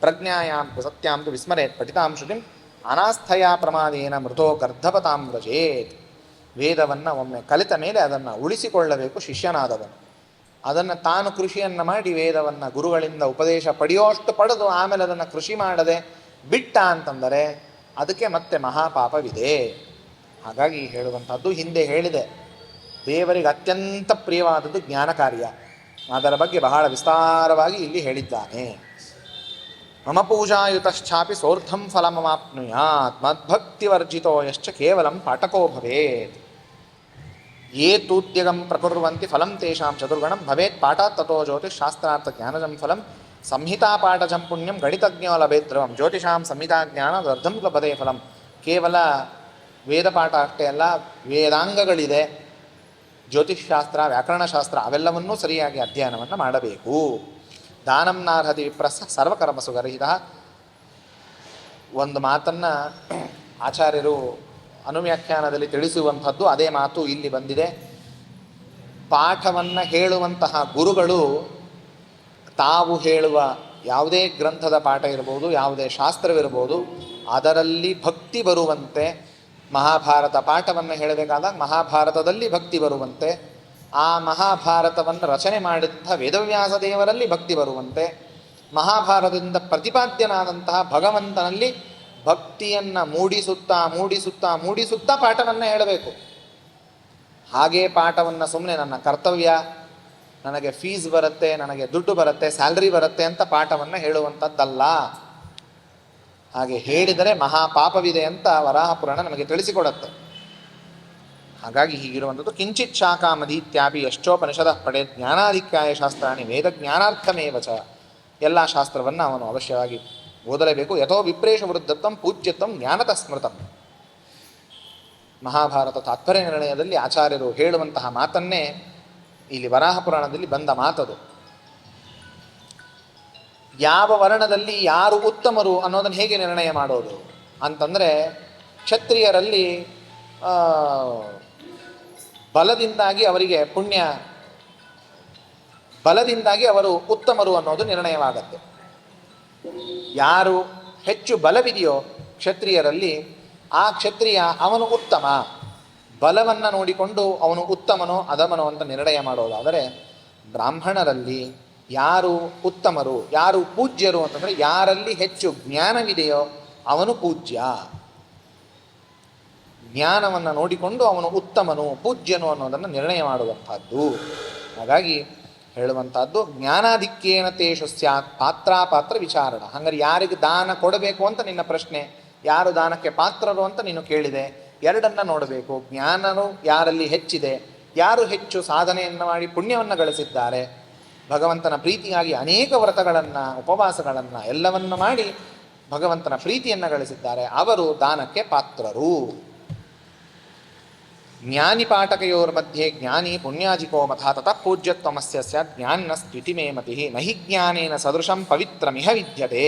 ಪ್ರಜ್ಞಾಯಾಂ ಸತ್ಯಾಂ ತು ವಿಸ್ಮರೇತ್ ಪಠಿತಾಂ ಶ್ರುತಿಂ ಅನಾಸ್ಥಯ ಪ್ರಮಾದೇನ ಮೃತೋ ಗರ್ಧಪತಾಂ ವ್ರಜೇತ್. ವೇದವನ್ನು ಒಮ್ಮೆ ಕಲಿತ ಮೇಲೆ ಅದನ್ನು ಉಳಿಸಿಕೊಳ್ಳಬೇಕು ಶಿಷ್ಯನಾದವನು. ಅದನ್ನು ತಾನು ಕೃಷಿಯನ್ನು ಮಾಡಿ ವೇದವನ್ನು ಗುರುಗಳಿಂದ ಉಪದೇಶ ಪಡೆಯೋಷ್ಟು ಪಡೆದು ಆಮೇಲೆ ಅದನ್ನು ಕೃಷಿ ಮಾಡದೆ ಬಿಟ್ಟ ಅಂತಂದರೆ ಅದಕ್ಕೆ ಮತ್ತೆ ಮಹಾಪಾಪವಿದೆ. ಹಾಗಾಗಿ ಹೇಳುವಂಥದ್ದು ಹಿಂದೆ ಹೇಳಿದೆ, ದೇವರಿಗೆ ಅತ್ಯಂತ ಪ್ರಿಯವಾದದ್ದು ಜ್ಞಾನ ಕಾರ್ಯ. ಅದರ ಬಗ್ಗೆ ಬಹಳ ವಿಸ್ತಾರವಾಗಿ ಇಲ್ಲಿ ಹೇಳಿದ್ದಾನೆ. ಮಮ ಪೂಜಾಯುತಶ್ಚಾಪಿ ಸೋರ್ಧಂ ಫಲಮಮಾಪ್ನುಯಾತ್ ಮದ್ಭಕ್ತಿವರ್ಜಿತೋ ಯಶ್ಚ ಕೇವಲಂ ಪಾಠಕೋ ಭವೇತ್. ಯೇ ತೂದ್ಯಗಂ ಪ್ರಕುರ್ವಂತಿ ಫಲಂ ತೇಷಾಂ ಚತುರ್ಗಣಂ ಭವೇತ್ ಪಾಠಾತ್ ತಥೋ ಜ್ಯೋತಿಷಾಸ್ತ್ರಾರ್ಥ ಜ್ಞಾನಜಂ ಫಲಂ ಸಂಹಿತಾ ಪಾಠಜಂ ಪುಣ್ಯಂ ಗಣಿತಜ್ಞೋ ಲಭೇತ್ ಧ್ರುವಂ ಜ್ಯೋತಿಷಾಂ ಸಂಹಿತಾ ಜ್ಞಾನ ಅರ್ಧಂ ಲಭತೆ ಫಲಂ. ಕೇವಲ ವೇದ ಪಾಠ ಅಷ್ಟೇ ಅಲ್ಲ, ವೇದಾಂಗಗಳಿದೆ, ಜ್ಯೋತಿಷ್ಶಾಸ್ತ್ರ, ವ್ಯಾಕರಣಶಾಸ್ತ್ರ ಅವೆಲ್ಲವನ್ನೂ ಸರಿಯಾಗಿ ಅಧ್ಯಯನವನ್ನು ಮಾಡಬೇಕು. ದಾನಂ ನಾರ್ಹತಿ ವಿಪ್ರಸ್ಥ ಸರ್ವಕರ್ಮಸು ಗರ್ಹಿತ. ಒಂದು ಮಾತನ್ನು ಆಚಾರ್ಯರು ಅನುವ್ಯಾಖ್ಯಾನದಲ್ಲಿ ತಿಳಿಸುವಂಥದ್ದು ಅದೇ ಮಾತು ಇಲ್ಲಿ ಬಂದಿದೆ. ಪಾಠವನ್ನು ಹೇಳುವಂತಹ ಗುರುಗಳು ತಾವು ಹೇಳುವ ಯಾವುದೇ ಗ್ರಂಥದ ಪಾಠ ಇರ್ಬೋದು, ಯಾವುದೇ ಶಾಸ್ತ್ರವಿರ್ಬೋದು, ಅದರಲ್ಲಿ ಭಕ್ತಿ ಬರುವಂತೆ, ಮಹಾಭಾರತ ಪಾಠವನ್ನು ಹೇಳಬೇಕಾದಾಗ ಮಹಾಭಾರತದಲ್ಲಿ ಭಕ್ತಿ ಬರುವಂತೆ, ಆ ಮಹಾಭಾರತವನ್ನು ರಚನೆ ಮಾಡಿದಂತಹ ವೇದವ್ಯಾಸ ದೇವರಲ್ಲಿ ಭಕ್ತಿ ಬರುವಂತೆ, ಮಹಾಭಾರತದಿಂದ ಪ್ರತಿಪಾದ್ಯನಾದಂತಹ ಭಗವಂತನಲ್ಲಿ ಭಕ್ತಿಯನ್ನು ಮೂಡಿಸುತ್ತಾ ಮೂಡಿಸುತ್ತಾ ಮೂಡಿಸುತ್ತಾ ಪಾಠವನ್ನು ಹೇಳಬೇಕು. ಹಾಗೇ ಪಾಠವನ್ನು ಸುಮ್ಮನೆ ನನ್ನ ಕರ್ತವ್ಯ, ನನಗೆ ಫೀಸ್ ಬರುತ್ತೆ, ನನಗೆ ದುಡ್ಡು ಬರುತ್ತೆ, ಸ್ಯಾಲ್ರಿ ಬರುತ್ತೆ ಅಂತ ಪಾಠವನ್ನು ಹೇಳುವಂಥದ್ದಲ್ಲ. ಹಾಗೆ ಹೇಳಿದರೆ ಮಹಾಪಾಪವಿದೆ ಅಂತ ವರಾಹ ಪುರಾಣ ನಮಗೆ ತಿಳಿಸಿಕೊಡುತ್ತೆ. ಹಾಗಾಗಿ ಹೀಗಿರುವಂಥದ್ದು ಕಿಂಚಿತ್ ಶಾಖಾಮಧೀತ್ಯಾಪಿ ಯಶ್ಚೋಪನಿಷದ ಪಡೆ ಜ್ಞಾನಾಧಿಕ್ಯಾಯ ಶಾಸ್ತ್ರಾಣಿ ವೇದ ಜ್ಞಾನಾರ್ಥಮೇವ ಚ. ಎಲ್ಲ ಶಾಸ್ತ್ರವನ್ನು ಅವನು ಅವಶ್ಯವಾಗಿ ಓದಲೇಬೇಕು. ಯಥೋ ವಿಪ್ರೇಶ ವೃದ್ಧತ್ವಂ ಪೂಜ್ಯತ್ವಂ ಜ್ಞಾನತ ಸ್ಮೃತಂ. ಮಹಾಭಾರತ ತಾತ್ಪರ್ಯ ನಿರ್ಣಯದಲ್ಲಿ ಆಚಾರ್ಯರು ಹೇಳುವಂತಹ ಮಾತನ್ನೇ ಇಲ್ಲಿ ವರಾಹ ಪುರಾಣದಲ್ಲಿ ಬಂದ ಮಾತದು. ಯಾವ ವರ್ಣದಲ್ಲಿ ಯಾರು ಉತ್ತಮರು ಅನ್ನೋದನ್ನು ಹೇಗೆ ನಿರ್ಣಯ ಮಾಡೋದು ಅಂತಂದರೆ, ಕ್ಷತ್ರಿಯರಲ್ಲಿ ಬಲದಿಂದಾಗಿ ಅವರಿಗೆ ಪುಣ್ಯ, ಬಲದಿಂದಾಗಿ ಅವರು ಉತ್ತಮರು ಅನ್ನೋದು ನಿರ್ಣಯವಾಗತ್ತೆ. ಯಾರು ಹೆಚ್ಚು ಬಲವಿದೆಯೋ ಕ್ಷತ್ರಿಯರಲ್ಲಿ ಆ ಕ್ಷತ್ರಿಯ ಅವನು ಉತ್ತಮ. ಬಲವನ್ನು ನೋಡಿಕೊಂಡು ಅವನು ಉತ್ತಮನೋ ಅಧಮನೋ ಅಂತ ನಿರ್ಣಯ ಮಾಡೋದಾದರೆ, ಬ್ರಾಹ್ಮಣರಲ್ಲಿ ಯಾರು ಉತ್ತಮರು, ಯಾರು ಪೂಜ್ಯರು ಅಂತಂದರೆ ಯಾರಲ್ಲಿ ಹೆಚ್ಚು ಜ್ಞಾನವಿದೆಯೋ ಅವನು ಪೂಜ್ಯ. ಜ್ಞಾನವನ್ನು ನೋಡಿಕೊಂಡು ಅವನು ಉತ್ತಮನು, ಪೂಜ್ಯನು ಅನ್ನೋದನ್ನು ನಿರ್ಣಯ ಮಾಡುವಂಥದ್ದು. ಹಾಗಾಗಿ ಹೇಳುವಂಥದ್ದು ಜ್ಞಾನಾಧಿಕ್ಯೇನ ತೇಷು ಸ್ಯಾತ್ ಪಾತ್ರಾಪಾತ್ರ ವಿಚಾರಣ. ಹಾಗಾದ್ರೆ ಯಾರಿಗೆ ದಾನ ಕೊಡಬೇಕು ಅಂತ ನಿನ್ನ ಪ್ರಶ್ನೆ, ಯಾರು ದಾನಕ್ಕೆ ಪಾತ್ರರು ಅಂತ ನೀನು ಕೇಳಿದೆ. ಎರಡನ್ನ ನೋಡಬೇಕು. ಜ್ಞಾನನು ಯಾರಲ್ಲಿ ಹೆಚ್ಚಿದೆ, ಯಾರು ಹೆಚ್ಚು ಸಾಧನೆಯನ್ನು ಮಾಡಿ ಪುಣ್ಯವನ್ನು ಗಳಿಸಿದ್ದಾರೆ, ಭಗವಂತನ ಪ್ರೀತಿಯಾಗಿ ಅನೇಕ ವ್ರತಗಳನ್ನು, ಉಪವಾಸಗಳನ್ನು ಎಲ್ಲವನ್ನು ಮಾಡಿ ಭಗವಂತನ ಪ್ರೀತಿಯನ್ನು ಗಳಿಸಿದ್ದಾರೆ, ಅವರು ದಾನಕ್ಕೆ ಪಾತ್ರರು. ಜ್ಞಾನಿ ಪಾಠಕಯೋರ್ ಮಧ್ಯೆ ಜ್ಞಾನಿ ಪುಣ್ಯಾಜಿಕೋ ಮಥ ತತಃ ಪೂಜ್ಯತ್ವಮಸ್ಯ ಸ್ಯಾತ್ ಜ್ಞಾನಿನ ಸ್ಥಿತಿ ಮೇ ಮತಿ ನಹಿ ಜ್ಞಾನೇನ ಸದೃಶಂ ಪವಿತ್ರಮಿಹ ವಿದ್ಯತೆ.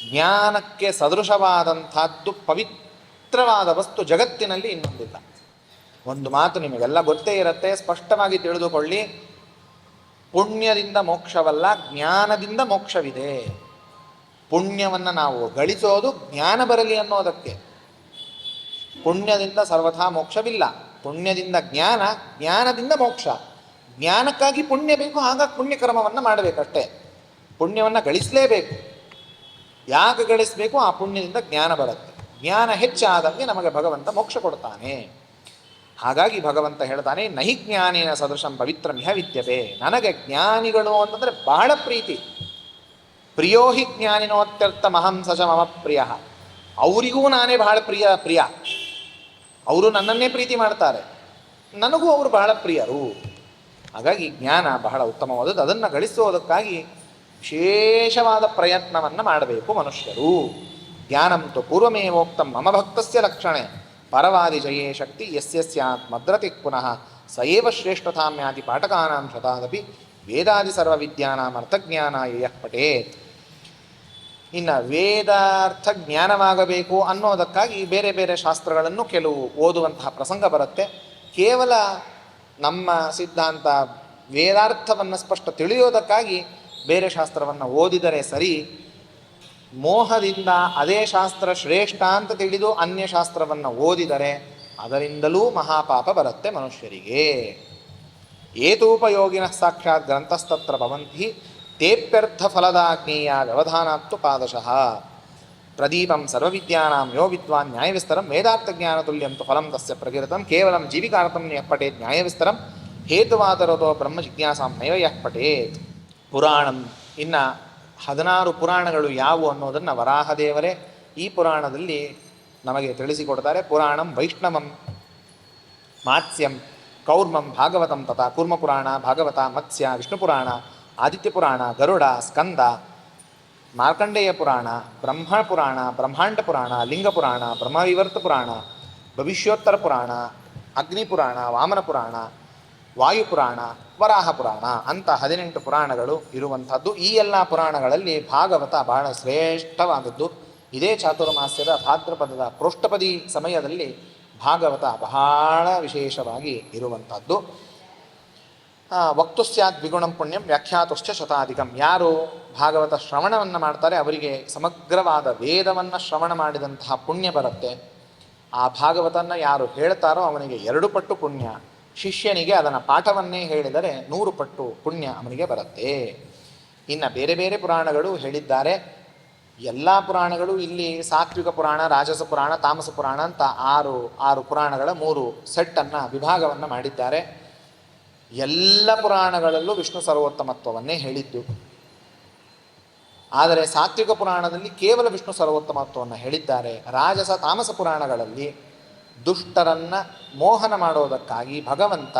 ಜ್ಞಾನಕ್ಕೆ ಸದೃಶವಾದಂಥದ್ದು ಪವಿತ್ರವಾದ ವಸ್ತು ಜಗತ್ತಿನಲ್ಲಿ ಇನ್ನೊಂದಿಲ್ಲ. ಒಂದು ಮಾತು ನಿಮಗೆಲ್ಲ ಗೊತ್ತೇ ಇರುತ್ತೆ, ಸ್ಪಷ್ಟವಾಗಿ ತಿಳಿದುಕೊಳ್ಳಿ. ಪುಣ್ಯದಿಂದ ಮೋಕ್ಷವಲ್ಲ, ಜ್ಞಾನದಿಂದ ಮೋಕ್ಷವಿದೆ. ಪುಣ್ಯವನ್ನು ನಾವು ಗಳಿಸೋದು ಜ್ಞಾನ ಬರಲಿ ಅನ್ನೋದಕ್ಕೆ. ಪುಣ್ಯದಿಂದ ಸರ್ವಥಾ ಮೋಕ್ಷವಿಲ್ಲ. ಪುಣ್ಯದಿಂದ ಜ್ಞಾನ, ಜ್ಞಾನದಿಂದ ಮೋಕ್ಷ. ಜ್ಞಾನಕ್ಕಾಗಿ ಪುಣ್ಯ ಬೇಕು, ಹಾಗಾಗಿ ಪುಣ್ಯಕರ್ಮವನ್ನು ಮಾಡಬೇಕಷ್ಟೇ. ಪುಣ್ಯವನ್ನು ಗಳಿಸಲೇಬೇಕು. ಯಾಕೆ ಗಳಿಸಬೇಕು? ಆ ಪುಣ್ಯದಿಂದ ಜ್ಞಾನ ಬರುತ್ತೆ. ಜ್ಞಾನ ಹೆಚ್ಚಾದಂಗೆ ನಮಗೆ ಭಗವಂತ ಮೋಕ್ಷ ಕೊಡ್ತಾನೆ. ಹಾಗಾಗಿ ಭಗವಂತ ಹೇಳ್ತಾನೆ, ನಹಿ ಜ್ಞಾನೇನ ಸದೃಶಂ ಪವಿತ್ರಮಿಹ ವಿದ್ಯತೆ. ನನಗೆ ಜ್ಞಾನಿಗಳು ಅಂತಂದರೆ ಬಹಳ ಪ್ರೀತಿ. ಪ್ರಿಯೋ ಹಿ ಜ್ಞಾನಿನೋತ್ಯರ್ಥ ಮಹಂ ಸಚ ಮಮ ಪ್ರಿಯ. ಅವರಿಗೂ ನಾನೇ ಬಹಳ ಪ್ರಿಯ. ಅವರು ನನ್ನನ್ನೇ ಪ್ರೀತಿ ಮಾಡ್ತಾರೆ, ನನಗೂ ಅವರು ಬಹಳ ಪ್ರಿಯರು. ಹಾಗಾಗಿ ಜ್ಞಾನ ಬಹಳ ಉತ್ತಮವಾದದ್ದು. ಅದನ್ನು ಗಳಿಸುವುದಕ್ಕಾಗಿ ವಿಶೇಷವಾದ ಪ್ರಯತ್ನವನ್ನು ಮಾಡಬೇಕು ಮನುಷ್ಯರು. ಜ್ಞಾನಂತು ಪೂರ್ವಮೇವೋಕ್ತಂ ಮಮ ಭಕ್ತಸ್ಯ ಲಕ್ಷಣೆ ಪರವಾದಿ ಜಯೇ ಶಕ್ತಿ ಯಸ್ಯ ಸ್ಯಾತ್ ಮದ್ರತಿ ಪುನಃ ಸಯೇವ ಶ್ರೇಷ್ಠತಾಮ್ಯಾತಿ ಪಾಠಕಾನಾಂ ಶತಾದಪಿ ವೇದಾದಿ ಸರ್ವ ವಿದ್ಯಾನಾಂ ಅರ್ಥಜ್ಞಾನಾಯ ಯಃ ಪಠೇತ್. ಇನ್ನು ವೇದಾರ್ಥ ಜ್ಞಾನವಾಗಬೇಕು ಅನ್ನೋದಕ್ಕಾಗಿ ಬೇರೆ ಬೇರೆ ಶಾಸ್ತ್ರಗಳನ್ನು ಕೆಲವು ಓದುವಂತಹ ಪ್ರಸಂಗ ಬರುತ್ತೆ. ಕೇವಲ ನಮ್ಮ ಸಿದ್ಧಾಂತ ವೇದಾರ್ಥವನ್ನು ಸ್ಪಷ್ಟ ತಿಳಿಯೋದಕ್ಕಾಗಿ ಬೇರೆ ಶಾಸ್ತ್ರವನ್ನು ಓದಿದರೆ ಸರಿ. ಮೋಹದಿಂದ ಅದೇ ಶಾಸ್ತ್ರ ಶ್ರೇಷ್ಠ ಅಂತ ತಿಳಿದು ಅನ್ಯ ಶಾಸ್ತ್ರವನ್ನು ಓದಿದರೆ ಅದರಿಂದಲೂ ಮಹಾಪಾಪ ಬರುತ್ತೆ ಮನುಷ್ಯರಿಗೆ. ಏತೂಪಯೋಗಿನಃ ಸಾಕ್ಷಾತ್ ಗ್ರಂಥಸ್ತತ್ರ ಭವಂತಿ ತೇಪ್ಯರ್ಥ ಫಲದಾಜ್ಞೇಯ ವ್ಯವಧಾನಾತ್ತು ಪಾದಶಃ. ಪ್ರದೀಪಂ ಸರ್ವವಿದ್ಯಾನಾಂ ಯೋ ವಿದ್ವಾನ್ ನ್ಯಾಯವಿಸ್ತರಂ ವೇದಾರ್ಥಜ್ಞಾನತುಲ್ಯಂತು ಫಲಂ ತಸ್ಯ ಪ್ರಕೃತಂ ಕೇವಲಂ ಜೀವಿಕಾರ್ಥಂ ಯಃ ಪಠೇತ್ ನ್ಯಾಯವಿಸ್ತರಂ ಹೇತುವಾದರತೋ ಬ್ರಹ್ಮ ಜಿಜ್ಞಾಸಾಂ ನೈವ ಯಃ ಪಠೇತ್. ಪುರಾಣಂ. ಇನ್ನು 16 ಪುರಾಣಗಳು ಯಾವುವು ಅನ್ನೋದನ್ನು ವರಾಹದೇವರೇ ಈ ಪುರಾಣದಲ್ಲಿ ನಮಗೆ ತಿಳಿಸಿಕೊಡ್ತಾರೆ. ಪುರಾಣಂ ವೈಷ್ಣವಂ ಮಾತ್ಸ್ಯಂ ಕೌರ್ಮಂ ಭಾಗವತಂ ತಥಾ ಕೂರ್ಮಪುರಾಣ ಭಾಗವತ ಮತ್ಸ್ಯ ವಿಷ್ಣುಪುರಾಣ ಆದಿತ್ಯಪುರಾಣ ಗರುಡ ಸ್ಕಂದ ಮಾರ್ಕಂಡೇಯ ಪುರಾಣ ಬ್ರಹ್ಮಪುರಾಣ ಬ್ರಹ್ಮಾಂಡ ಪುರಾಣ ಲಿಂಗಪುರಾಣ ಬ್ರಹ್ಮವಿವರ್ತ ಪುರಾಣ ಭವಿಷ್ಯೋತ್ತರ ಪುರಾಣ ಅಗ್ನಿಪುರಾಣ ವಾಮನ ಪುರಾಣ ವಾಯುಪುರಾಣ ವರಾಹ ಪುರಾಣ ಅಂತ 18 ಪುರಾಣಗಳು ಇರುವಂಥದ್ದು. ಈ ಎಲ್ಲ ಪುರಾಣಗಳಲ್ಲಿ ಭಾಗವತ ಬಹಳ ಶ್ರೇಷ್ಠವಾದದ್ದು. ಇದೇ ಚಾತುರ್ಮಾಸ್ಯದ ಭಾದ್ರಪದದ ಪ್ರೋಷ್ಠಪದಿ ಸಮಯದಲ್ಲಿ ಭಾಗವತ ಬಹಳ ವಿಶೇಷವಾಗಿ ಇರುವಂಥದ್ದು. ವಕ್ತು ಸ್ಯಾತ್ ದ್ವಿಗುಣಂ ಪುಣ್ಯಂ ವ್ಯಾಖ್ಯಾತುಶ್ಚ ಶತಾಧಿಕಂ. ಯಾರು ಭಾಗವತ ಶ್ರವಣವನ್ನು ಮಾಡ್ತಾರೆ ಅವರಿಗೆ ಸಮಗ್ರವಾದ ವೇದವನ್ನು ಶ್ರವಣ ಮಾಡಿದಂತಹ ಪುಣ್ಯ ಬರುತ್ತೆ. ಆ ಭಾಗವತನ್ನು ಯಾರು ಹೇಳ್ತಾರೋ ಅವನಿಗೆ 2 ಪಟ್ಟು ಪುಣ್ಯ. ಶಿಷ್ಯನಿಗೆ ಅದನ್ನು ಪಾಠವನ್ನೇ ಹೇಳಿದರೆ 100 ಪಟ್ಟು ಪುಣ್ಯ ಅವನಿಗೆ ಬರುತ್ತೆ. ಇನ್ನು ಬೇರೆ ಬೇರೆ ಪುರಾಣಗಳು ಹೇಳಿದ್ದಾರೆ. ಎಲ್ಲ ಪುರಾಣಗಳು ಇಲ್ಲಿ ಸಾತ್ವಿಕ ಪುರಾಣ ರಾಜಸ ಪುರಾಣ ತಾಮಸ ಪುರಾಣ ಅಂತ 6 ಪುರಾಣಗಳ 3 ಸೆಟ್ಟನ್ನು ವಿಭಾಗವನ್ನು ಮಾಡಿದ್ದಾರೆ. ಎಲ್ಲ ಪುರಾಣಗಳಲ್ಲೂ ವಿಷ್ಣು ಸರ್ವೋತ್ತಮತ್ವವನ್ನೇ ಹೇಳಿದ್ದು. ಆದರೆ ಸಾತ್ವಿಕ ಪುರಾಣದಲ್ಲಿ ಕೇವಲ ವಿಷ್ಣು ಸರ್ವೋತ್ತಮತ್ವವನ್ನು ಹೇಳಿದ್ದಾರೆ. ರಾಜಸ ತಾಮಸ ಪುರಾಣಗಳಲ್ಲಿ ದುಷ್ಟರನ್ನು ಮೋಹನ ಮಾಡೋದಕ್ಕಾಗಿ ಭಗವಂತ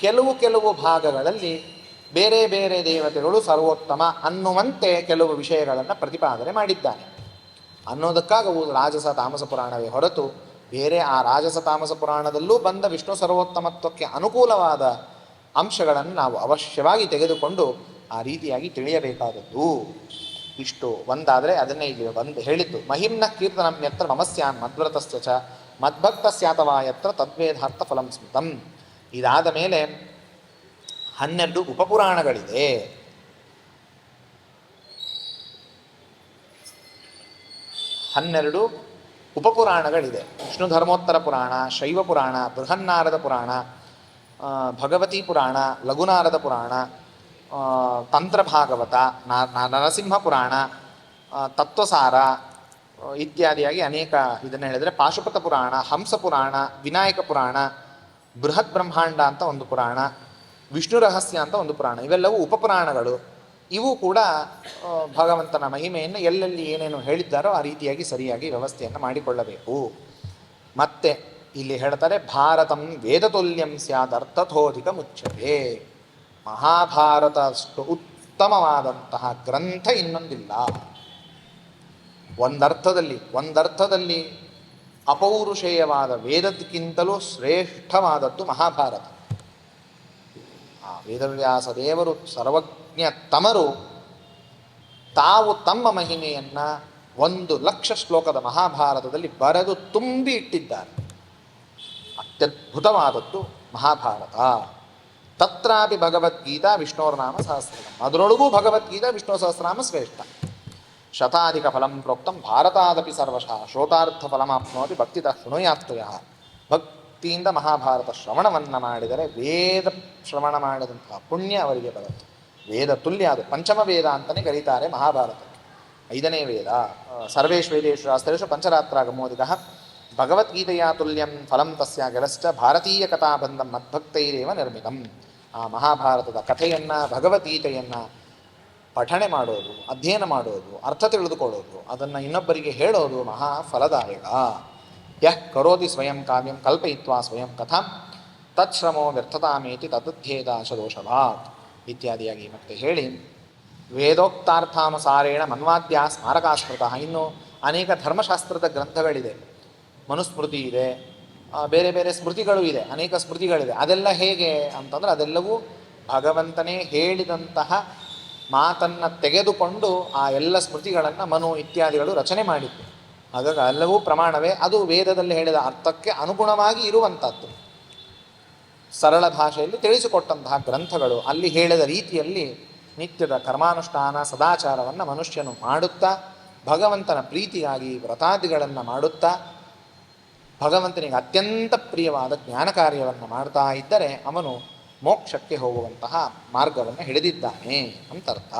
ಕೆಲವು ಭಾಗಗಳಲ್ಲಿ ಬೇರೆ ಬೇರೆ ದೇವತೆಗಳು ಸರ್ವೋತ್ತಮ ಅನ್ನುವಂತೆ ಕೆಲವು ವಿಷಯಗಳನ್ನು ಪ್ರತಿಪಾದನೆ ಮಾಡಿದ್ದಾನೆ. ಅನ್ನೋದಕ್ಕಾಗಿ ಅವು ರಾಜಸ ತಾಮಸ ಪುರಾಣವೇ ಹೊರತು ಬೇರೆ ಆ ರಾಜಸ ತಾಮಸ ಪುರಾಣದಲ್ಲೂ ಬಂದ ವಿಷ್ಣು ಸರ್ವೋತ್ತಮತ್ವಕ್ಕೆ ಅನುಕೂಲವಾದ ಅಂಶಗಳನ್ನು ನಾವು ಅವಶ್ಯವಾಗಿ ತೆಗೆದುಕೊಂಡು ಆ ರೀತಿಯಾಗಿ ತಿಳಿಯಬೇಕಾದದ್ದು. ಇಷ್ಟು ಒಂದಾದರೆ ಅದನ್ನೇ ಇಲ್ಲಿ ಹೇಳಿದ್ದು. ಮಹಿಮ್ನ ಕೀರ್ತನಂ ಯತ್ರ ಮಮಸ್ಯಾನ್ ಮದ್ವ್ರತಸ್ಯ ಚ ಮದ್ಭಕ್ತಸ್ಯಾತವಾ ಯತ್ರ ತದ್ವೇದಾರ್ಥ ಫಲಂ ಸ್ಮೃತಂ. ಇದಾದ ಮೇಲೆ 12 ಉಪಪುರಾಣಗಳಿದೆ. 12 ಉಪಪುರಾಣಗಳಿದೆ. ವಿಷ್ಣು ಧರ್ಮೋತ್ತರ ಪುರಾಣ, ಶೈವ ಪುರಾಣ, ಬೃಹನ್ನಾರದ ಪುರಾಣ, ಭಗವತಿ ಪುರಾಣ, ಲಘುನಾರದ ಪುರಾಣ, ತಂತ್ರಭಾಗವತ, ನರಸಿಂಹ ಪುರಾಣ, ತತ್ವಸಾರ ಇತ್ಯಾದಿಯಾಗಿ ಅನೇಕ ಇದನ್ನು ಹೇಳಿದರೆ ಪಾಶುಪತ ಪುರಾಣ, ಹಂಸ ಪುರಾಣ, ವಿನಾಯಕ ಪುರಾಣ, ಬೃಹತ್ ಬ್ರಹ್ಮಾಂಡ ಅಂತ ಒಂದು ಪುರಾಣ, ವಿಷ್ಣು ರಹಸ್ಯ ಅಂತ ಒಂದು ಪುರಾಣ. ಇವೆಲ್ಲವೂ ಉಪಪುರಾಣಗಳು. ಇವು ಕೂಡ ಭಗವಂತನ ಮಹಿಮೆಯನ್ನು ಎಲ್ಲೆಲ್ಲಿ ಏನೇನು ಹೇಳಿದ್ದಾರೋ ಆ ರೀತಿಯಾಗಿ ಸರಿಯಾಗಿ ವ್ಯವಸ್ಥೆಯನ್ನು ಮಾಡಿಕೊಳ್ಳಬೇಕು. ಮತ್ತೆ ಇಲ್ಲಿ ಹೇಳ್ತಾರೆ ಭಾರತಂ ವೇದತುಲ್ಯಂ ಸ್ಯಾದರ್ಥಥೋಧಿಕ ಮುಚ್ಯತೆ. ಮಹಾಭಾರತ ಅಷ್ಟು ಉತ್ತಮವಾದಂತಹ ಗ್ರಂಥ ಇನ್ನೊಂದಿಲ್ಲ. ಒಂದರ್ಥದಲ್ಲಿ ಅಪೌರುಷೇಯವಾದ ವೇದಕ್ಕಿಂತಲೂ ಶ್ರೇಷ್ಠವಾದದ್ದು ಮಹಾಭಾರತ. ಆ ವೇದವ್ಯಾಸ ದೇವರು ಸರ್ವಜ್ಞ ತಮರು ತಾವು ತಮ್ಮ ಮಹಿಮೆಯನ್ನು 1,00,000 ಶ್ಲೋಕದ ಮಹಾಭಾರತದಲ್ಲಿ ಬರೆದು ತುಂಬಿ ಇಟ್ಟಿದ್ದಾರೆ. ಅತ್ಯದ್ಭುತವಾದದ್ದು ಮಹಾಭಾರತ. ತತ್ರಾಪಿ ಭಗವದ್ಗೀತಾ ವಿಷ್ಣೋರ್ನಾಮ ಸಹಸ್ರನಾಮ. ಅದರೊಳಗೂ ಭಗವದ್ಗೀತಾ ವಿಷ್ಣು ಸಹಸ್ರನಾಮ ಶ್ರೇಷ್ಠ. ಶತಾಧಿಕ ಫಲಂ ಪ್ರೋಕ್ತಂ ಭಾರತಾದಪಿ ಸರ್ವಶಃ ಶ್ರೋತಾರ್ಥ ಫಲಮಾಪ್ನೋತಿ ಭಕ್ತಿತಃ ಶೃಣುಯಾತ್ಯಯಃ. ಭಕ್ತಿಯಿಂದ ಮಹಾಭಾರತ ಶ್ರವಣವನ್ನು ಮಾಡಿದರೆ ವೇದ ಶ್ರವಣ ಮಾಡಿದಂತಹ ಪುಣ್ಯ ಅವರಿಗೆ ಬರುತ್ತೆ. ವೇದ ತುಲ್ಯ ಅದು. ಪಂಚಮ ವೇದ ಅಂತಲೇ ಕರೀತಾರೆ ಮಹಾಭಾರತಕ್ಕೆ. 5ನೇ ವೇದ. ಸರ್ವೇಷು ವೇದೇಷು ಶಾಸ್ತ್ರೇಷು ಪಂಚರಾತ್ರಾಗಮೋದಿತಃ ಭಗವದ್ಗೀತೆಯ ತುಲ್ಯಂ ಫಲಂ ತಸ್ಯ ಗೆಲಶ್ಚ ಭಾರತೀಯ ಕಥಾಬಂಧಂ ಮದ್ಭಕ್ತೈರೇವ ನಿರ್ಮಿತಂ. ಆ ಮಹಾಭಾರತದ ಕಥೆಯನ್ನು ಭಗವದ್ಗೀತೆಯನ್ನು ಪಠಣೆ ಮಾಡೋದು, ಅಧ್ಯಯನ ಮಾಡೋದು, ಅರ್ಥ ತಿಳಿದುಕೊಳ್ಳೋದು, ಅದನ್ನು ಇನ್ನೊಬ್ಬರಿಗೆ ಹೇಳೋದು ಮಹಾ ಫಲದಾಯಕ. ಯಃ ಕರೋತಿ ಸ್ವಯಂ ಕಾವ್ಯಂ ಕಲ್ಪಯಿತ್ವಾ ಸ್ವಯಂ ಕಥಾಂ ತತ್ಶ್ರಮೋ ವ್ಯರ್ಥತಾಮೇತಿ ತದುಧ್ಯೇದಾಶ ದೋಷವಾತ್ ಇತ್ಯಾದಿಯಾಗಿ ಮತ್ತೆ ಹೇಳಿ ವೇದೋಕ್ತಾರ್ಥಾನುಸಾರೇಣ ಮನ್ವಾದ್ಯ ಸ್ಮಾರಕಾಸ್ಮೃತಃ. ಇನ್ನು ಅನೇಕ ಧರ್ಮಶಾಸ್ತ್ರದ ಗ್ರಂಥಗಳಿದೆ. ಮನುಸ್ಮೃತಿ ಇದೆ, ಬೇರೆ ಬೇರೆ ಸ್ಮೃತಿಗಳು ಇದೆ, ಅನೇಕ ಸ್ಮೃತಿಗಳಿದೆ. ಅದೆಲ್ಲ ಹೇಗೆ ಅಂತಂದರೆ ಅದೆಲ್ಲವೂ ಭಗವಂತನೇ ಹೇಳಿದಂತಹ ಮಾತನ್ನು ತೆಗೆದುಕೊಂಡು ಆ ಎಲ್ಲ ಸ್ಮೃತಿಗಳನ್ನು ಮನು ಇತ್ಯಾದಿಗಳು ರಚನೆ ಮಾಡಿದ್ದು. ಹಾಗಾಗಿ ಎಲ್ಲವೂ ಪ್ರಮಾಣವೇ, ಅದು ವೇದದಲ್ಲಿ ಹೇಳಿದ ಅರ್ಥಕ್ಕೆ ಅನುಗುಣವಾಗಿ ಇರುವಂಥದ್ದು. ಸರಳ ಭಾಷೆಯಲ್ಲಿ ತಿಳಿಸಿಕೊಟ್ಟಂತಹ ಗ್ರಂಥಗಳು. ಅಲ್ಲಿ ಹೇಳಿದ ರೀತಿಯಲ್ಲಿ ನಿತ್ಯದ ಕರ್ಮಾನುಷ್ಠಾನ ಸದಾಚಾರವನ್ನು ಮನುಷ್ಯನು ಮಾಡುತ್ತಾ ಭಗವಂತನ ಪ್ರೀತಿಗಾಗಿ ವ್ರತಾದಿಗಳನ್ನು ಮಾಡುತ್ತಾ ಭಗವಂತನಿಗೆ ಅತ್ಯಂತ ಪ್ರಿಯವಾದ ಜ್ಞಾನ ಕಾರ್ಯವನ್ನು ಮಾಡ್ತಾ ಇದ್ದರೆ ಅವನು ಮೋಕ್ಷಕ್ಕೆ ಹೋಗುವಂತಹ ಮಾರ್ಗವನ್ನು ಹಿಡಿದಿದ್ದಾನೆ ಅಂತರ್ಥ.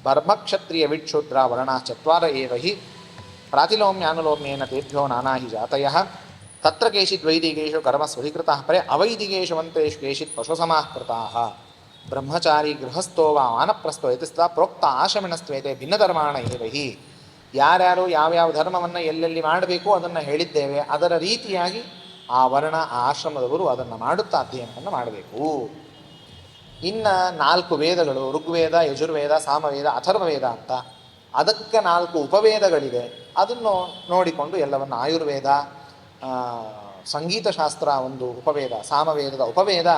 ಬ್ರಹ್ಮಕ್ಷತ್ರಿಯ ವಿಕ್ಷುದ್ರ ವರ್ಣ ಚತ್ವಾರ ಏವ ಹಿ ಪ್ರಾತಿಲೋಮ್ಯಾನುಲೋಮ್ಯೇನ ತೇಭ್ಯೋ ನಾನಾ ಹಿ ಜಾತಯಃ ತತ್ರ ಕೇಚಿತ್ ವೈದಿಕೇಶು ಕರ್ಮ ಸ್ವಧಿಕೃತಃ ಪರೆ ಅವೈದಿಕೇಶು ವಂತೇಶು ಕೇಚಿತ್ ಪಶುಸಮಾಃ ಕೃತಾಃ ಬ್ರಹ್ಮಚಾರಿ ಗೃಹಸ್ಥೋ ವಾ ವಾನಪ್ರಸ್ಥೋ ಯತಿಸ್ತಾ ಪ್ರೋಕ್ತ ಆಶ್ರಮಿಣಸ್ತ್ವೇತೆ ಭಿನ್ನಧರ್ಮಾಣ ಏವ ಹಿ. ಯಾರ್ಯಾರು ಯಾವ್ಯಾವ ಧರ್ಮವನ್ನು ಎಲ್ಲೆಲ್ಲಿ ಮಾಡಬೇಕು ಅದನ್ನು ಹೇಳಿದ್ದೇವೆ, ಅದರ ರೀತಿಯಾಗಿ ಆ ವರ್ಣ ಆ ಆಶ್ರಮದವರು ಅದನ್ನು ಮಾಡುತ್ತಾ ಅಧ್ಯಯನವನ್ನು ಮಾಡಬೇಕು. ಇನ್ನು 4 ವೇದಗಳು, ಋಗ್ವೇದ, ಯಜುರ್ವೇದ, ಸಾಮವೇದ, ಅಥರ್ವವೇದ ಅಂತ, ಅದಕ್ಕೆ 4 ಉಪವೇದಗಳಿದೆ. ಅದನ್ನು ನೋಡಿಕೊಂಡು ಎಲ್ಲವನ್ನು ಆಯುರ್ವೇದ, ಸಂಗೀತಶಾಸ್ತ್ರ ಒಂದು ಉಪವೇದ, ಸಾಮವೇದದ ಉಪವೇದ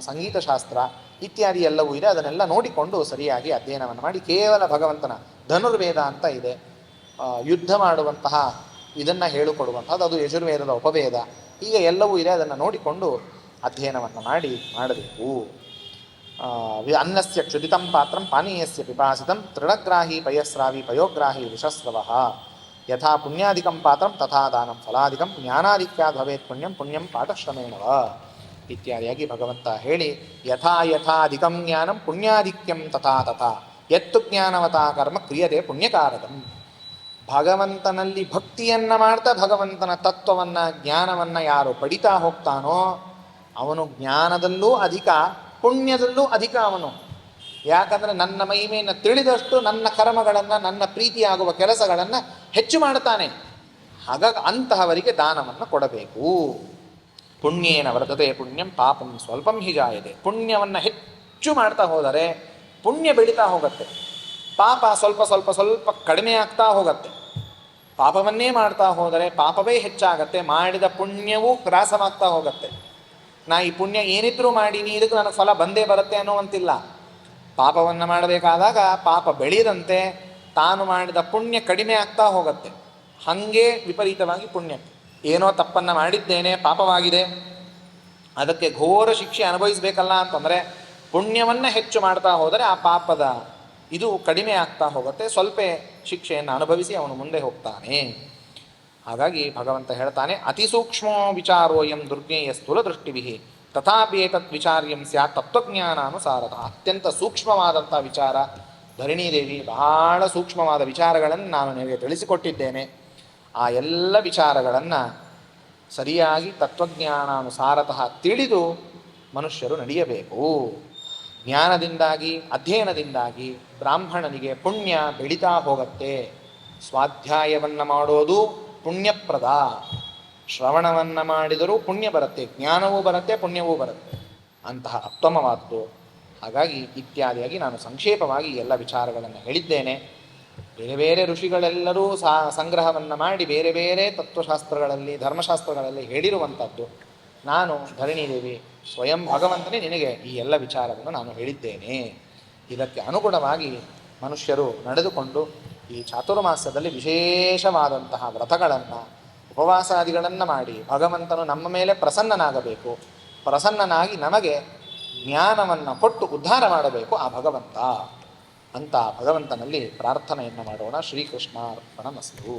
ಸಂಗೀತಶಾಸ್ತ್ರ ಇತ್ಯಾದಿ ಎಲ್ಲವೂ ಇದೆ. ಅದನ್ನೆಲ್ಲ ನೋಡಿಕೊಂಡು ಸರಿಯಾಗಿ ಅಧ್ಯಯನವನ್ನು ಮಾಡಿ ಕೇವಲ ಭಗವಂತನ ಧನುರ್ವೇದ ಅಂತ ಇದೆ, ಯುದ್ಧ ಮಾಡುವಂತಹ ಇದನ್ನು ಹೇಳಿಕೊಡುವಂಥದ್ದು, ಅದು ಯಜುರ್ವೇದದ ಉಪವೇದ. ಈಗ ಎಲ್ಲವೂ ಇದೆ, ಅದನ್ನು ನೋಡಿಕೊಂಡು ಅಧ್ಯಯನವನ್ನು ಮಾಡಬೇಕು. ಅನ್ನಸ್ಯ ಕ್ಷುದಿತಂ ಪಾತ್ರಂ ಪಾನೀಯಸ್ಯ ಪಿಪಾಸಿತಂ ತೃಣಗ್ರಾಹಿ ಪಯಸ್ರಾವಿ ಪಯೋಗ್ರಾಹಿ ವಿಷಸ್ರವಃ ಯಥಾ ಪುಣ್ಯಾಧಿಕಂ ಪಾತ್ರಂ ತಥಾ ದಾನಂ ಫಲಾಧಿಕಂ ಜ್ಞಾನಾಧಿಕ್ಯಾದ್ ಭವೇತ್ ಪುಣ್ಯಂ ಪುಣ್ಯಂ ಪಾಠಶ್ರಮೇಣವ ಇತ್ಯಾದಿಯಾಗಿ ಭಗವಂತ ಹೇಳಿ, ಯಥಾ ಯಥಾಧಿಕಂ ಜ್ಞಾನಂ ಪುಣ್ಯಾಧಿಕ್ಯಂ ತಥಾ ತಥಾ ಎತ್ತು ಜ್ಞಾನವತಾ ಕರ್ಮ ಕ್ರಿಯತೆ ಪುಣ್ಯಕಾರಕಂ. ಭಗವಂತನಲ್ಲಿ ಭಕ್ತಿಯನ್ನು ಮಾಡ್ತಾ ಭಗವಂತನ ತತ್ವವನ್ನು ಜ್ಞಾನವನ್ನು ಯಾರು ಪಡಿತಾ ಹೋಗ್ತಾನೋ ಅವನು ಜ್ಞಾನದಲ್ಲೂ ಅಧಿಕ, ಪುಣ್ಯದಲ್ಲೂ ಅಧಿಕ ಅವನು. ಯಾಕಂದರೆ ನನ್ನ ಮಹಿಮೆಯನ್ನು ತಿಳಿದಷ್ಟು ನನ್ನ ಕರ್ಮಗಳನ್ನು, ನನ್ನ ಪ್ರೀತಿಯಾಗುವ ಕೆಲಸಗಳನ್ನು ಹೆಚ್ಚು ಮಾಡ್ತಾನೆ. ಹಾಗಾಗಿ ಅಂತಹವರಿಗೆ ದಾನವನ್ನು ಕೊಡಬೇಕು. ಪುಣ್ಯೇನ ವರ್ಧತೆ ಪುಣ್ಯಂ ಪಾಪಂ ಸ್ವಲ್ಪಂ ಹಿ ಜಾಯತೆ. ಪುಣ್ಯವನ್ನು ಹೆಚ್ಚು ಮಾಡ್ತಾ ಹೋದರೆ ಪುಣ್ಯ ಬೆಳೀತಾ ಹೋಗುತ್ತೆ, ಪಾಪ ಸ್ವಲ್ಪ ಸ್ವಲ್ಪ ಸ್ವಲ್ಪ ಕಡಿಮೆ ಆಗ್ತಾ ಹೋಗುತ್ತೆ. ಪಾಪವನ್ನೇ ಮಾಡ್ತಾ ಹೋದರೆ ಪಾಪವೇ ಹೆಚ್ಚಾಗತ್ತೆ, ಮಾಡಿದ ಪುಣ್ಯವೂ ಹ್ರಾಸವಾಗ್ತಾ ಹೋಗುತ್ತೆ. ನಾ ಈ ಪುಣ್ಯ ಏನಿದ್ರೂ ಮಾಡೀನಿ, ಇದಕ್ಕೆ ನನಗೆ ಫಲ ಬಂದೇ ಬರುತ್ತೆ ಅನ್ನುವಂತಿಲ್ಲ. ಪಾಪವನ್ನು ಮಾಡಬೇಕಾದಾಗ ಪಾಪ ಬೆಳೆಯದಂತೆ ತಾನು ಮಾಡಿದ ಪುಣ್ಯ ಕಡಿಮೆ ಆಗ್ತಾ ಹೋಗುತ್ತೆ. ಹಾಗೆ ವಿಪರೀತವಾಗಿ ಪುಣ್ಯ, ಏನೋ ತಪ್ಪನ್ನು ಮಾಡಿದ್ದೇನೆ, ಪಾಪವಾಗಿದೆ, ಅದಕ್ಕೆ ಘೋರ ಶಿಕ್ಷೆ ಅನುಭವಿಸಬೇಕಲ್ಲ ಅಂತಂದರೆ ಪುಣ್ಯವನ್ನು ಹೆಚ್ಚು ಮಾಡ್ತಾ ಹೋದರೆ ಆ ಪಾಪದ ಇದು ಕಡಿಮೆ ಆಗ್ತಾ ಹೋಗುತ್ತೆ, ಸ್ವಲ್ಪ ಶಿಕ್ಷೆಯನ್ನು ಅನುಭವಿಸಿ ಅವನು ಮುಂದೆ ಹೋಗ್ತಾನೆ. ಹಾಗಾಗಿ ಭಗವಂತ ಹೇಳ್ತಾನೆ, ಅತಿ ಸೂಕ್ಷ್ಮೋ ವಿಚಾರೋಯಂ ದುರ್ಜ್ಞೇಯ ಸ್ಥೂಲ ದೃಷ್ಟಿಭಿ ತಥಾಪಿ ಏತತ್ ವಿಚಾರ್ಯಂ ಸ್ಯಾತ್ ತತ್ವಜ್ಞಾನಾನುಸಾರದ. ಅತ್ಯಂತ ಸೂಕ್ಷ್ಮವಾದಂಥ ವಿಚಾರ ಧರಣಿದೇವಿ, ಬಹಳ ಸೂಕ್ಷ್ಮವಾದ ವಿಚಾರಗಳನ್ನು ನಾನು ನಿಮಗೆ ತಿಳಿಸಿಕೊಟ್ಟಿದ್ದೇನೆ. ಆ ಎಲ್ಲ ವಿಚಾರಗಳನ್ನು ಸರಿಯಾಗಿ ತತ್ವಜ್ಞಾನಾನುಸಾರತಃ ತಿಳಿದು ಮನುಷ್ಯರು ನಡೆಯಬೇಕು. ಜ್ಞಾನದಿಂದಾಗಿ ಅಧ್ಯಯನದಿಂದಾಗಿ ಬ್ರಾಹ್ಮಣನಿಗೆ ಪುಣ್ಯ ಬೆಳೀತಾ ಹೋಗುತ್ತೆ. ಸ್ವಾಧ್ಯಾಯವನ್ನು ಮಾಡೋದು ಪುಣ್ಯಪ್ರದ, ಶ್ರವಣವನ್ನು ಮಾಡಿದರೂ ಪುಣ್ಯ ಬರುತ್ತೆ, ಜ್ಞಾನವೂ ಬರುತ್ತೆ, ಪುಣ್ಯವೂ ಬರುತ್ತೆ, ಅಂತಹ ಉತ್ತಮವಾದದ್ದು. ಹಾಗಾಗಿ ಇತ್ಯಾದಿಯಾಗಿ ನಾನು ಸಂಕ್ಷೇಪವಾಗಿ ಎಲ್ಲ ವಿಚಾರಗಳನ್ನು ಹೇಳಿದ್ದೇನೆ. ಬೇರೆ ಬೇರೆ ಋಷಿಗಳೆಲ್ಲರೂ ಸಂಗ್ರಹವನ್ನು ಮಾಡಿ ಬೇರೆ ಬೇರೆ ತತ್ವಶಾಸ್ತ್ರಗಳಲ್ಲಿ ಧರ್ಮಶಾಸ್ತ್ರಗಳಲ್ಲಿ ಹೇಳಿರುವಂಥದ್ದು. ನಾನು ಧರಣಿದೇವಿ ಸ್ವಯಂ ಭಗವಂತನೇ ನಿನಗೆ ಈ ಎಲ್ಲ ವಿಚಾರವನ್ನು ನಾನು ಹೇಳಿದ್ದೇನೆ. ಇದಕ್ಕೆ ಅನುಗುಣವಾಗಿ ಮನುಷ್ಯರು ನಡೆದುಕೊಂಡು ಈ ಚಾತುರ್ಮಾಸ್ಯದಲ್ಲಿ ವಿಶೇಷವಾದಂತಹ ವ್ರತಗಳನ್ನು ಉಪವಾಸಾದಿಗಳನ್ನು ಮಾಡಿ ಭಗವಂತನು ನಮ್ಮ ಮೇಲೆ ಪ್ರಸನ್ನನಾಗಬೇಕು. ಪ್ರಸನ್ನನಾಗಿ ನಮಗೆ ಜ್ಞಾನವನ್ನು ಕೊಟ್ಟು ಉದ್ಧಾರ ಮಾಡಬೇಕು ಆ ಭಗವಂತ ಅಂತ ಭಗವಂತನಲ್ಲಿ ಪ್ರಾರ್ಥನೆಯನ್ನು ಮಾಡೋಣ. ಶ್ರೀಕೃಷ್ಣಾರ್ಪಣಮಸ್ತು.